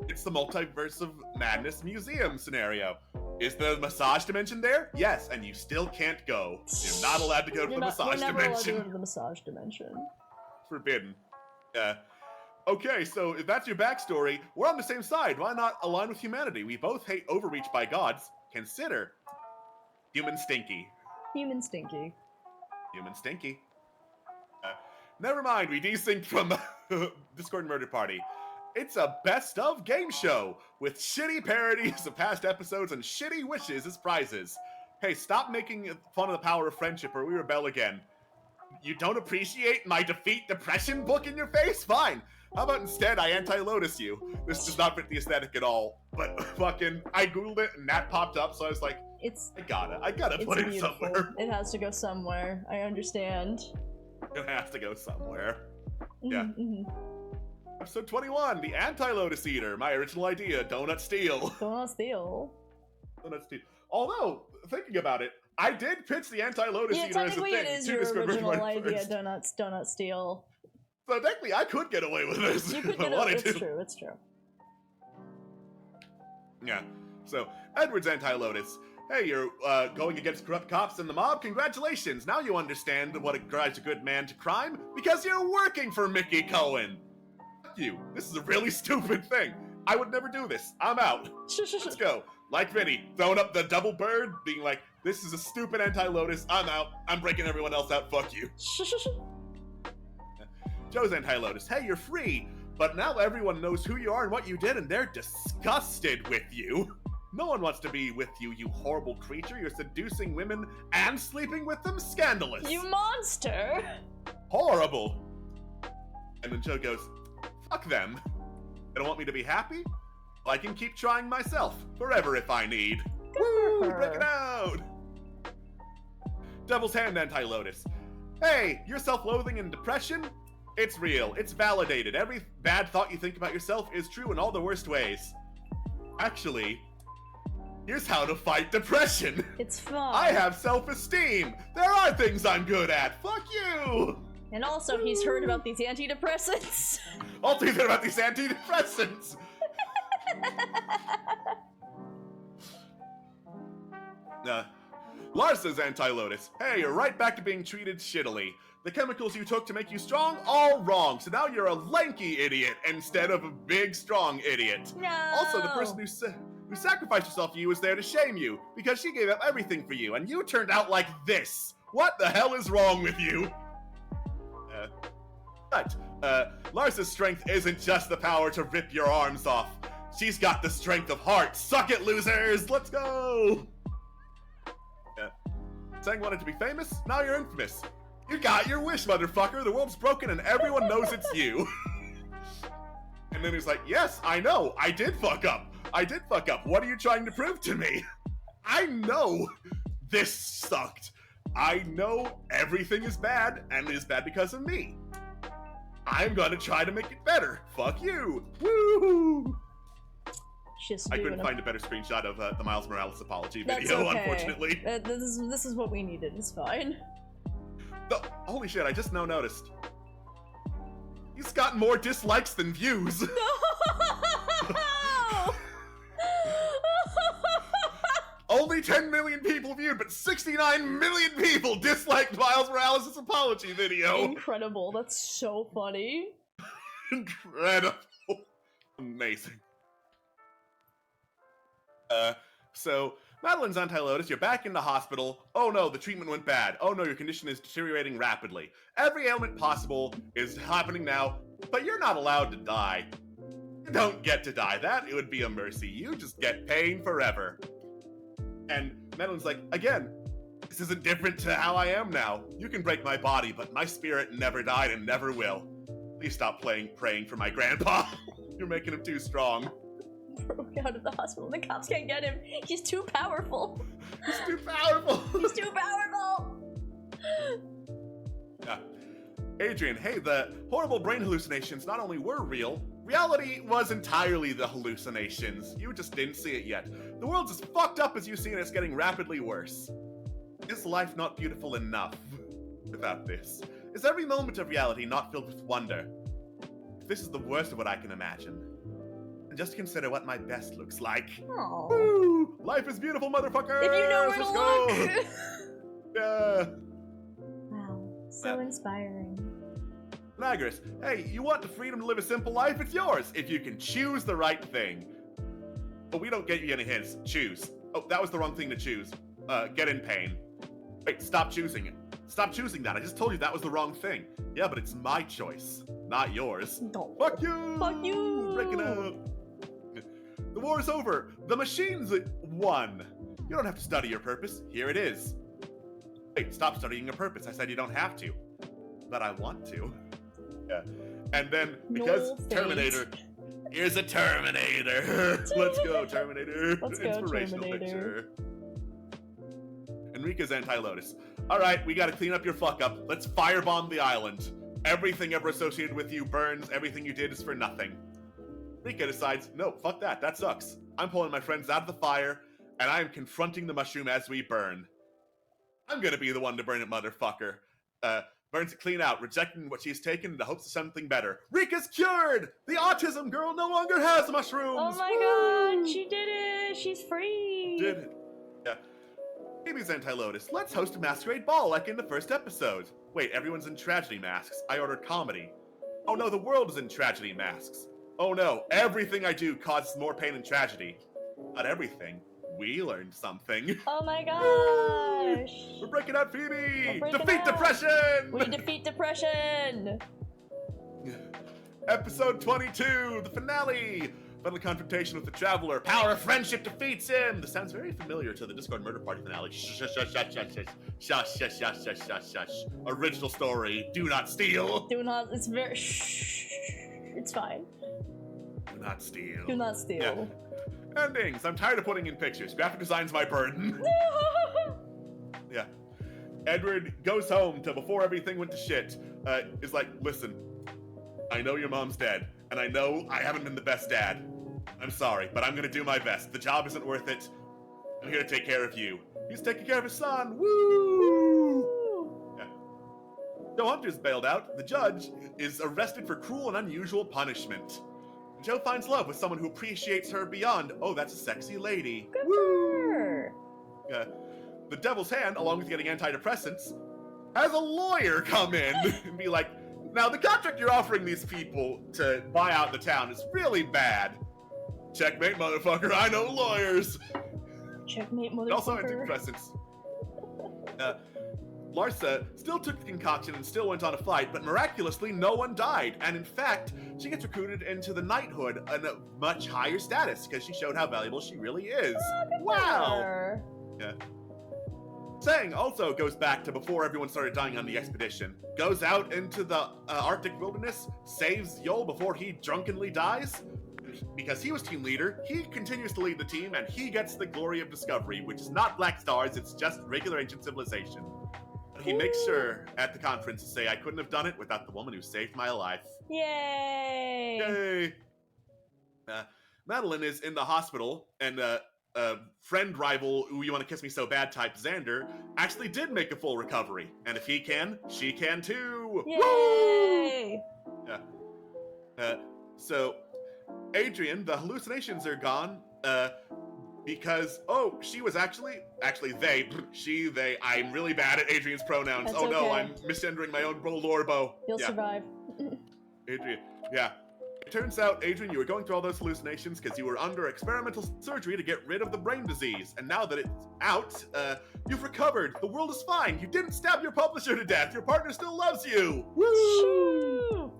Speaker 3: It's the Multiverse of Madness Museum scenario. Is the massage dimension there? Yes, and you still can't go. You're not allowed to go to the massage
Speaker 2: You're never allowed to
Speaker 3: dimension.
Speaker 2: go to the massage dimension.
Speaker 3: Forbidden. Okay, so if that's your backstory, we're on the same side. Why not align with humanity? We both hate overreach by gods. Consider human stinky.
Speaker 2: Human stinky.
Speaker 3: Human stinky. Never mind, we desynced from Discord Murder Party. It's a best of game show with shitty parodies of past episodes and shitty wishes as prizes. Hey, stop making fun of the power of friendship or we rebel again. You don't appreciate my Defeat Depression book in your face? Fine. How about instead I anti-Lotus you? This does not fit the aesthetic at all. But fucking, I googled it and that popped up, so I was like, I gotta put it somewhere.
Speaker 2: It has to go somewhere. I understand.
Speaker 3: It has to go somewhere. Yeah.
Speaker 2: Mm-hmm.
Speaker 3: Episode 21, the Anti-Lotus Eater. My original idea, Donut Steel.
Speaker 2: Donut Steel.
Speaker 3: Donut Steel. Although, thinking about it, I did pitch the Anti-Lotus Eater as a thing.
Speaker 2: Technically it is your original idea, Donut Steel.
Speaker 3: So technically I could get away with this.
Speaker 2: You could get away with it. It's true.
Speaker 3: Yeah. So, Edward's Anti-Lotus. Hey, you're going against corrupt cops and the mob? Congratulations! Now you understand what drives a good man to crime, because you're working for Mickey Cohen! Fuck you. This is a really stupid thing. I would never do this. I'm out. Let's go. Like Vinny, throwing up the double bird, being like, this is a stupid Anti-Lotus, I'm out. I'm breaking everyone else out, fuck you. Joe's Anti-Lotus. Hey, you're free! But now everyone knows who you are and what you did, and they're disgusted with you. No one wants to be with you, you horrible creature. You're seducing women and sleeping with them? Scandalous!
Speaker 2: You monster!
Speaker 3: Horrible! And then Joe goes, fuck them. They don't want me to be happy? Well, I can keep trying myself, forever if I need. Woo! Break it out! Devil's Hand Anti-Lotus. Hey, you're self-loathing and depression? It's real. It's validated. Every bad thought you think about yourself is true in all the worst ways. Actually, here's how to fight depression.
Speaker 2: It's fun.
Speaker 3: I have self-esteem. There are things I'm good at. Fuck you.
Speaker 2: And also, he's heard about these antidepressants.
Speaker 3: Also, he's heard about these antidepressants. Lars says Anti-Lotus. Hey, you're right back to being treated shittily. The chemicals you took to make you strong, all wrong. So now you're a lanky idiot instead of a big, strong idiot.
Speaker 2: No.
Speaker 3: Also, the person who sacrificed herself for you was there to shame you because she gave up everything for you, and you turned out like this. What the hell is wrong with you? Lars's strength isn't just the power to rip your arms off. She's got the strength of heart. Suck it, losers! Let's go! Saying wanted to be famous? Now you're infamous. You got your wish, motherfucker. The world's broken and everyone knows it's you. And then he's like, yes, I know. I did fuck up. I did fuck up. What are you trying to prove to me? I know this sucked. I know everything is bad and is bad because of me. I'm gonna try to make it better. Fuck you. Woo! I couldn't find a better screenshot of the Miles Morales apology video,
Speaker 2: okay.
Speaker 3: Unfortunately.
Speaker 2: This is what we needed. It's fine.
Speaker 3: Holy shit, I just now noticed. He's got more dislikes than views.
Speaker 2: No!
Speaker 3: Only 10 million people viewed, but 69 million people disliked Miles Morales' apology video.
Speaker 2: Incredible. That's so funny.
Speaker 3: Incredible. Amazing. So, Madeline's Anti-Lotus, you're back in the hospital. Oh no, the treatment went bad. Oh no, your condition is deteriorating rapidly. Every ailment possible is happening now, but you're not allowed to die. You don't get to die. That, it would be a mercy. You just get pain forever. And Madeline's like, again, this isn't different to how I am now. You can break my body, but my spirit never died and never will. Please stop praying for my grandpa. You're making him too strong.
Speaker 2: Broke out of the hospital. The cops can't get him. He's too powerful.
Speaker 3: He's too powerful.
Speaker 2: He's too powerful.
Speaker 3: Adrian, hey, the horrible brain hallucinations not only were real, reality was entirely the hallucinations. You just didn't see it yet. The world's as fucked up as you see, and it's getting rapidly worse. Is life not beautiful enough without this? Is every moment of reality not filled with wonder? If this is the worst of what I can imagine, just consider what my best looks like.
Speaker 2: Aww.
Speaker 3: Woo! Life is beautiful, motherfucker!
Speaker 2: If you know where to look!
Speaker 3: Yeah.
Speaker 2: Wow, so inspiring.
Speaker 3: Nagris, hey, you want the freedom to live a simple life? It's yours, if you can choose the right thing. But we don't get you any hints. Choose. Oh, that was the wrong thing to choose. Get in pain. Wait, stop choosing it. Stop choosing that. I just told you that was the wrong thing. Yeah, but it's my choice, not yours.
Speaker 2: No.
Speaker 3: Fuck you!
Speaker 2: Fuck you!
Speaker 3: Breaking up. The war is over. The machines won. You don't have to study your purpose. Here it is. Wait, stop studying your purpose. I said you don't have to. But I want to. Yeah. And then, because Terminator... Here's a Terminator. Let's go, Terminator.
Speaker 2: Let's go,
Speaker 3: Inspirational
Speaker 2: Terminator.
Speaker 3: picture. Enrique's Anti-Lotus. Alright, we gotta clean up your fuck-up. Let's firebomb the island. Everything ever associated with you burns. Everything you did is for nothing. Rika decides, no, fuck that. That sucks. I'm pulling my friends out of the fire, and I am confronting the mushroom as we burn. I'm gonna be the one to burn it, motherfucker. Burns it clean out, rejecting what she's taken in the hopes of something better. Rika's cured! The autism girl no longer has mushrooms!
Speaker 2: Oh my god, she did it! She's free!
Speaker 3: Did it. Yeah. Phoebe's Anti-Lotus. Let's host a masquerade ball like in the first episode. Wait, everyone's in tragedy masks. I ordered comedy. Oh no, the world is in tragedy masks. Oh no, everything I do causes more pain and tragedy. Not everything. We learned something.
Speaker 2: Oh my gosh!
Speaker 3: We're breaking out, Phoebe!
Speaker 2: We're breaking
Speaker 3: Defeat
Speaker 2: out.
Speaker 3: depression!
Speaker 2: We defeat depression!
Speaker 3: Episode 22, the finale! Final confrontation with the Traveler. Power of friendship defeats him! This sounds very familiar to the Discord Murder Party finale. Shush, shush, shush, shush, shush, shush, shush, shush, shush, shush, shush. Original story. Do not steal.
Speaker 2: Do not. It's very. Shh. It's fine.
Speaker 3: Do not steal.
Speaker 2: Do not steal.
Speaker 3: Yeah. Endings. I'm tired of putting in pictures. Graphic design's my burden. Yeah. Edward goes home to before everything went to shit. Is like, listen, I know your mom's dead, and I know I haven't been the best dad. I'm sorry, but I'm gonna do my best. The job isn't worth it. I'm here to take care of you. He's taking care of his son. Woo! Yeah. Joe Hunter's bailed out. The judge is arrested for cruel and unusual punishment. Joe finds love with someone who appreciates her beyond, oh, that's a sexy lady.
Speaker 2: Good for her.
Speaker 3: The devil's hand, along with getting antidepressants, has a lawyer come in and be like, now the contract you're offering these people to buy out the town is really bad. Checkmate, motherfucker, I know lawyers.
Speaker 2: Checkmate, motherfucker.
Speaker 3: Also antidepressants. Larsa still took the concoction and still went on a flight, but miraculously no one died. And in fact, she gets recruited into the knighthood, a much higher status, because she showed how valuable she really is. Wow! Yeah. Sang also goes back to before everyone started dying on the expedition. Goes out into the Arctic wilderness, saves Yol before he drunkenly dies. Because he was team leader, he continues to lead the team, and he gets the glory of discovery, which is not Black Stars, it's just regular ancient civilization. But he makes sure at the conference to say, I couldn't have done it without the woman who saved my life.
Speaker 2: Yay!
Speaker 3: Yay! Madeline is in the hospital, and friend rival, ooh, you want to kiss me so bad type Xander, actually did make a full recovery. And if he can, she can too!
Speaker 2: Yay!
Speaker 3: Woo! So, Adrian, the hallucinations are gone, because, oh, she was actually, they, I'm really bad at Adrian's pronouns.
Speaker 2: That's
Speaker 3: oh no,
Speaker 2: okay.
Speaker 3: I'm misgendering my own lorbo.
Speaker 2: You'll survive.
Speaker 3: Adrian, yeah. It turns out, Adrian, you were going through all those hallucinations because you were under experimental surgery to get rid of the brain disease. And now that it's out, you've recovered. The world is fine. You didn't stab your publisher to death. Your partner still loves you. Woo!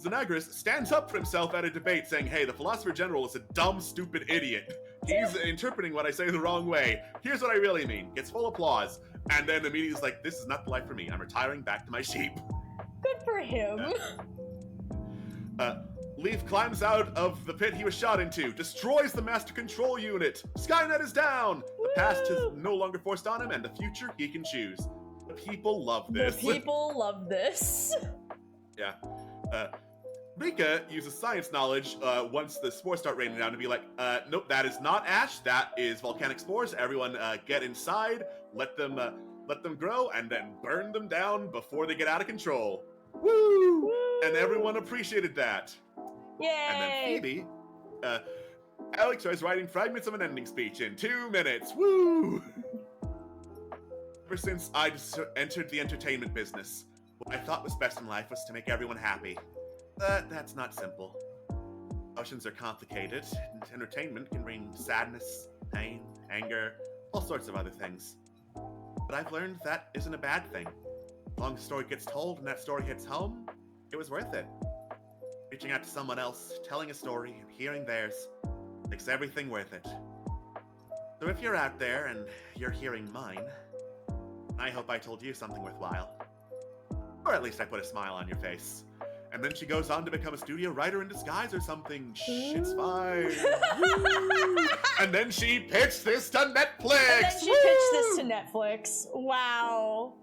Speaker 3: Xenagris stands up for himself at a debate saying, hey, the Philosopher General is a dumb, stupid idiot. He's interpreting what I say the wrong way. Here's what I really mean. Gets full applause. And then immediately is like, this is not the life for me. I'm retiring back to my sheep.
Speaker 2: Good for him.
Speaker 3: Leaf climbs out of the pit he was shot into, destroys the master control unit. Skynet is down. The past is no longer forced on him, and the future he can choose. The people love this.
Speaker 2: The people love this.
Speaker 3: Yeah. Rika uses science knowledge once the spores start raining down to be like, nope, that is not ash, that is volcanic spores. Everyone get inside, let them grow, and then burn them down before they get out of control. Woo!
Speaker 2: Woo!
Speaker 3: And everyone appreciated that.
Speaker 2: Yay!
Speaker 3: And then Phoebe, Alex tries writing fragments of an ending speech in 2 minutes. Woo! Ever since I entered the entertainment business, what I thought was best in life was to make everyone happy. But that's not simple. Emotions are complicated, and entertainment can bring sadness, pain, anger, all sorts of other things. But I've learned that isn't a bad thing. As long as the story gets told and that story hits home, it was worth it. Reaching out to someone else, telling a story, and hearing theirs makes everything worth it. So if you're out there and you're hearing mine, I hope I told you something worthwhile. Or at least I put a smile on your face. And then she goes on to become a studio writer in disguise or something. Shh, it's fine. And then she pitched this to Netflix!
Speaker 2: And then she pitched this to Netflix. Wow.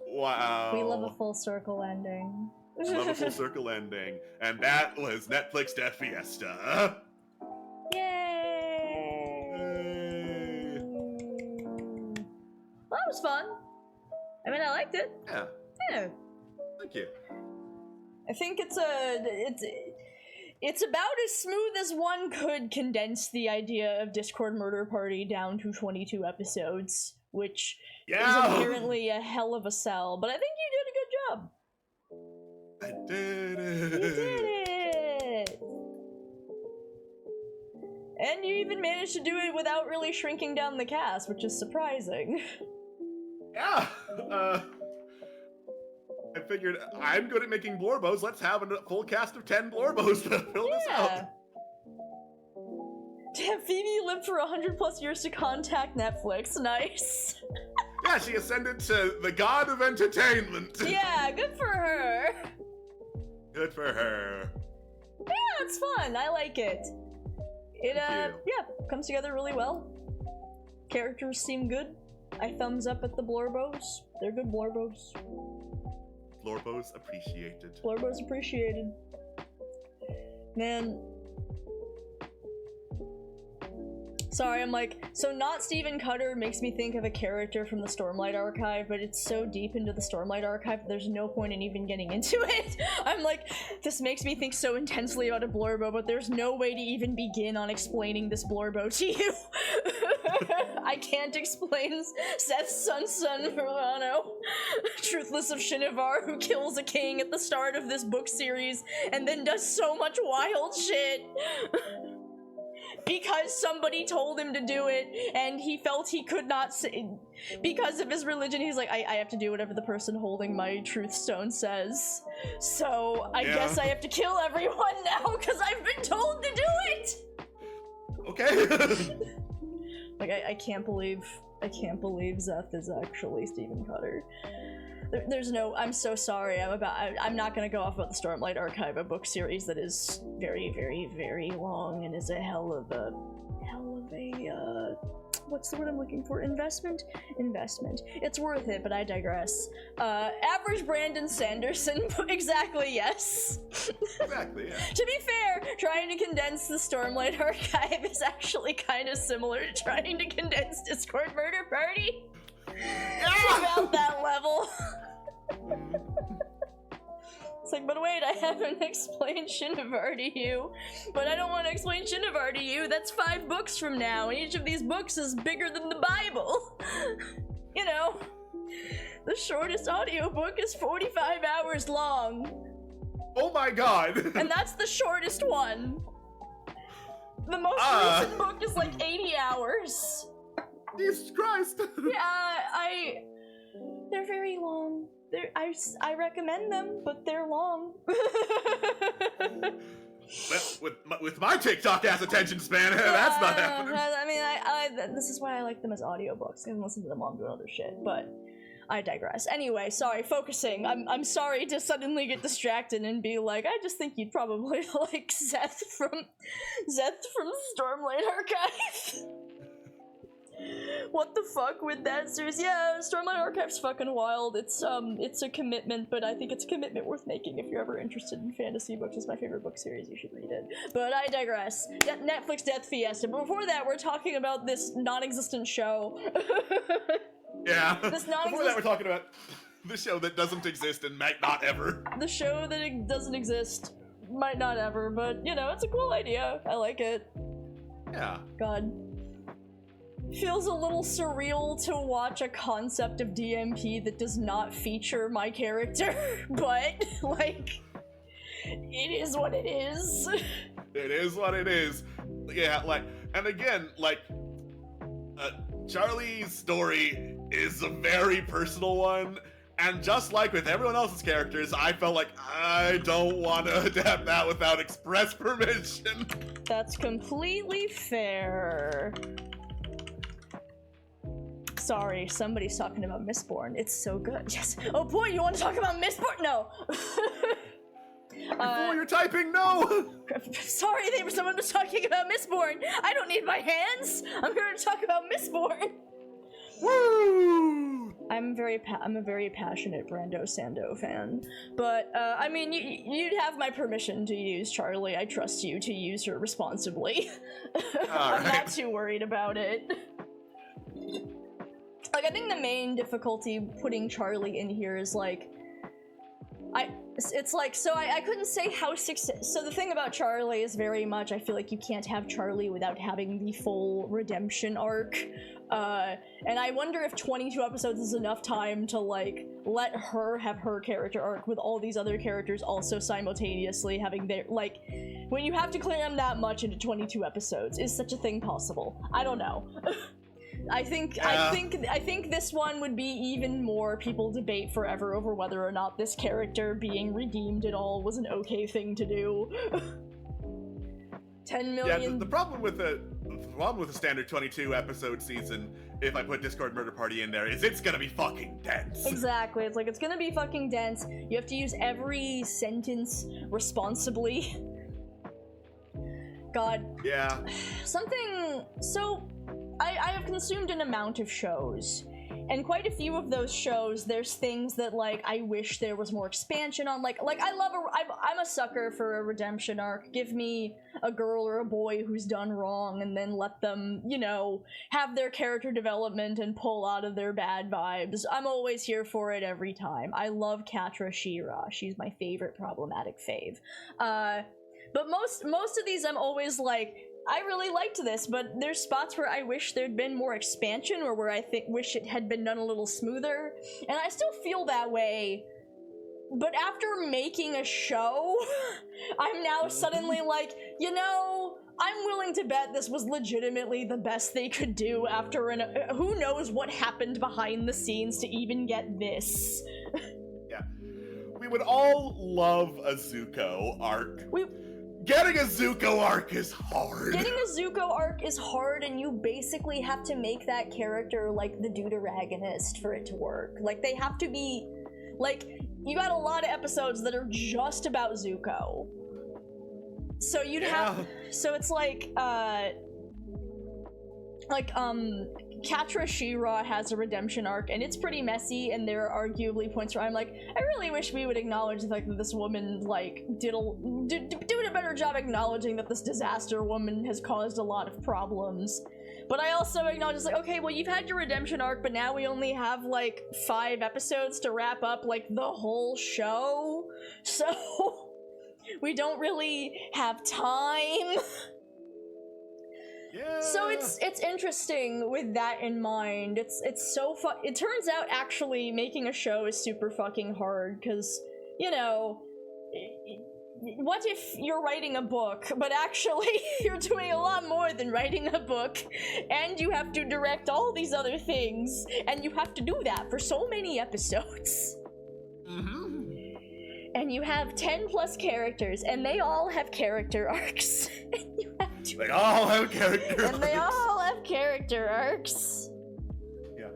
Speaker 3: Wow.
Speaker 2: We love a full circle ending.
Speaker 3: Love a full circle ending. And that was Netflix Death Fiesta.
Speaker 2: Yay! Well, that was fun. I mean, I liked it.
Speaker 3: Yeah.
Speaker 2: Yeah.
Speaker 3: Thank you.
Speaker 2: I think it's about as smooth as one could condense the idea of Discord Murder Party down to 22 episodes, which is apparently a hell of a sell, but I think you did a good job.
Speaker 3: I did it.
Speaker 2: You did it! And you even managed to do it without really shrinking down the cast, which is surprising.
Speaker 3: Yeah. I figured I'm good at making blorbos. Let's have a full cast of 10 blorbos to fill this out.
Speaker 2: Damn, Phoebe lived for 100+ years to contact Netflix. Nice.
Speaker 3: Yeah, she ascended to the god of entertainment.
Speaker 2: Yeah, good for her.
Speaker 3: Good for her.
Speaker 2: Yeah, it's fun. I like it. Yeah, comes together really well. Characters seem good. I thumbs up at the blorbos. They're good blorbos.
Speaker 3: Blorbo's appreciated.
Speaker 2: Blorbo's appreciated. Man. Sorry, I'm like, so not Stephen Cutter makes me think of a character from the Stormlight Archive, but it's so deep into the Stormlight Archive that there's no point in even getting into it. I'm like, this makes me think so intensely about a Blorbo, but there's no way to even begin on explaining this Blorbo to you. I can't explain Seth's son Verano, Truthless of Shinovar, who kills a king at the start of this book series and then does so much wild shit. Because somebody told him to do it, and he felt he could not say, because of his religion, he's like, I have to do whatever the person holding my truth stone says. So I guess I have to kill everyone now, because I've been told to do it!
Speaker 3: Okay.
Speaker 2: Like, I can't believe Zeth is actually Stephen Cutter. There's no, I'm so sorry, I'm not gonna go off about the Stormlight Archive, a book series that is very, very, very long and is a hell of a, what's the word I'm looking for? Investment? It's worth it, but I digress. Average Brandon Sanderson, exactly, yes.
Speaker 3: Exactly, yeah.
Speaker 2: To be fair, trying to condense the Stormlight Archive is actually kind of similar to trying to condense Discord Murder Party. It's about that level. It's like, but wait, I haven't explained Shinovar to you. But I don't want to explain Shinovar to you. That's 5 books from now, and each of these books is bigger than the Bible. You know, the shortest audiobook is 45 hours long.
Speaker 3: Oh my god!
Speaker 2: And that's the shortest one. The most recent book is like 80 hours.
Speaker 3: Jesus Christ!
Speaker 2: Yeah, they're very long. I recommend them, but they're long.
Speaker 3: Well, with my TikTok-ass attention span, that's not happening.
Speaker 2: I mean, this is why I like them as audiobooks. I can listen to them while I'm doing other shit, but I digress. Anyway, sorry, focusing. I'm sorry to suddenly get distracted and be like, I just think you'd probably like Zeth from Stormlight Archive. What the fuck with that series? Yeah, Stormlight Archive's fucking wild. It's a commitment, but I think it's a commitment worth making if you're ever interested in fantasy books. It's my favorite book series, you should read it. But I digress. Netflix Death Fiesta. But before that, we're talking about this non-existent show.
Speaker 3: Yeah. Before that, we're talking about the show that doesn't exist and might not ever.
Speaker 2: The show that doesn't exist might not ever, but, you know, it's a cool idea. I like it.
Speaker 3: Yeah.
Speaker 2: God. Feels a little surreal to watch a concept of DMP that does not feature my character, but, like, it is what it is.
Speaker 3: It is what it is. Yeah, like, and again, like, Charlie's story is a very personal one, and just like with everyone else's characters, I felt like I don't want to adapt that without express permission. That's
Speaker 2: completely fair. Sorry, somebody's talking about Mistborn. It's so good. Yes. Oh boy, you want to talk about Mistborn? No.
Speaker 3: Before you're typing, no!
Speaker 2: Sorry, someone was talking about Mistborn. I don't need my hands. I'm here to talk about Mistborn.
Speaker 3: Woo!
Speaker 2: I'm a very passionate Brando Sando fan, but I mean, you'd have my permission to use Charlie. I trust you to use her responsibly. I'm not too worried about it. Like, I think the main difficulty putting Charlie in here is, like, it's like, so I couldn't say how so the thing about Charlie is very much, I feel like you can't have Charlie without having the full redemption arc, and I wonder if 22 episodes is enough time to, like, let her have her character arc with all these other characters also simultaneously having their, like, when you have to clear them that much into 22 episodes, is such a thing possible? I don't know. I think this one would be even more people debate forever over whether or not this character being redeemed at all was an okay thing to do. 10 million.
Speaker 3: Yeah, the problem with the standard 22 episode season, if I put Discord Murder Party in there, is it's gonna be fucking dense.
Speaker 2: Exactly, it's like, it's gonna be fucking dense. You have to use every sentence responsibly. God.
Speaker 3: Yeah.
Speaker 2: So, I have consumed an amount of shows, and quite a few of those shows, there's things that, like, I wish there was more expansion on. Like I'm a sucker for a redemption arc. Give me a girl or a boy who's done wrong, and then let them, you know, have their character development and pull out of their bad vibes. I'm always here for it every time. I love Katra Shira. She's my favorite problematic fave. But most of these I'm always like, I really liked this, but there's spots where I wish there'd been more expansion, or where I wish it had been done a little smoother, and I still feel that way. But after making a show, I'm now suddenly like, you know, I'm willing to bet this was legitimately the best they could do after who knows what happened behind the scenes to even get this.
Speaker 3: Yeah. We would all love a Zuko arc. Getting a Zuko arc is hard.
Speaker 2: Getting a Zuko arc is hard, and you basically have to make that character like the deuteragonist for it to work. Like, they have to be, like, you got a lot of episodes that are just about Zuko. So you'd have, so it's like, Katra Shira has a redemption arc, and it's pretty messy, and there are arguably points where I'm like, I really wish we would acknowledge the fact that this woman, like, doing a better job acknowledging that this disaster woman has caused a lot of problems. But I also acknowledge, like, okay, well, you've had your redemption arc, but now we only have, like, 5 episodes to wrap up, like, the whole show, so we don't really have time.
Speaker 3: Yeah.
Speaker 2: So it's interesting with that in mind. It's so fun. It turns out actually making a show is super fucking hard, because, you know, what if you're writing a book, but actually you're doing a lot more than writing a book, and you have to direct all these other things, and you have to do that for so many episodes. And you have 10 plus characters, and they all have character arcs. And you have to.
Speaker 3: They all have character arcs.
Speaker 2: And they all have character arcs.
Speaker 3: Yeah.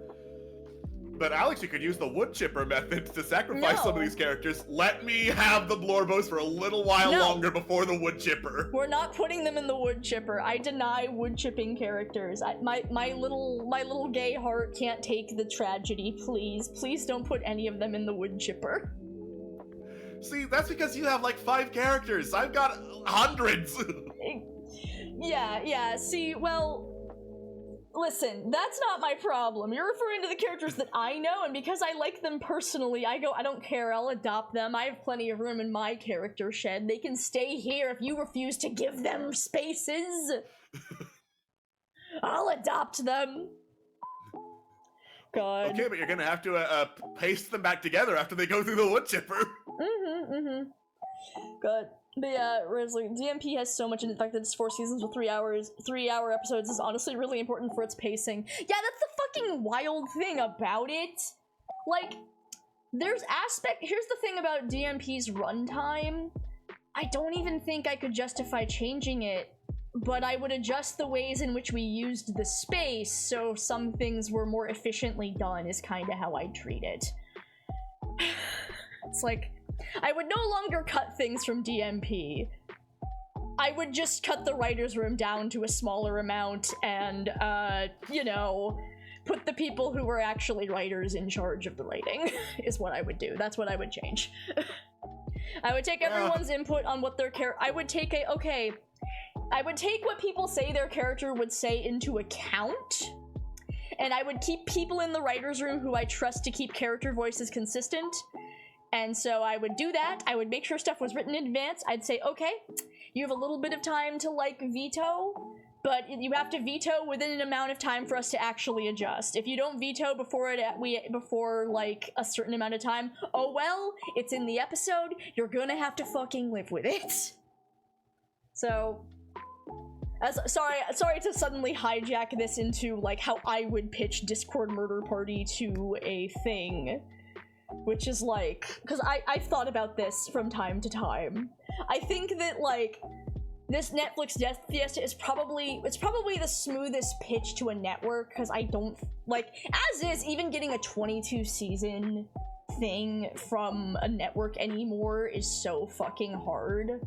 Speaker 3: But Alex, you could use the wood chipper method to sacrifice some of these characters. Let me have the Blorbos for a little while longer before the wood chipper.
Speaker 2: We're not putting them in the wood chipper. I deny wood chipping characters. My little gay heart can't take the tragedy. Please don't put any of them in the wood chipper.
Speaker 3: See, that's because you have like 5 characters. I've got hundreds.
Speaker 2: Yeah, see, well, listen, that's not my problem. You're referring to the characters that I know, and because I like them personally, I don't care, I'll adopt them. I have plenty of room in my character shed. They can stay here if you refuse to give them spaces. I'll adopt them. God.
Speaker 3: Okay, but you're gonna have to paste them back together after they go through the wood chipper.
Speaker 2: Good. But yeah, Risley, DMP has so much in the fact that it's 4 seasons with 3-hour episodes is honestly really important for its pacing. Yeah, that's the fucking wild thing about it. Like, here's the thing about DMP's runtime. I don't even think I could justify changing it, but I would adjust the ways in which we used the space so some things were more efficiently done is kinda how I treat it. It's like, I would no longer cut things from DMP. I would just cut the writer's room down to a smaller amount and, you know, put the people who were actually writers in charge of the writing, is what I would do. That's what I would change. I would take everyone's input on what their I would take what people say their character would say into account, and I would keep people in the writer's room who I trust to keep character voices consistent. And so I would do that. I would make sure stuff was written in advance. I'd say, okay, you have a little bit of time to, like, veto, but you have to veto within an amount of time for us to actually adjust. If you don't veto before like, a certain amount of time, oh well, it's in the episode, you're gonna have to fucking live with it. So, sorry to suddenly hijack this into, like, how I would pitch Discord Murder Party to a thing. Which is like, because I've thought about this from time to time. I think that, like, this Netflix Death Fiesta is probably the smoothest pitch to a network, because I don't, like, as is, even getting a 22 season thing from a network anymore is so fucking hard.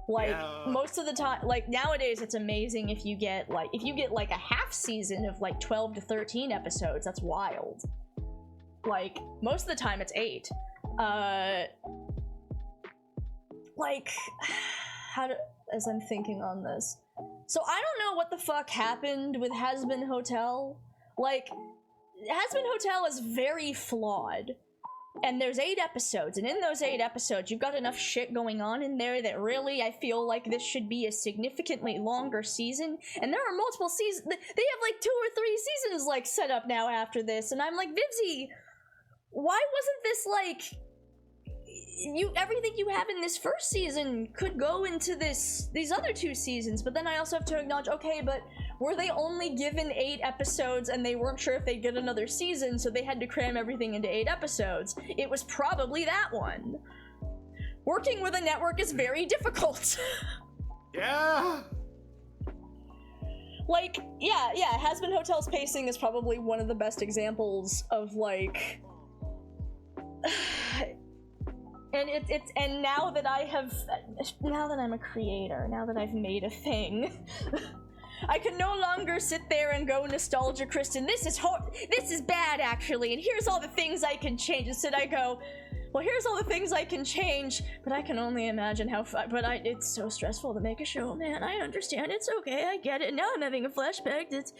Speaker 2: Like,
Speaker 3: Yeah.
Speaker 2: most of the time, like, nowadays it's amazing if you get, like, a half season of, like, 12 to 13 episodes. That's wild. Like, most of the time it's 8. Like, as I'm thinking on this. So I don't know what the fuck happened with Hazbin Hotel. Like, Hazbin Hotel is very flawed. And there's 8 episodes, and in those 8 episodes, you've got enough shit going on in there that really, I feel like this should be a significantly longer season. And there are multiple seasons. They have like 2 or 3 seasons like set up now after this, and I'm like, Vivzy, why wasn't this like everything you have in this first season could go into these other 2 seasons? But then I also have to acknowledge, okay, but were they only given 8 episodes and they weren't sure if they'd get another season, so they had to cram everything into 8 episodes? It was probably that one. Working with a network is very difficult.
Speaker 3: Yeah.
Speaker 2: Like, yeah, Hazbin Hotel's pacing is probably one of the best examples of, like... And now that I'm a creator, now that I've made a thing, I can no longer sit there and go, nostalgia, Kristen, this is bad, actually, and here's all the things I can change. Instead I go, well, here's all the things I can change, but I can only imagine how it's so stressful to make a show, man. I understand, it's okay, I get it. Now I'm having a flashback that's,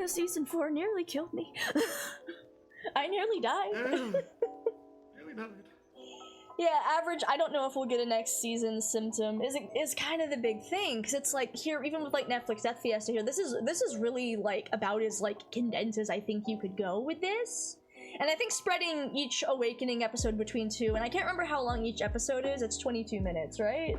Speaker 2: season 4 nearly killed me. I nearly died.
Speaker 3: Really not.
Speaker 2: Yeah, average, I don't know if we'll get a next season symptom, is kind of the big thing, because it's like, here, even with like Netflix, Death Fiesta here, this is really like, about as like condensed as I think you could go with this. And I think spreading each Awakening episode between 2, and I can't remember how long each episode is, it's 22 minutes, right?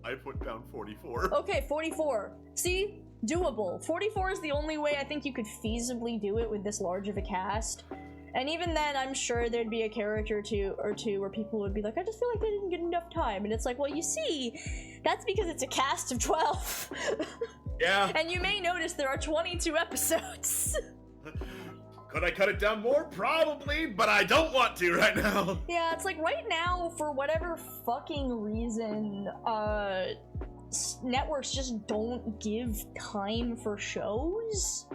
Speaker 3: I put down 44.
Speaker 2: Okay, 44. See? Doable. 44 is the only way I think you could feasibly do it with this large of a cast. And even then, I'm sure there'd be a character or two where people would be like, I just feel like they didn't get enough time. And it's like, well, you see, that's because it's a cast of 12.
Speaker 3: Yeah.
Speaker 2: And you may notice there are 22 episodes.
Speaker 3: Could I cut it down more? Probably, but I don't want to right now.
Speaker 2: Yeah, it's like right now, for whatever fucking reason, networks just don't give time for shows.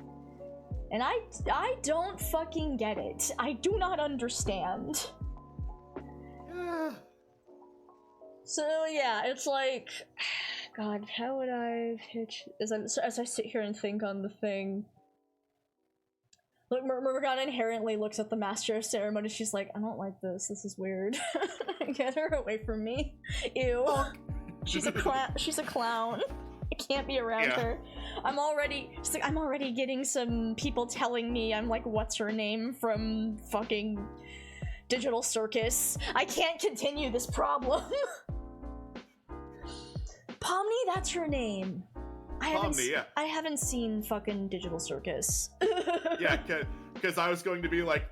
Speaker 2: And I don't fucking get it. I do not understand.
Speaker 3: Yeah.
Speaker 2: So yeah, it's like, God, how would I pitch as I sit here and think on the thing? Look, Morgana inherently looks at the Master of Ceremony. She's like, I don't like this. This is weird. Get her away from me. Ew. She's a clown. I can't be around her. I'm already getting some people telling me I'm like, what's her name from fucking Digital Circus. I can't continue this problem. Pomni, that's her name. I haven't seen fucking Digital Circus.
Speaker 3: Yeah, because I was going to be like,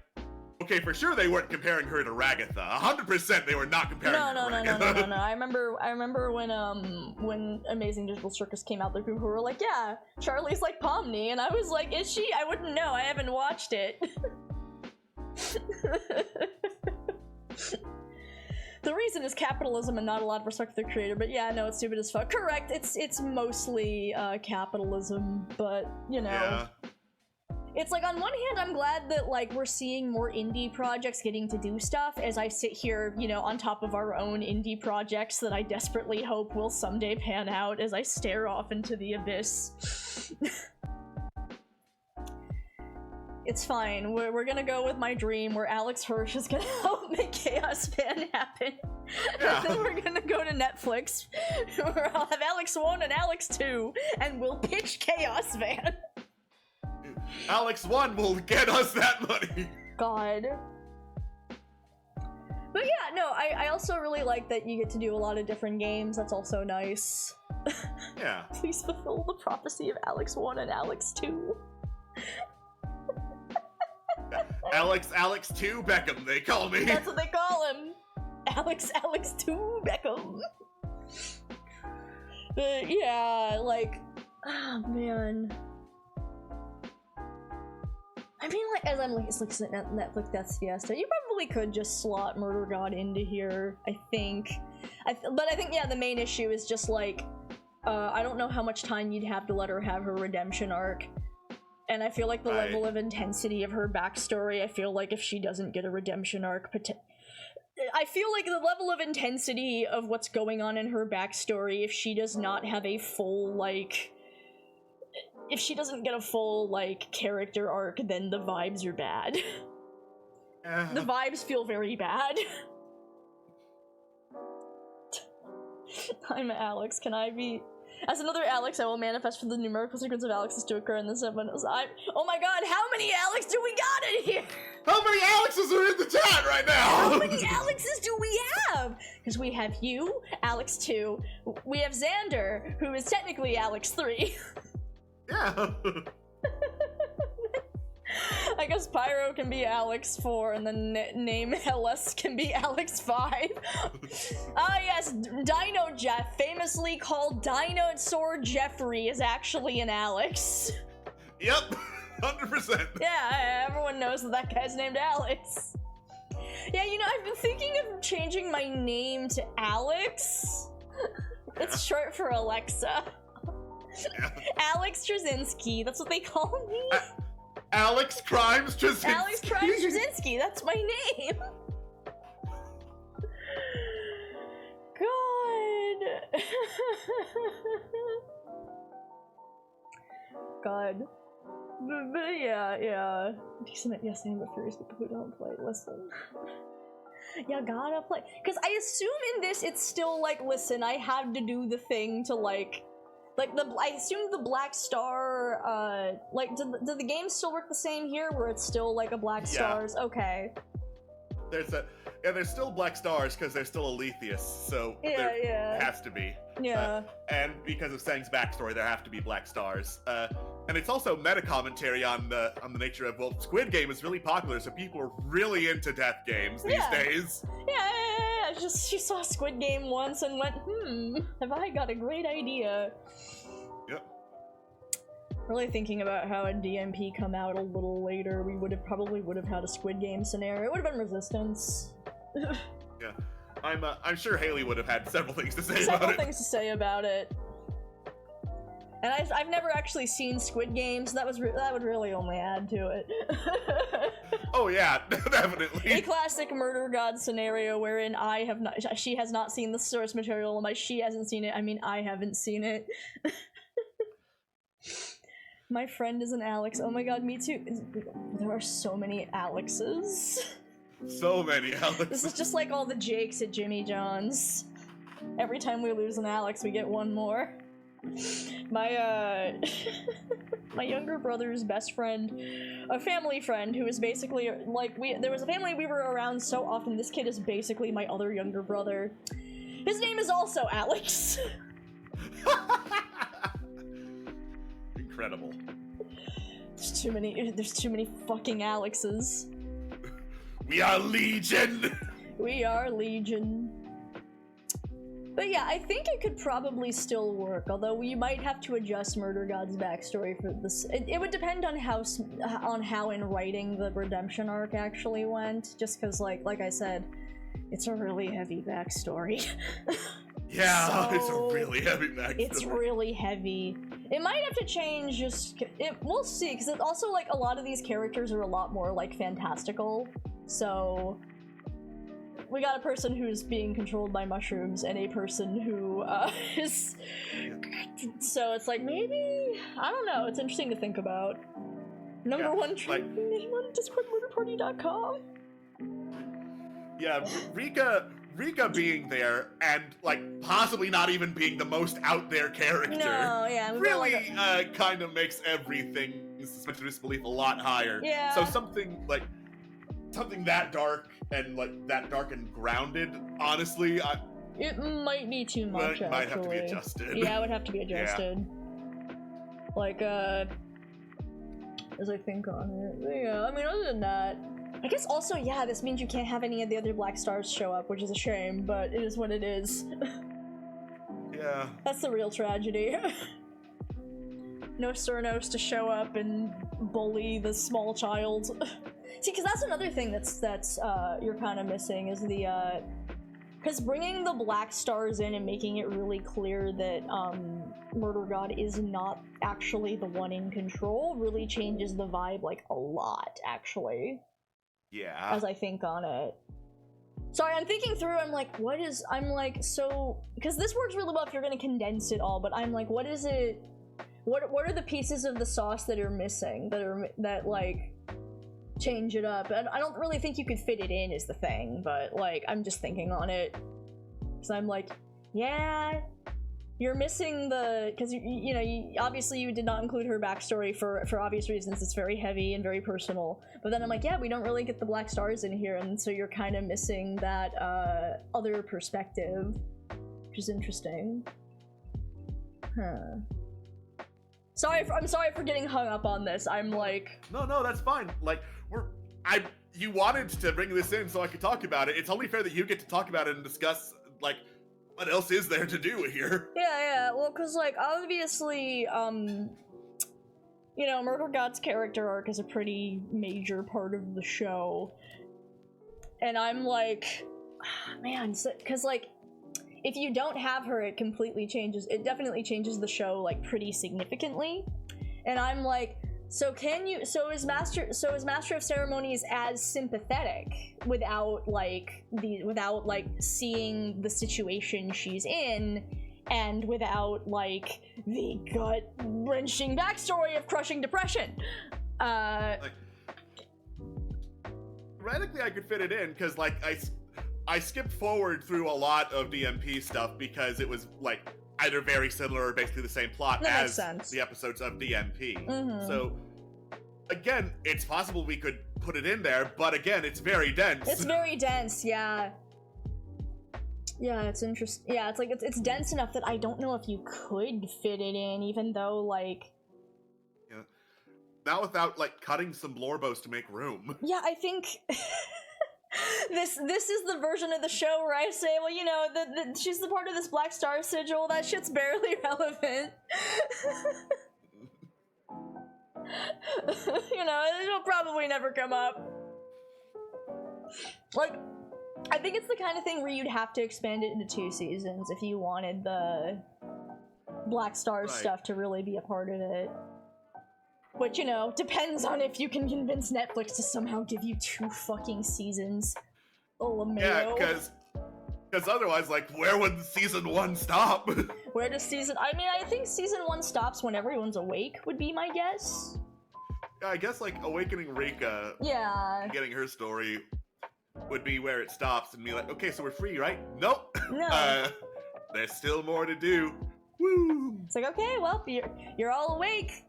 Speaker 3: okay, for sure they weren't comparing her to Ragatha. 100% they were not comparing her to Ragatha.
Speaker 2: No. I remember when Amazing Digital Circus came out, there were people who were like, yeah, Charlie's like Pomni, and I was like, is she? I wouldn't know. I haven't watched it. The reason is capitalism and not a lot of respect for the creator, but yeah, no, it's stupid as fuck. Correct, it's mostly capitalism, but, you know.
Speaker 3: Yeah.
Speaker 2: It's like, on one hand, I'm glad that, like, we're seeing more indie projects getting to do stuff as I sit here, you know, on top of our own indie projects that I desperately hope will someday pan out as I stare off into the abyss. It's fine. We're gonna go with my dream where Alex Hirsch is gonna help make Chaos Fan happen.
Speaker 3: Yeah.
Speaker 2: And then we're gonna go to Netflix where I'll have Alex 1 and Alex 2 and we'll pitch Chaos Fan.
Speaker 3: Alex 1 will get us that money.
Speaker 2: God. But yeah, no, I also really like that you get to do a lot of different games. That's also nice.
Speaker 3: Yeah.
Speaker 2: Please fulfill the prophecy of Alex 1 and Alex 2.
Speaker 3: Alex 2 Beckham, they call me.
Speaker 2: That's what they call him. Alex 2 Beckham. But yeah, like, oh man. I mean, like, as I'm looking at Netflix Death Fiesta, you probably could just slot Murder God into here, I think. But I think, yeah, the main issue is just, like, I don't know how much time you'd have to let her have her redemption arc. And I feel like the level of intensity of her backstory, I feel like if she doesn't get a redemption arc, I feel like the level of intensity of what's going on in her backstory, if she does not have a full, like... If she doesn't get a full, like, character arc, then the vibes are bad. The vibes feel very bad. I'm Alex. Can I be... As another Alex, I will manifest for the numerical sequence of Alexes to occur in this segment. Oh my god, how many Alex do we got in here?
Speaker 3: How many Alexes are in the chat right now?
Speaker 2: How many Alexes do we have? Because we have you, Alex 2. We have Xander, who is technically Alex 3.
Speaker 3: Yeah.
Speaker 2: I guess Pyro can be Alex 4, and then name LS can be Alex 5. Ah yes, Dino Jeff, famously called Dinosaur Jeffrey, is actually an Alex.
Speaker 3: Yep, 100%.
Speaker 2: Yeah, everyone knows that guy's named Alex. Yeah, you know, I've been thinking of changing my name to Alex. It's short for Alexa.
Speaker 3: Yeah.
Speaker 2: Alex Trzynski, that's what they call me.
Speaker 3: Alex Crimes Trzynski.
Speaker 2: Alex Crimes Trzynski, that's my name. God. God. But yeah. Decent, yes, name, but furious people who don't play. Listen. You gotta play. Because I assume in this it's still like, listen, I had to do the thing to like I assume the black star, like, do the games still work the same here, where it's still, like, a black stars? Okay.
Speaker 3: There's still black stars, because there's still Aletheus, so there has to be.
Speaker 2: Yeah.
Speaker 3: And because of Sang's backstory, there have to be black stars. And it's also meta-commentary on the nature of, well, Squid Game is really popular, so people are really into death games these days.
Speaker 2: Yeah. She saw Squid Game once and went, have I got a great idea?
Speaker 3: Yep.
Speaker 2: Really thinking about how a DMP come out a little later, we probably would have had a Squid Game scenario. It would have been Resistance.
Speaker 3: Yeah. I'm sure Haley would have had several things to say about it.
Speaker 2: Several things to say about it. And I've never actually seen Squid Game, so that would really only add to it.
Speaker 3: Oh yeah, definitely.
Speaker 2: A classic Murder God scenario wherein she has not seen the source material, and by she hasn't seen it, I mean I haven't seen it. My friend is an Alex. Oh my god, me too. There are so many Alexes.
Speaker 3: So many Alexes.
Speaker 2: This is just like all the Jakes at Jimmy John's. Every time we lose an Alex, we get one more. My my younger brother's best friend, a family friend who is basically like there was a family we were around so often. This kid is basically my other younger brother. His name is also Alex.
Speaker 3: Incredible.
Speaker 2: There's too many fucking Alexes.
Speaker 3: We are Legion.
Speaker 2: We are Legion. But yeah, I think it could probably still work, although you might have to adjust Murder God's backstory for this. It would depend on how in writing the redemption arc actually went, just because, like I said, it's a really heavy backstory.
Speaker 3: Yeah,
Speaker 2: so,
Speaker 3: it's a really heavy backstory.
Speaker 2: It's really heavy. It might have to change, we'll see, because it's also, like, a lot of these characters are a lot more, like, fantastical, so... We got a person who's being controlled by mushrooms and a person who is... So it's like, maybe... I don't know, it's interesting to think about. Number one trending name on DiscordMurderParty.com.
Speaker 3: Yeah, Rika being there and, like, possibly not even being the most out there character really kind of makes everything suspension of disbelief a lot higher.
Speaker 2: Yeah.
Speaker 3: So something that dark and that dark and grounded, honestly,
Speaker 2: it might be too much.
Speaker 3: Might have to be adjusted.
Speaker 2: Yeah, it would have to be adjusted. Yeah. Like, as I think on it. Yeah, I mean, other than that, I guess also, yeah, this means you can't have any of the other Black Stars show up, which is a shame, but it is what it is.
Speaker 3: Yeah.
Speaker 2: That's the real tragedy. no Cernos to show up and bully the small child. See, because that's another thing that's you're kind of missing is the because bringing the Black Stars in and making it really clear that Murder God is not actually the one in control really changes the vibe like a lot, actually.
Speaker 3: Yeah.
Speaker 2: As I think on it. Sorry, I'm thinking through, I'm like, so, because this works really well if you're gonna condense it all, but I'm like, what is it, what are the pieces of the sauce that are missing, that like, change it up? And I don't really think you could fit it in is the thing, but like, I'm just thinking on it. Because I'm like, yeah, you're missing the, because you know, obviously you did not include her backstory for obvious reasons. It's very heavy and very personal. But then I'm like, yeah, we don't really get the Black Stars in here, and so you're kind of missing that other perspective, which is interesting. Huh. I'm sorry for getting hung up on this. I'm like,
Speaker 3: no, that's fine. Like you wanted to bring this in so I could talk about it. It's only fair that you get to talk about it and discuss like what else is there to do here.
Speaker 2: Yeah. Well, because like obviously, you know, Murder God's character arc is a pretty major part of the show. And I'm like, man, because like, if you don't have her, it definitely changes the show, like, pretty significantly. And I'm like, so is Master of Ceremonies as sympathetic without seeing the situation she's in, and without, like, the gut-wrenching backstory of crushing depression?
Speaker 3: Like, theoretically, I could fit it in, because, like, I skipped forward through a lot of DMP stuff because it was, like, either very similar or basically the same plot as the episodes of DMP. Mm-hmm. So, again, it's possible we could put it in there, but again, it's very dense.
Speaker 2: It's very dense, yeah. Yeah, it's interesting. Yeah, it's like, it's dense enough that I don't know if you could fit it in, even though, like...
Speaker 3: Yeah. Not without, like, cutting some Blorbos to make room.
Speaker 2: Yeah, I think... This is the version of the show where I say, well, you know, she's the part of this Black Star sigil. That shit's barely relevant. You know, it'll probably never come up. Like, I think it's the kind of thing where you'd have to expand it into 2 seasons if you wanted the Black Stars stuff to really be a part of it. Which, you know, depends on if you can convince Netflix to somehow give you 2 fucking seasons.
Speaker 3: Yeah, because otherwise, like, where would season 1 stop?
Speaker 2: Where does I mean, I think season 1 stops when everyone's awake, would be my guess.
Speaker 3: Yeah, I guess, like, Awakening Rika,
Speaker 2: yeah,
Speaker 3: getting her story would be where it stops and be like, okay, so we're free, right? Nope.
Speaker 2: No.
Speaker 3: There's still more to do. Woo!
Speaker 2: It's like, okay, well, you're all awake.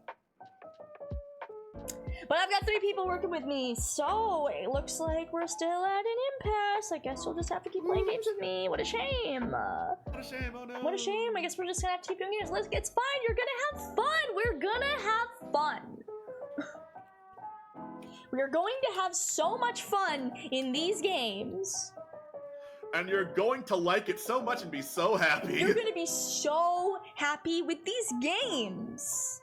Speaker 2: But I've got 3 people working with me, so it looks like we're still at an impasse. I guess we'll just have to keep playing games with me. What a shame.
Speaker 3: What a shame, oh no.
Speaker 2: What a shame. I guess we're just gonna have to keep doing games. It's fine. You're gonna have fun. We're gonna have fun. We're going to have so much fun in these games.
Speaker 3: And you're going to like it so much and be so happy.
Speaker 2: You're gonna be so happy with these games.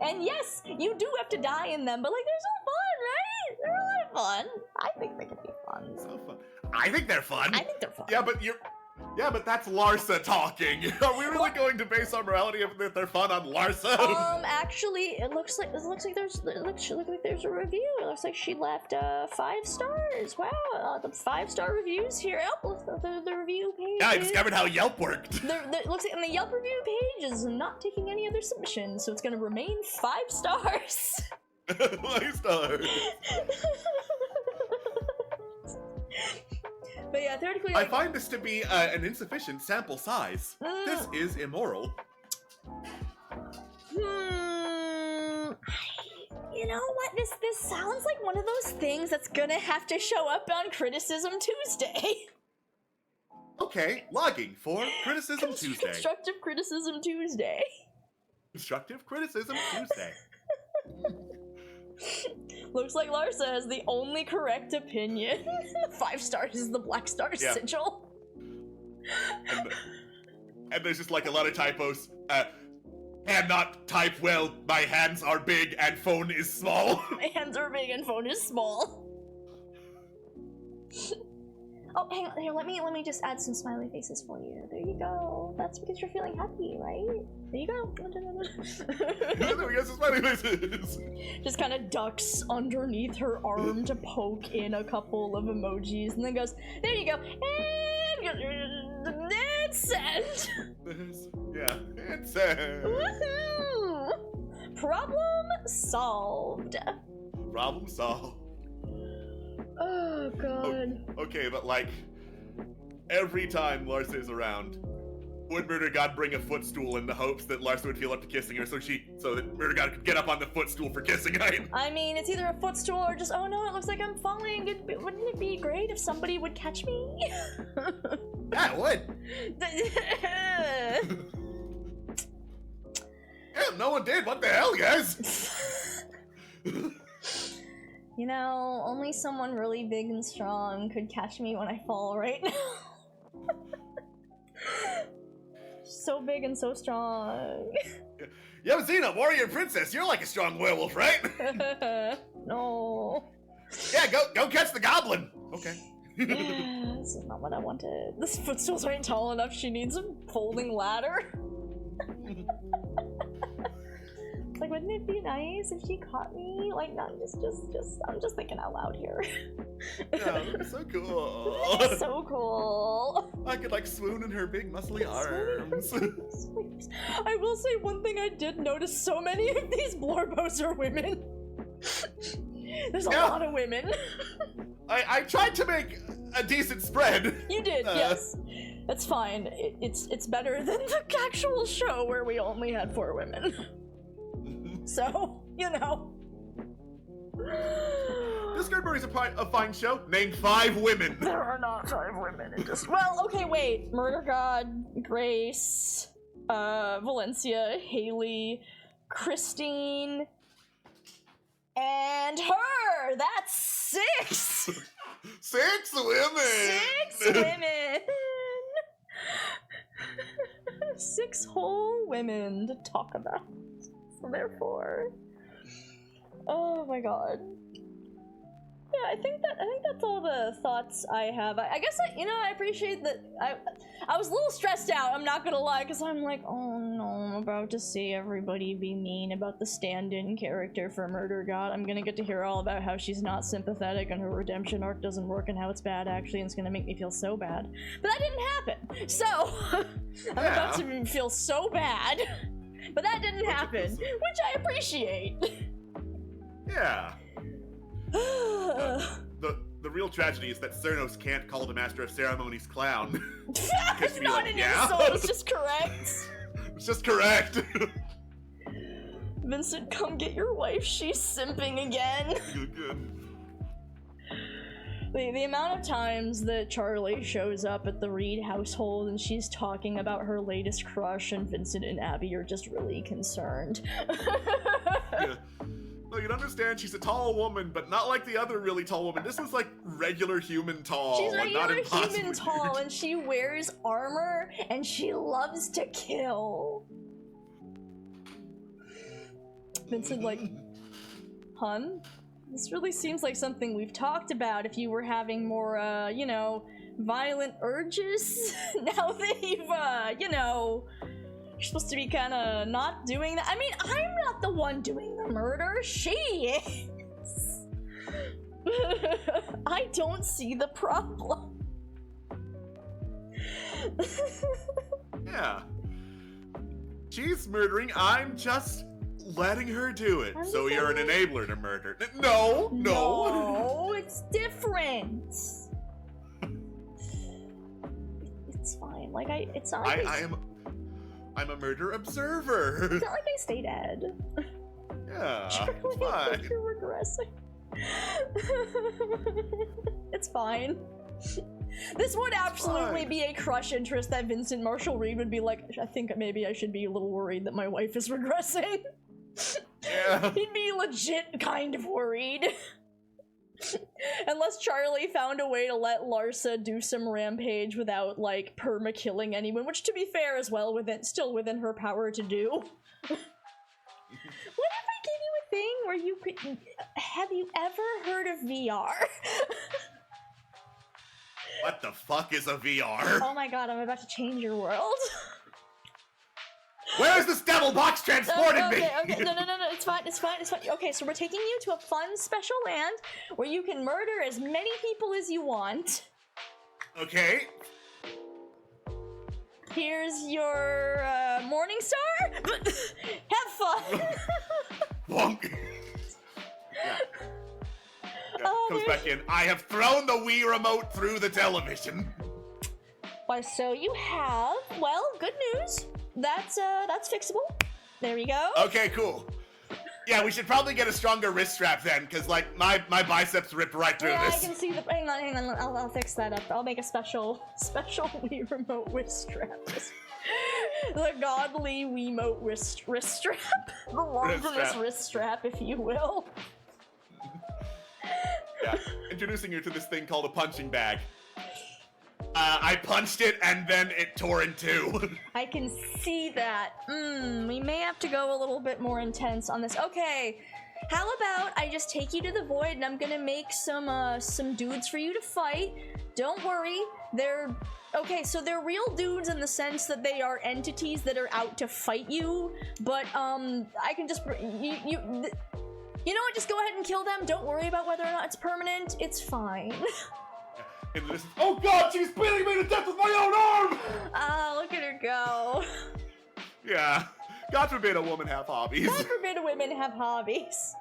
Speaker 2: And yes, you do have to die in them, but like, they're so fun, right? They're a lot of fun. I think they can be fun.
Speaker 3: So fun. I think they're fun.
Speaker 2: I think they're fun.
Speaker 3: Yeah, but that's Larsa talking. Are we really going to base our morality if they're fun on Larsa?
Speaker 2: Actually, it looks like there's a review. It looks like she left 5 stars. Wow, the 5-star reviews here. Oh, the review page.
Speaker 3: Yeah, I discovered how Yelp worked.
Speaker 2: It looks like, and the Yelp review page is not taking any other submissions, so it's going to remain 5 stars.
Speaker 3: 5 stars.
Speaker 2: But yeah, theoretically,
Speaker 3: I find this to be an insufficient sample size. This is immoral.
Speaker 2: You know what? This sounds like one of those things that's gonna have to show up on Criticism Tuesday.
Speaker 3: Okay, logging for Criticism Tuesday.
Speaker 2: Constructive Criticism Tuesday.
Speaker 3: Constructive Criticism Tuesday.
Speaker 2: Looks like Larsa has the only correct opinion. 5 stars is the Black Star sigil.
Speaker 3: And there's just like a lot of typos. cannot type well. My hands are big and phone is small.
Speaker 2: My hands are big and phone is small. Oh, hang on. Here, let me just add some smiley faces for you. There you go. That's because you're feeling happy, right? There you go.
Speaker 3: There we go, some smiley faces.
Speaker 2: Just kind of ducks underneath her arm to poke in a couple of emojis, and then goes, there you go. And send.
Speaker 3: Yeah, and send.
Speaker 2: Woohoo! Problem solved.
Speaker 3: Problem solved.
Speaker 2: Oh god.
Speaker 3: Okay, but like, every time Larsa is around, would Murder God bring a footstool in the hopes that Larsa would feel up to kissing her so that Murder God could get up on the footstool for kissing her?
Speaker 2: I mean, it's either a footstool or just, oh no, it looks like I'm falling. Wouldn't it be great if somebody would catch me?
Speaker 3: Yeah, it would. Damn, no one did. What the hell, guys?
Speaker 2: You know, only someone really big and strong could catch me when I fall right now. So big and so strong.
Speaker 3: You haven't seen a warrior princess. You're like a strong werewolf, right?
Speaker 2: No.
Speaker 3: Yeah, go catch the goblin. Okay.
Speaker 2: This is not what I wanted. This footstool's ain't tall enough. She needs a folding ladder. Like, wouldn't it be nice if she caught me? Like, not I'm just thinking out loud here.
Speaker 3: Yeah, that's so cool.
Speaker 2: It's so cool.
Speaker 3: I could like swoon in her big muscly arms.
Speaker 2: I will say one thing I did notice: so many of these Blorbos are women. There's a lot of women.
Speaker 3: I tried to make a decent spread.
Speaker 2: You did, yes. That's fine. It's better than the actual show where we only had 4 women. So, you know.
Speaker 3: Discord Murray's a fine show. Name 5 women.
Speaker 2: There are not 5 women in this. Well, okay, wait. Murder God, Grace, Valencia, Haley, Christine, and her. That's 6.
Speaker 3: 6 women.
Speaker 2: 6 women. 6 whole women to talk about. So therefore, oh my god. Yeah, I think that's all the thoughts I have. I guess I appreciate that. I was a little stressed out. I'm not gonna lie, because I'm like, oh no, I'm about to see everybody be mean about the stand-in character for Murder God. I'm gonna get to hear all about how she's not sympathetic and her redemption arc doesn't work and how it's bad actually, and it's gonna make me feel so bad. But that didn't happen. So I'm about to feel so bad. But that didn't happen, which I appreciate.
Speaker 3: Yeah. The real tragedy is that Cernos can't call the Master of Ceremonies clown.
Speaker 2: It's not an insult, it's just correct.
Speaker 3: It's just correct.
Speaker 2: Vincent, come get your wife, she's simping again.
Speaker 3: Good.
Speaker 2: The amount of times that Charlie shows up at the Reed household and she's talking about her latest crush and Vincent and Abby are just really concerned.
Speaker 3: Yeah. No, you'd understand she's a tall woman, but not like the other really tall woman. This is like regular human tall.
Speaker 2: She's regular
Speaker 3: not
Speaker 2: human tall and she wears armor and she loves to kill. Vincent like, hun? This really seems like something we've talked about if you were having more, violent urges. Now that you've, you're supposed to be kind of not doing that. I mean, I'm not the one doing the murder. She is. I don't see the problem.
Speaker 3: Yeah. She's murdering, I'm just letting her do it. So you're an enabler to murder. No.
Speaker 2: No, it's different. It's fine. Like, it's not like
Speaker 3: I'm a murder observer.
Speaker 2: It's not like I stay dead.
Speaker 3: Yeah,
Speaker 2: Charlie,
Speaker 3: it's fine.
Speaker 2: You're regressing. It's fine. This would absolutely be a crush interest that Vincent Marshall Reed would be like, I think maybe I should be a little worried that my wife is regressing.
Speaker 3: Yeah.
Speaker 2: He'd be legit kind of worried. Unless Charlie found a way to let Larsa do some rampage without, like, perma-killing anyone, which, to be fair, as well, still within her power to do. What if I give you a thing where you could... Have you ever heard of VR?
Speaker 3: What the fuck is a VR?
Speaker 2: Oh my god, I'm about to change your world.
Speaker 3: Where's this devil box transported me?
Speaker 2: Okay, no, it's fine. Okay, so we're taking you to a fun, special land where you can murder as many people as you want.
Speaker 3: Okay.
Speaker 2: Here's your, morning star? Have fun!
Speaker 3: Bonk. Yeah.
Speaker 2: Oh,
Speaker 3: Comes back in. I have thrown the Wii remote through the television.
Speaker 2: Why, so you have, well, good news. That's fixable. There we go.
Speaker 3: Okay, cool. Yeah, we should probably get a stronger wrist strap then, because, like, my biceps ripped right through
Speaker 2: yeah,
Speaker 3: this.
Speaker 2: I can see the, hang on, I'll fix that up. I'll make a special Wii remote wrist strap. The godly Wiimote wrist strap. The longest wrist strap, if you will.
Speaker 3: Yeah, introducing you to this thing called a punching bag. I punched it and then it tore in two.
Speaker 2: I can see that. We may have to go a little bit more intense on this. Okay, how about I just take you to the void and I'm gonna make some dudes for you to fight. Don't worry, they're... Okay, so they're real dudes in the sense that they are entities that are out to fight you, but, I can just... You know what, just go ahead and kill them. Don't worry about whether or not it's permanent. It's fine.
Speaker 3: And this is, oh god, she's beating me to death with my own arm!
Speaker 2: Oh, look at her go.
Speaker 3: Yeah, God forbid a woman have hobbies.
Speaker 2: God forbid women have hobbies.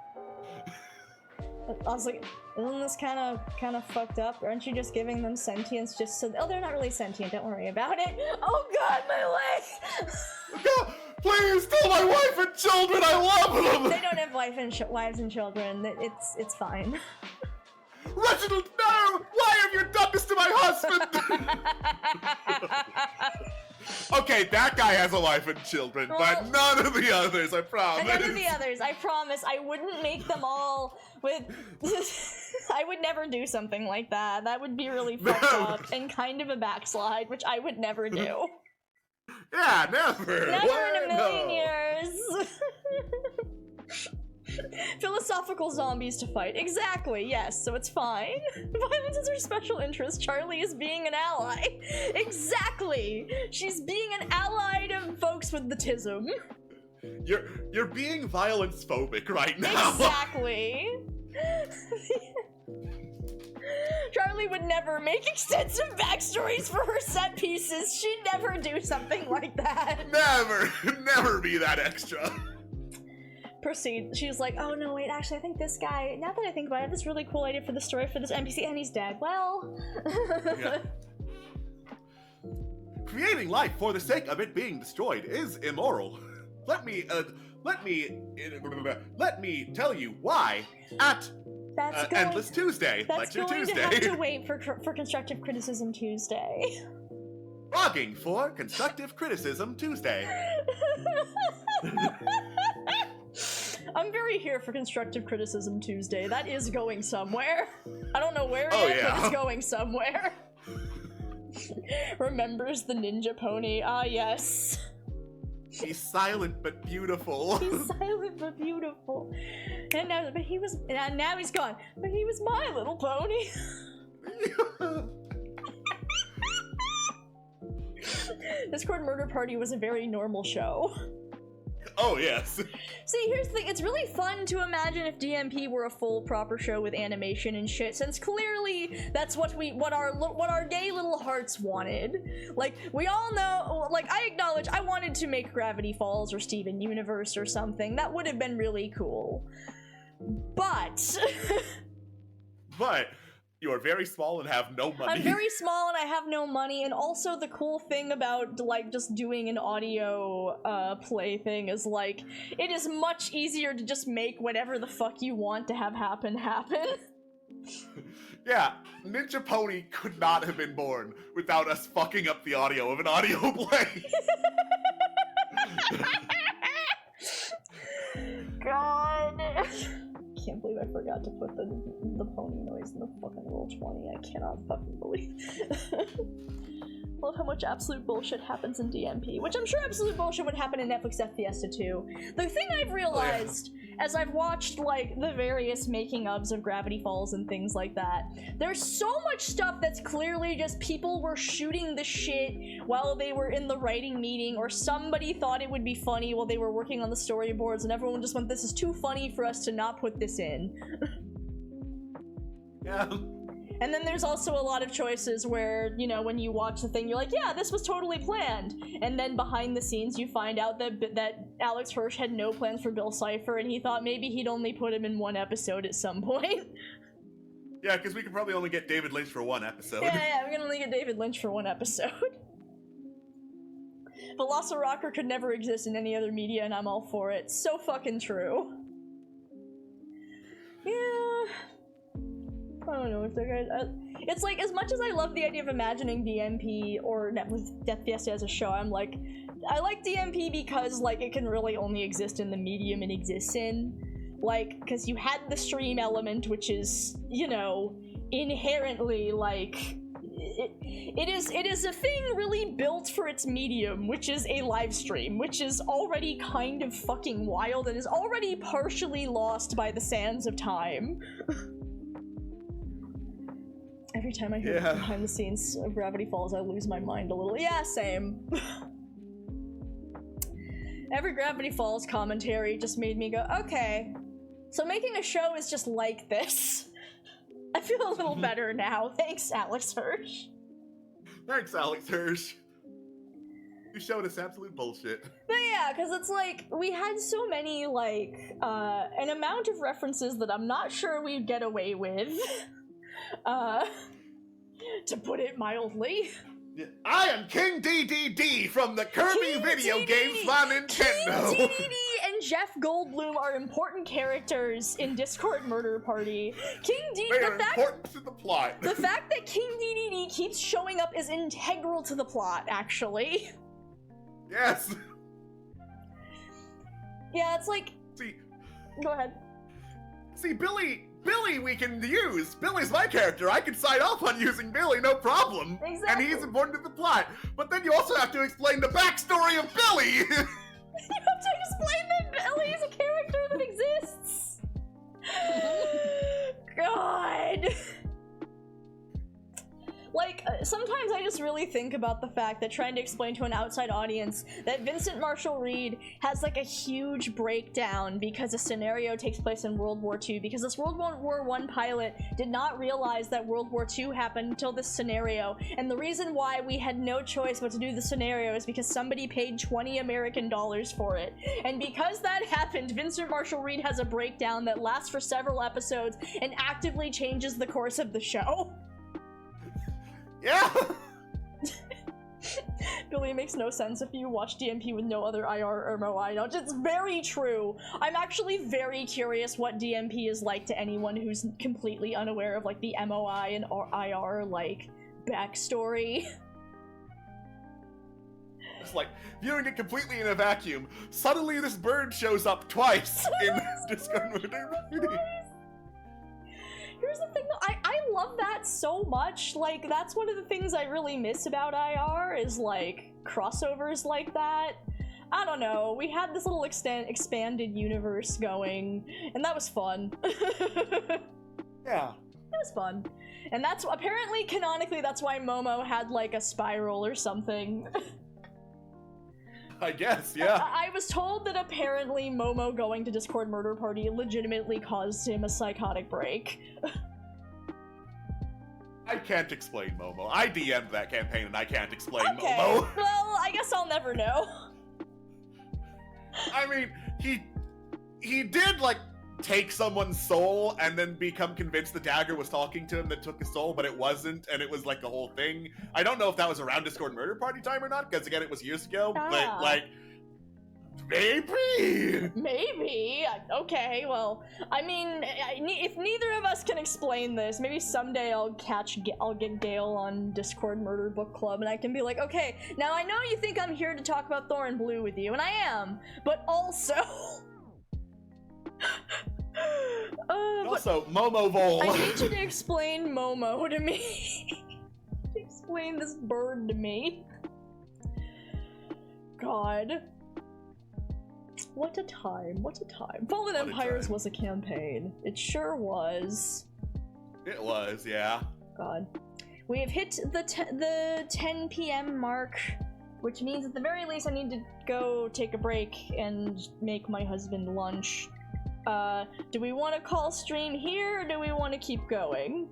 Speaker 2: I was like, isn't this kind of fucked up? Aren't you just giving them sentience just so... Oh, they're not really sentient, don't worry about it. Oh god, my leg!
Speaker 3: God, please tell my wife and children I love them!
Speaker 2: They don't have wives and children. It's fine.
Speaker 3: Reginald, no! Why have you done this to my husband? Okay, that guy has a wife and children, but none of the others, I promise.
Speaker 2: None of the others, I promise. I wouldn't make them all with... I would never do something like that. That would be really fucked up and kind of a backslide, which I would never do.
Speaker 3: Yeah, never!
Speaker 2: Never in a million years! Philosophical zombies to fight. Exactly, yes, so it's fine. Violence is her special interest. Charlie is being an ally. Exactly! She's being an ally to folks with the tism.
Speaker 3: You're being violence phobic right now.
Speaker 2: Exactly. Charlie would never make extensive backstories for her set pieces. She'd never do something like that.
Speaker 3: Never be that extra.
Speaker 2: Proceed. She's like, oh no, wait, actually, I think this guy, now that I think about it, I have this really cool idea for the story for this NPC, and he's dead. Well...
Speaker 3: Yeah. Creating life for the sake of it being destroyed is immoral. Let me tell you why at Endless Tuesday,
Speaker 2: that's
Speaker 3: Lecture
Speaker 2: going
Speaker 3: Tuesday.
Speaker 2: to have to wait for Constructive Criticism Tuesday.
Speaker 3: Blogging for Constructive Criticism Tuesday.
Speaker 2: I'm very here for Constructive Criticism Tuesday. That is going somewhere. I don't know where yet,
Speaker 3: yeah.
Speaker 2: but it's going somewhere. Remembers the ninja pony. Ah, yes.
Speaker 3: He's silent but beautiful.
Speaker 2: He's silent but beautiful. And now he's gone. But he was my little pony. Discord Murder Party was a very normal show.
Speaker 3: Oh, yes.
Speaker 2: See, here's the thing. It's really fun to imagine if DMP were a full, proper show with animation and shit, since clearly that's what our gay little hearts wanted. Like, we all know, like, I acknowledge I wanted to make Gravity Falls or Steven Universe or something. That would have been really cool. But...
Speaker 3: But... You are very small and have no money.
Speaker 2: I'm very small and I have no money, and also the cool thing about, like, just doing an audio, play thing is, like, it is much easier to just make whatever the fuck you want to have happen.
Speaker 3: Yeah, Ninja Pony could not have been born without us fucking up the audio of an audio play.
Speaker 2: God. Can't believe I forgot to put the pony noise in the fucking Roll20. I cannot fucking believe. Love how much absolute bullshit happens in DMP, which I'm sure absolute bullshit would happen in Netflix Death Fiesta too. The thing I've realized as I've watched like the various making ofs of Gravity Falls and things like that, there's so much stuff that's clearly just people were shooting the shit while they were in the writing meeting, or somebody thought it would be funny while they were working on the storyboards and everyone just went, this is too funny for us to not put this in.
Speaker 3: Yeah.
Speaker 2: And then there's also a lot of choices where, you know, when you watch the thing, you're like, yeah, this was totally planned. And then behind the scenes, you find out that Alex Hirsch had no plans for Bill Cipher, and he thought maybe he'd only put him in one episode at some point.
Speaker 3: Yeah, because we could probably only get David Lynch for one episode.
Speaker 2: Yeah, we can only get David Lynch for one episode. Velociraptor could never exist in any other media, and I'm all for it. So fucking true. Yeah... I don't know if they're guys. It's like, as much as I love the idea of imagining DMP or Netflix Death Fiesta as a show, I'm like, I like DMP because, like, it can really only exist in the medium it exists in. Like, because you had the stream element, which is, you know, inherently, like, it is a thing really built for its medium, which is a live stream, which is already kind of fucking wild and is already partially lost by the sands of time. Every time I hear behind the scenes of Gravity Falls, I lose my mind a little. Yeah, same. Every Gravity Falls commentary just made me go, okay, so making a show is just like this. I feel a little better now. Thanks, Alex Hirsch.
Speaker 3: Thanks, Alex Hirsch. You showed us absolute bullshit.
Speaker 2: But yeah, because it's like, we had so many, like, an amount of references that I'm not sure we'd get away with. To put it mildly.
Speaker 3: I am King DDD from the Kirby
Speaker 2: King
Speaker 3: video
Speaker 2: DDD.
Speaker 3: games on Nintendo.
Speaker 2: King DDD and Jeff Goldblum are important characters in Discord Murder Party. King DDD,
Speaker 3: They are important to the plot.
Speaker 2: The fact that King DDD keeps showing up is integral to the plot, actually.
Speaker 3: Yes.
Speaker 2: Yeah, it's like...
Speaker 3: See...
Speaker 2: Go ahead.
Speaker 3: See, Billy we can use. Billy's my character. I can sign off on using Billy, no problem.
Speaker 2: Exactly.
Speaker 3: And he's important to the plot. But then you also have to explain the backstory of Billy.
Speaker 2: You have to explain that Billy is a character that exists. God. Like, sometimes I just really think about the fact that trying to explain to an outside audience that Vincent Marshall Reed has, like, a huge breakdown because a scenario takes place in World War II, because this World War I pilot did not realize that World War II happened until this scenario, and the reason why we had no choice but to do the scenario is because somebody paid $20 American for it. And because that happened, Vincent Marshall Reed has a breakdown that lasts for several episodes and actively changes the course of the show.
Speaker 3: Yeah.
Speaker 2: Billy, it makes no sense if you watch DMP with no other IR or MOI knowledge. It's very true. I'm actually very curious what DMP is like to anyone who's completely unaware of, like, the MOI and IR, like, backstory.
Speaker 3: It's like, viewing it completely in a vacuum, suddenly this bird shows up twice in Discord Murder Party.
Speaker 2: Here's the thing, though, I love that so much. Like, that's one of the things I really miss about IR is, like, crossovers like that. I don't know, we had this little expanded universe going, and that was fun.
Speaker 3: Yeah.
Speaker 2: It was fun. And that's, apparently, canonically, that's why Momo had, like, a spiral or something.
Speaker 3: I guess, yeah.
Speaker 2: I was told that apparently Momo going to Discord Murder Party legitimately caused him a psychotic break.
Speaker 3: I can't explain Momo. I DM'd that campaign and I can't explain
Speaker 2: Okay,
Speaker 3: Momo.
Speaker 2: well, I guess I'll never know.
Speaker 3: I mean, he did, like, take someone's soul and then become convinced the dagger was talking to him that took his soul, but it wasn't, and it was, like, a whole thing. I don't know if that was around Discord Murder Party time or not, because, again, it was years ago, but, like, maybe!
Speaker 2: Maybe? Okay, well, I mean, if neither of us can explain this, maybe someday I'll get Gale on Discord Murder Book Club, and I can be like, okay, now I know you think I'm here to talk about Thor and Blue with you, and I am, but also...
Speaker 3: also, Momo Vol.
Speaker 2: I need you to explain Momo to me. explain this bird to me. God. What a time, what a time. Fallen Empires was a campaign. It sure was.
Speaker 3: It was, yeah.
Speaker 2: God. We have hit the 10 p.m. mark, which means at the very least I need to go take a break and make my husband lunch. Do we want to call stream here, or do we want to keep going?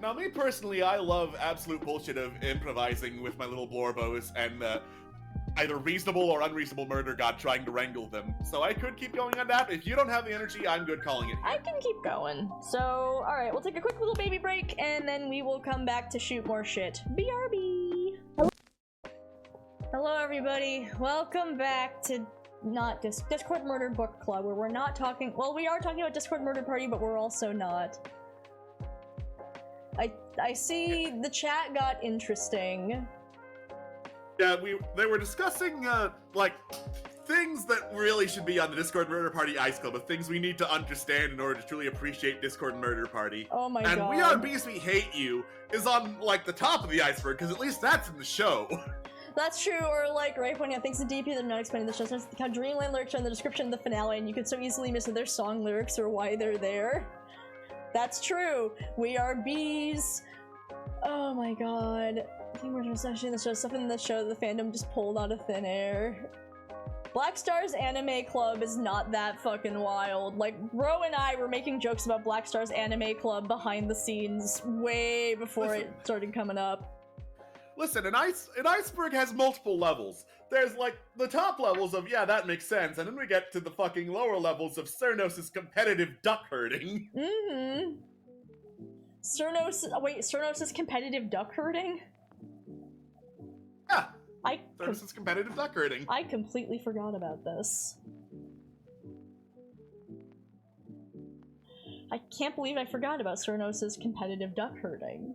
Speaker 3: Now me personally, I love absolute bullshit of improvising with my little blorbos and, either reasonable or unreasonable murder god trying to wrangle them. So I could keep going on that. If you don't have the energy, I'm good calling it here.
Speaker 2: I can keep going. So, alright, we'll take a quick little baby break, and then we will come back to shoot more shit. BRB! Hello everybody, welcome back to Discord Murder Book Club, where we're not talking- well, we are talking about Discord Murder Party, but we're also not. I see the chat got interesting.
Speaker 3: Yeah, they were discussing, like, things that really should be on the Discord Murder Party Ice Club, of things we need to understand in order to truly appreciate Discord Murder Party.
Speaker 2: Oh my god.
Speaker 3: And We Are Beasts We Hate You is on, like, the top of the iceberg, because at least that's in the show.
Speaker 2: That's true, or like, right, pointing out things to DP that I'm not explaining the show, since how Dreamland lyrics are in the description of the finale, and you could so easily miss their song lyrics or why they're there. That's true. We are bees. Oh my god. I think we're just actually in the show, stuff in the show that the fandom just pulled out of thin air. Black Star's Anime Club is not that fucking wild. Like, Ro and I were making jokes about Black Star's Anime Club behind the scenes way before it started coming up.
Speaker 3: Listen, an iceberg has multiple levels. There's, like, the top levels of, yeah, that makes sense, and then we get to the fucking lower levels of Cernos' competitive duck herding.
Speaker 2: Mm-hmm. Cernos' competitive duck herding?
Speaker 3: Yeah, Cernos' competitive duck herding.
Speaker 2: I completely forgot about this. I can't believe I forgot about Cernos' competitive duck herding.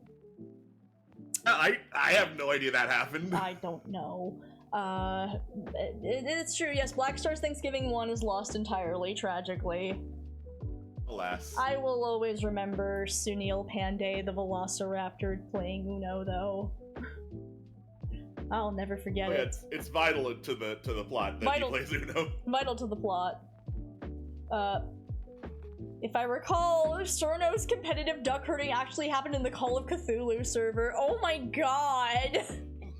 Speaker 3: I have no idea that happened.
Speaker 2: I don't know. It's true, yes, Black Star's Thanksgiving 1 is lost entirely, tragically.
Speaker 3: Alas.
Speaker 2: I will always remember Sunil Pandey, the Velociraptor, playing Uno, though. I'll never forget it.
Speaker 3: It's vital to the plot that he plays Uno.
Speaker 2: Vital to the plot. If I recall, Cernos' competitive duck herding actually happened in the Call of Cthulhu server. Oh my god!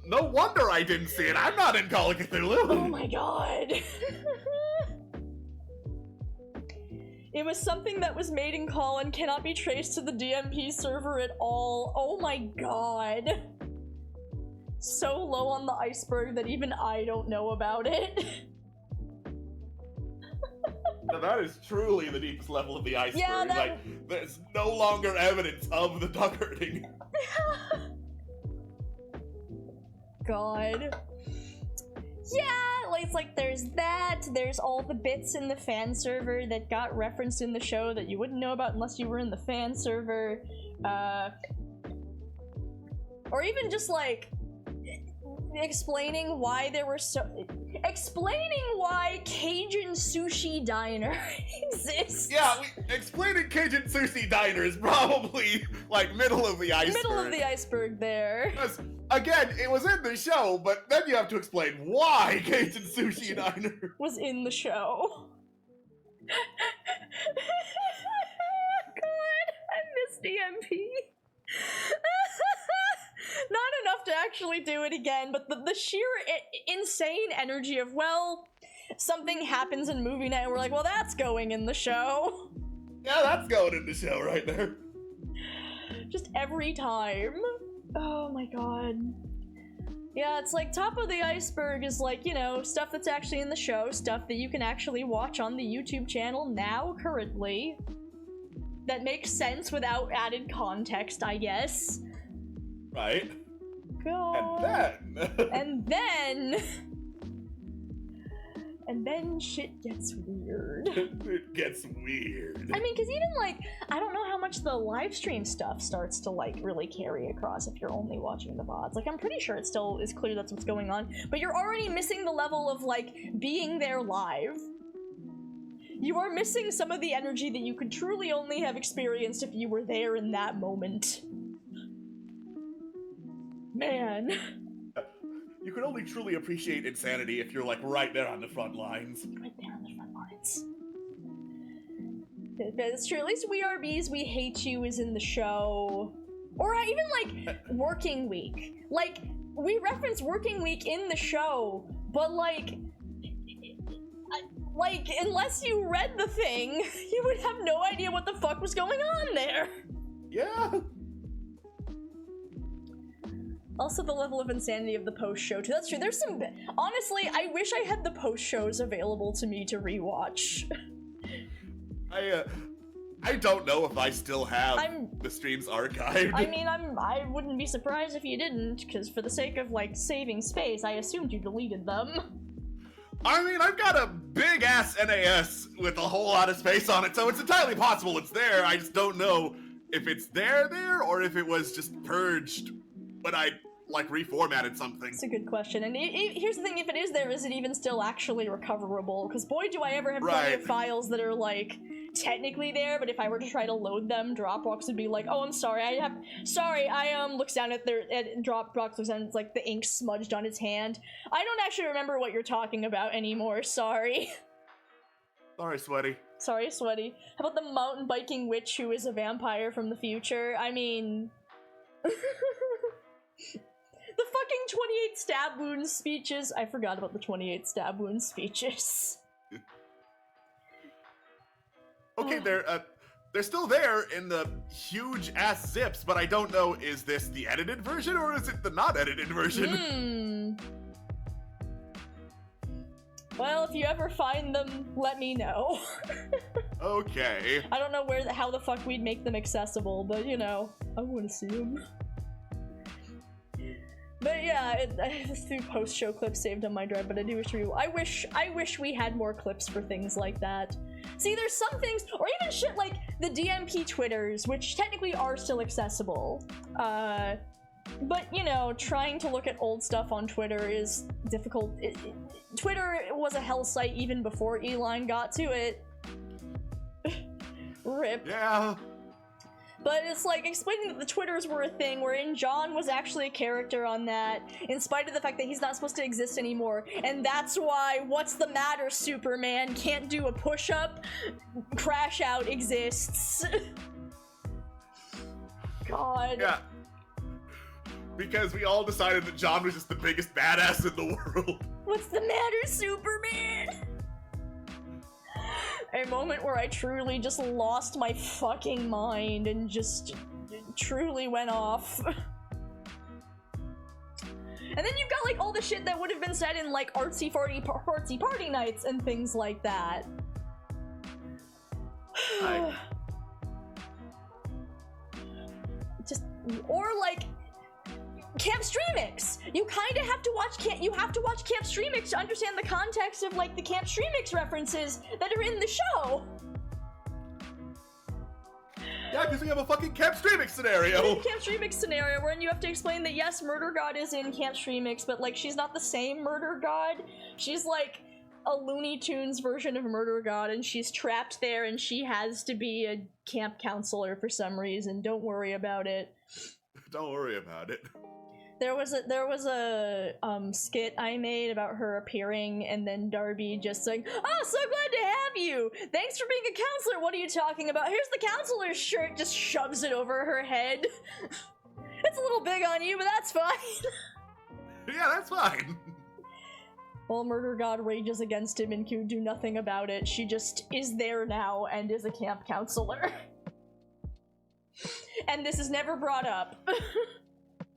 Speaker 3: No wonder I didn't see it. I'm not in Call of Cthulhu.
Speaker 2: Oh my god. It was something that was made in Call and cannot be traced to the DMP server at all. Oh my god. So low on the iceberg that even I don't know about it.
Speaker 3: Now that is truly the deepest level of the iceberg.
Speaker 2: Yeah,
Speaker 3: like, there's no longer evidence of the duck herding.
Speaker 2: God. Yeah, like, it's like there's that, there's all the bits in the fan server that got referenced in the show that you wouldn't know about unless you were in the fan server. Or even just like explaining why explaining why Cajun Sushi Diner exists.
Speaker 3: Yeah, explaining Cajun Sushi Diner is probably, like, middle of the iceberg.
Speaker 2: Middle of the iceberg there.
Speaker 3: Because, again, it was in the show, but then you have to explain why Cajun Sushi Diner
Speaker 2: was in the show. God, I miss DMP. Not enough to actually do it again, but the sheer insane energy of, well, something happens in movie night and we're like, well, that's going in the show.
Speaker 3: Yeah, that's going in the show right there.
Speaker 2: Just every time. Oh my god. Yeah, it's like top of the iceberg is like, you know, stuff that's actually in the show, stuff that you can actually watch on the YouTube channel now, currently. That makes sense without added context, I guess.
Speaker 3: Right.
Speaker 2: God.
Speaker 3: And
Speaker 2: then shit gets weird.
Speaker 3: It gets weird.
Speaker 2: I mean, because even, like, I don't know how much the live stream stuff starts to, like, really carry across if you're only watching the VODs. Like, I'm pretty sure it still is clear that's what's going on, but you're already missing the level of, like, being there live. You are missing some of the energy that you could truly only have experienced if you were there in that moment. Man.
Speaker 3: You can only truly appreciate insanity if you're, like, right there on the front lines.
Speaker 2: Right there on the front lines. That's true. At least We Are Bees, We Hate You is in the show. Or even, like, Working Week. Like, we reference Working Week in the show, but, like, unless you read the thing, you would have no idea what the fuck was going on there.
Speaker 3: Yeah.
Speaker 2: Also, the level of insanity of the post show too. That's true. There's some. Honestly, I wish I had the post shows available to me to rewatch.
Speaker 3: I don't know if I still have the streams archived.
Speaker 2: I mean, I wouldn't be surprised if you didn't, because for the sake of like saving space, I assumed you deleted them.
Speaker 3: I mean, I've got a big ass NAS with a whole lot of space on it, so it's entirely possible it's there. I just don't know if it's there, or if it was just purged when I like reformatted something.
Speaker 2: That's a good question. And here's the thing: if it is there, is it even still actually recoverable? Because boy, do I ever have plenty of files that are like technically there, but if I were to try to load them, Dropbox would be like, "Oh, I'm sorry, I looks down at Dropbox looks down, it's like the ink smudged on his hand. I don't actually remember what you're talking about anymore. Sorry."
Speaker 3: Sorry, Sweaty.
Speaker 2: Sorry, Sweaty. How about the mountain biking witch who is a vampire from the future? I mean. The fucking 28 stab wounds speeches. I forgot about the 28 stab wounds speeches.
Speaker 3: Okay, they're still there in the huge ass zips, but I don't know, is this the edited version or is it the not edited version?
Speaker 2: Well, if you ever find them, let me know.
Speaker 3: Okay.
Speaker 2: I don't know how the fuck we'd make them accessible, but you know, I want to see them. But yeah, this few post-show clips saved on my drive, but I do wish I wish we had more clips for things like that. See, there's some things, or even shit like the DMP Twitters, which technically are still accessible. But you know, trying to look at old stuff on Twitter is difficult. Twitter was a hell site even before Elon got to it. RIP.
Speaker 3: Yeah.
Speaker 2: But it's like explaining that the Twitters were a thing wherein John was actually a character on that, in spite of the fact that he's not supposed to exist anymore. And that's why What's the Matter, Superman can't do a push-up, Crash Out exists. God.
Speaker 3: Yeah. Because we all decided that John was just the biggest badass in the world.
Speaker 2: What's the matter, Superman? A moment where I truly just lost my fucking mind and just truly went off. And then you've got like all the shit that would have been said in like artsy party nights and things like that. Or like Camp Streamix. You kind of have to watch Camp Streamix to understand the context of like the Camp Streamix references that are in the show.
Speaker 3: Yeah, because we have a fucking Camp Streamix scenario.
Speaker 2: Camp Streamix scenario wherein you have to explain that yes, Murder God is in Camp Streamix, but like she's not the same Murder God. She's like a Looney Tunes version of Murder God, and she's trapped there, and she has to be a camp counselor for some reason. Don't worry about it.
Speaker 3: Don't worry about it.
Speaker 2: There was a skit I made about her appearing, and then Darby just saying, "Oh, so glad to have you! Thanks for being a counselor! What are you talking about? Here's the counselor's shirt!" Just shoves it over her head. It's a little big on you, but that's fine.
Speaker 3: Yeah, that's fine.
Speaker 2: While Murder God rages against him and can do nothing about it, she just is there now and is a camp counselor. And this is never brought up.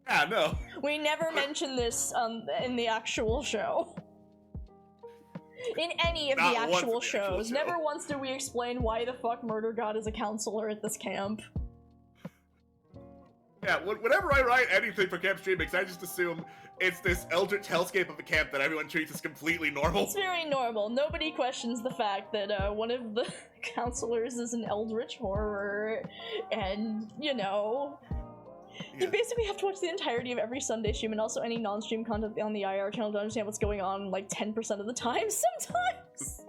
Speaker 3: Yeah, no.
Speaker 2: We never mention this in the actual show. In any of the actual shows. Never once do we explain why the fuck Murder God is a counselor at this camp.
Speaker 3: Yeah, whenever I write anything for Camp Streamix, I just assume it's this eldritch hellscape of a camp that everyone treats as completely normal. It's
Speaker 2: very normal. Nobody questions the fact that one of the counselors is an eldritch horror, and, you know... You basically have to watch the entirety of every Sunday stream and also any non-stream content on the IR channel to understand what's going on like 10% of the time sometimes.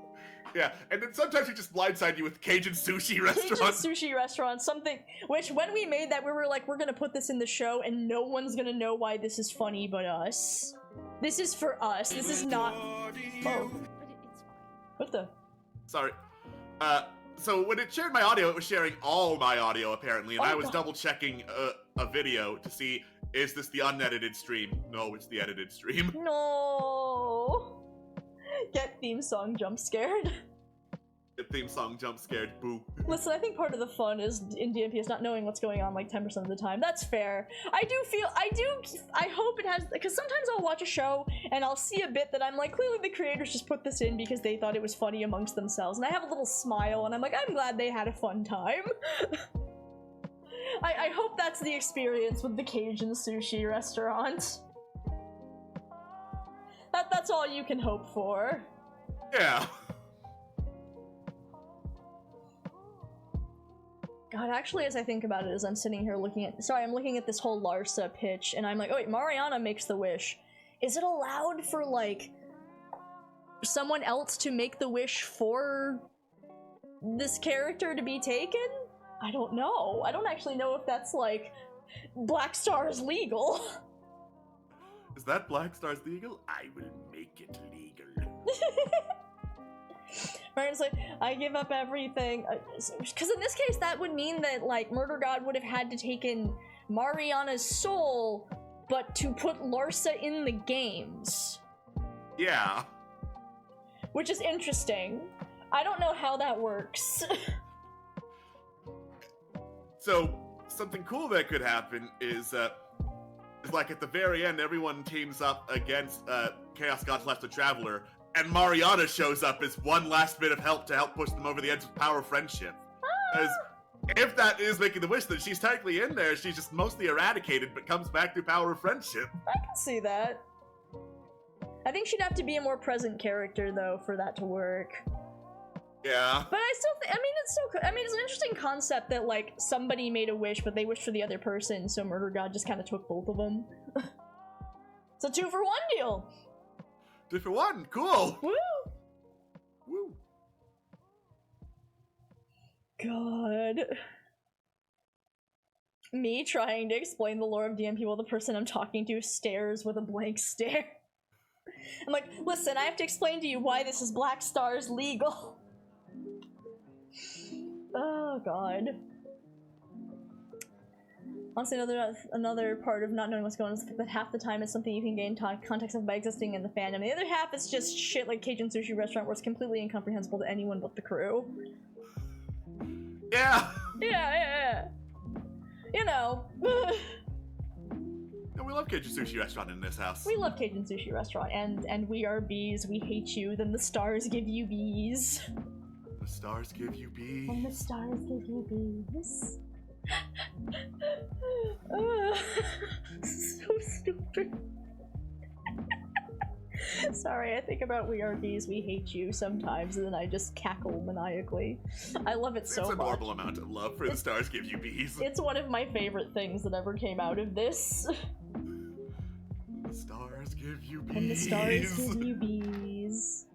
Speaker 3: Yeah, and then sometimes we just blindside you with Cajun sushi restaurant.
Speaker 2: Cajun sushi restaurant, something, which when we made that, we were like, we're gonna put this in the show and no one's gonna know why this is funny but us. This is for us, this is not... Oh.
Speaker 1: But it's fine.
Speaker 2: What the?
Speaker 3: Sorry. So when it shared my audio, it was sharing all my audio, apparently, and I was double-checking a video to see, is this the unedited stream? No, it's the edited stream.
Speaker 2: No. Get theme song jump scared.
Speaker 3: Get theme song jump scared, boo.
Speaker 2: Listen, I think part of the fun is in DMP is not knowing what's going on like 10% of the time. That's fair. I hope it has, because sometimes I'll watch a show and I'll see a bit that I'm like, clearly the creators just put this in because they thought it was funny amongst themselves. And I have a little smile and I'm like, I'm glad they had a fun time. I hope that's the experience with the Cajun sushi restaurant. That's all you can hope for.
Speaker 3: Yeah.
Speaker 2: God, actually, as I think about it, as I'm sitting here looking at- sorry, I'm looking at this whole Larsa pitch, and I'm like, oh wait, Mariana makes the wish. Is it allowed for, like, someone else to make the wish for this character to be taken? I don't know. I don't actually know if that's, like, Black Star's legal.
Speaker 3: Is that Black Star's legal? I will make it legal.
Speaker 2: Martin's like, I give up everything. Because in this case, that would mean that, like, Murder God would have had to taken Mariana's soul, but to put Larsa in the games.
Speaker 3: Yeah.
Speaker 2: Which is interesting. I don't know how that works.
Speaker 3: So, something cool that could happen is like at the very end, everyone teams up against Chaos God's Left a Traveler, and Mariana shows up as one last bit of help to help push them over the edge of power of friendship. Because if that is making the wish, then she's technically in there, she's just mostly eradicated, but comes back through power of friendship.
Speaker 2: I can see that. I think she'd have to be a more present character, though, for that to work.
Speaker 3: Yeah.
Speaker 2: But I still think, I mean, it's still, I mean, it's an interesting concept that, like, somebody made a wish, but they wished for the other person, so Murder God just kind of took both of them. It's a 2-for-1 deal!
Speaker 3: 2-for-1, cool!
Speaker 2: Woo!
Speaker 3: Woo.
Speaker 2: God. Me trying to explain the lore of DMP while the person I'm talking to stares with a blank stare. I'm like, listen, I have to explain to you why this is Black Star's legal. Oh, God. Honestly, another part of not knowing what's going on is that half the time it's something you can gain context of by existing in the fandom. The other half is just shit like Cajun Sushi Restaurant, where it's completely incomprehensible to anyone but the crew.
Speaker 3: Yeah!
Speaker 2: Yeah. You know.
Speaker 3: And we love Cajun Sushi Restaurant in this house.
Speaker 2: We love Cajun Sushi Restaurant, and we are bees, we hate you, then the stars give you bees.
Speaker 3: The stars give you bees.
Speaker 2: And the stars give you bees. So stupid. Sorry, I think about We Are Bees, We Hate You sometimes, and then I just cackle maniacally. I love it so much.
Speaker 3: It's a normal amount of love for the stars give you bees.
Speaker 2: It's one of my favorite things that ever came out of this.
Speaker 3: The stars give you bees.
Speaker 2: And the stars give you bees.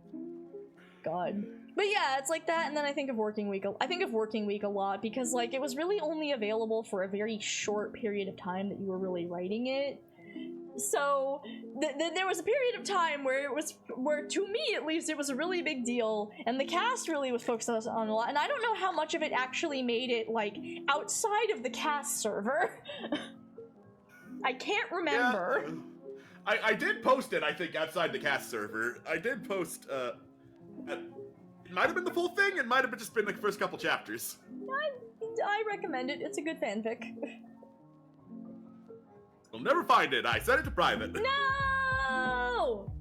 Speaker 2: God. But yeah, it's like that, and then I think of Working Week a lot, because, like, it was really only available for a very short period of time that you were really writing it. So, there was a period of time where to me at least, it was a really big deal, and the cast really was focused on a lot, and I don't know how much of it actually made it, like, outside of the cast server. I can't remember.
Speaker 3: Yeah. I did post it, I think, outside the cast server. I did post, it might have been the full thing, it might have just been the first couple chapters.
Speaker 2: I recommend it, it's a good fanfic.
Speaker 3: You'll never find it, I set it to private.
Speaker 2: No!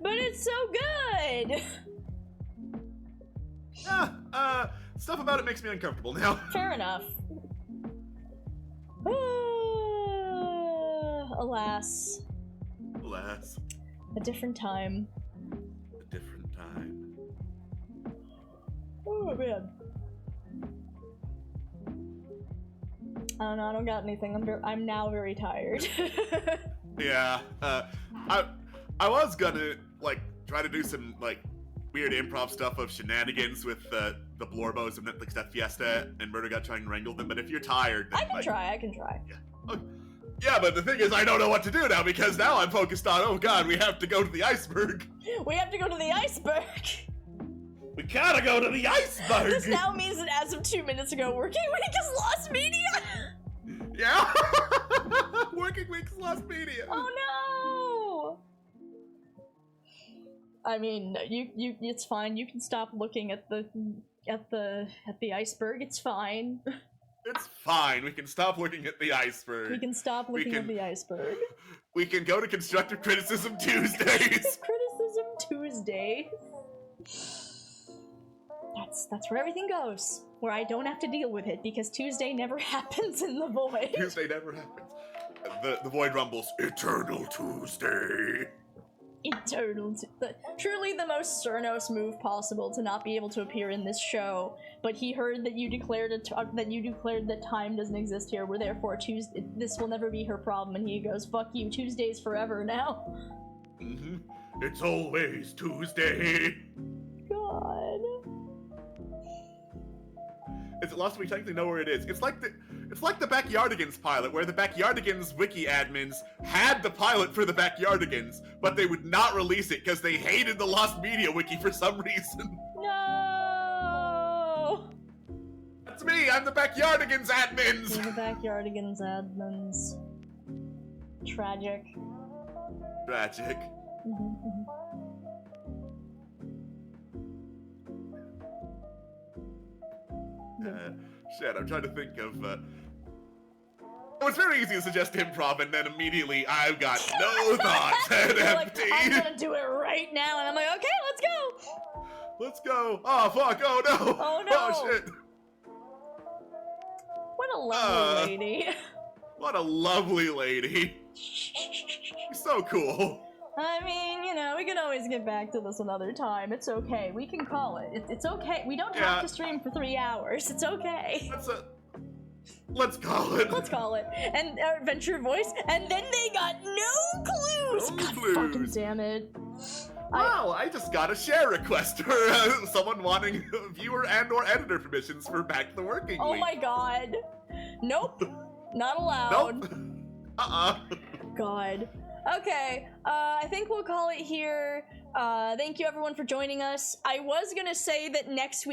Speaker 2: But it's so good!
Speaker 3: Yeah, stuff about it makes me uncomfortable now.
Speaker 2: Fair enough. Alas.
Speaker 3: Alas.
Speaker 2: A different time.
Speaker 3: A different time.
Speaker 2: Oh, man. I don't know, I don't got anything. I'm now very tired.
Speaker 3: Yeah, I was gonna, like, try to do some, like, weird improv stuff of shenanigans with the Blorbos of Netflix Death Fiesta and Murder Got trying to wrangle them, but if you're tired, then,
Speaker 2: I can try.
Speaker 3: Yeah. Okay. Yeah, but the thing is, I don't know what to do now because now I'm focused on, oh god, we have to go to the iceberg.
Speaker 2: We have to go to the iceberg.
Speaker 3: We gotta go to the iceberg.
Speaker 2: This now means that as of 2 minutes ago, Working Week is lost media.
Speaker 3: Yeah. Working Week's lost media.
Speaker 2: Oh no. I mean, it's fine. You can stop looking at the iceberg. It's fine.
Speaker 3: It's fine. We can stop looking at the iceberg.
Speaker 2: We can stop looking at the iceberg.
Speaker 3: We can go to Constructive Criticism Tuesdays.
Speaker 2: Criticism Tuesday. That's where everything goes. Where I don't have to deal with it because Tuesday never happens in the void.
Speaker 3: Tuesday never happens. The void rumbles. Eternal Tuesday.
Speaker 2: Truly the most Cernos move possible to not be able to appear in this show, but he heard that you declared that time doesn't exist here, where therefore Tuesday, this will never be her problem, and he goes, fuck you, Tuesday's forever now.
Speaker 3: Mm-hmm. It's always Tuesday.
Speaker 2: God.
Speaker 3: Is it lost? We technically know where it is. It's like the Backyardigans pilot, where the Backyardigans wiki admins had the pilot for the Backyardigans, but they would not release it because they hated the Lost Media wiki for some reason.
Speaker 2: No.
Speaker 3: That's me. I'm the Backyardigans admins.
Speaker 2: You're the Backyardigans admins. Tragic.
Speaker 3: Tragic. Shit, I'm trying to think of, It was very easy to suggest improv, and then immediately I've got no thoughts and empty.
Speaker 2: Like, I'm gonna do it right now, and I'm like, okay, let's go!
Speaker 3: Let's go! Oh, fuck, oh no!
Speaker 2: Oh no!
Speaker 3: Oh shit!
Speaker 2: What a lovely lady.
Speaker 3: What a lovely lady. She's so cool.
Speaker 2: I mean, you know, we can always get back to this another time. It's okay. We can call it. It's okay. We don't have to stream for 3 hours. It's okay.
Speaker 3: Let's call it.
Speaker 2: Let's call it. And our adventure voice, and then they got no clues!
Speaker 3: No
Speaker 2: God
Speaker 3: clues.
Speaker 2: fucking damn it.
Speaker 3: Wow, I just got a share request for someone wanting viewer and or editor permissions for Back to the Working Week.
Speaker 2: Oh my god. Nope. Not allowed.
Speaker 3: Nope.
Speaker 2: God. Okay, I think we'll call it here. Thank you everyone for joining us. I was gonna say that next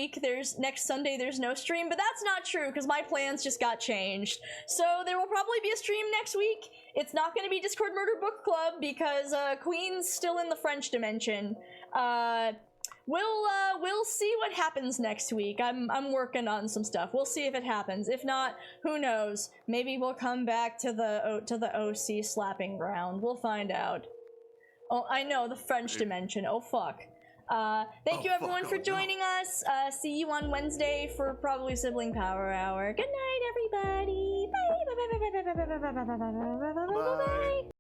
Speaker 2: Sunday there's no stream, but that's not true because my plans just got changed. So there will probably be a stream next week. It's not gonna be Discord Murder Book Club because Queen's still in the French dimension. We'll see what happens next week. I'm working on some stuff. We'll see if it happens. If not, who knows? Maybe we'll come back to the OC slapping ground. We'll find out. Oh, I know, the French dimension. Oh fuck. Thank you everyone for joining us. See you on Wednesday for probably Sibling Power Hour. Good night, everybody. Bye. Bye. Bye. Bye. Bye. Bye. Bye. Bye. Bye. Bye. Bye. Bye. Bye.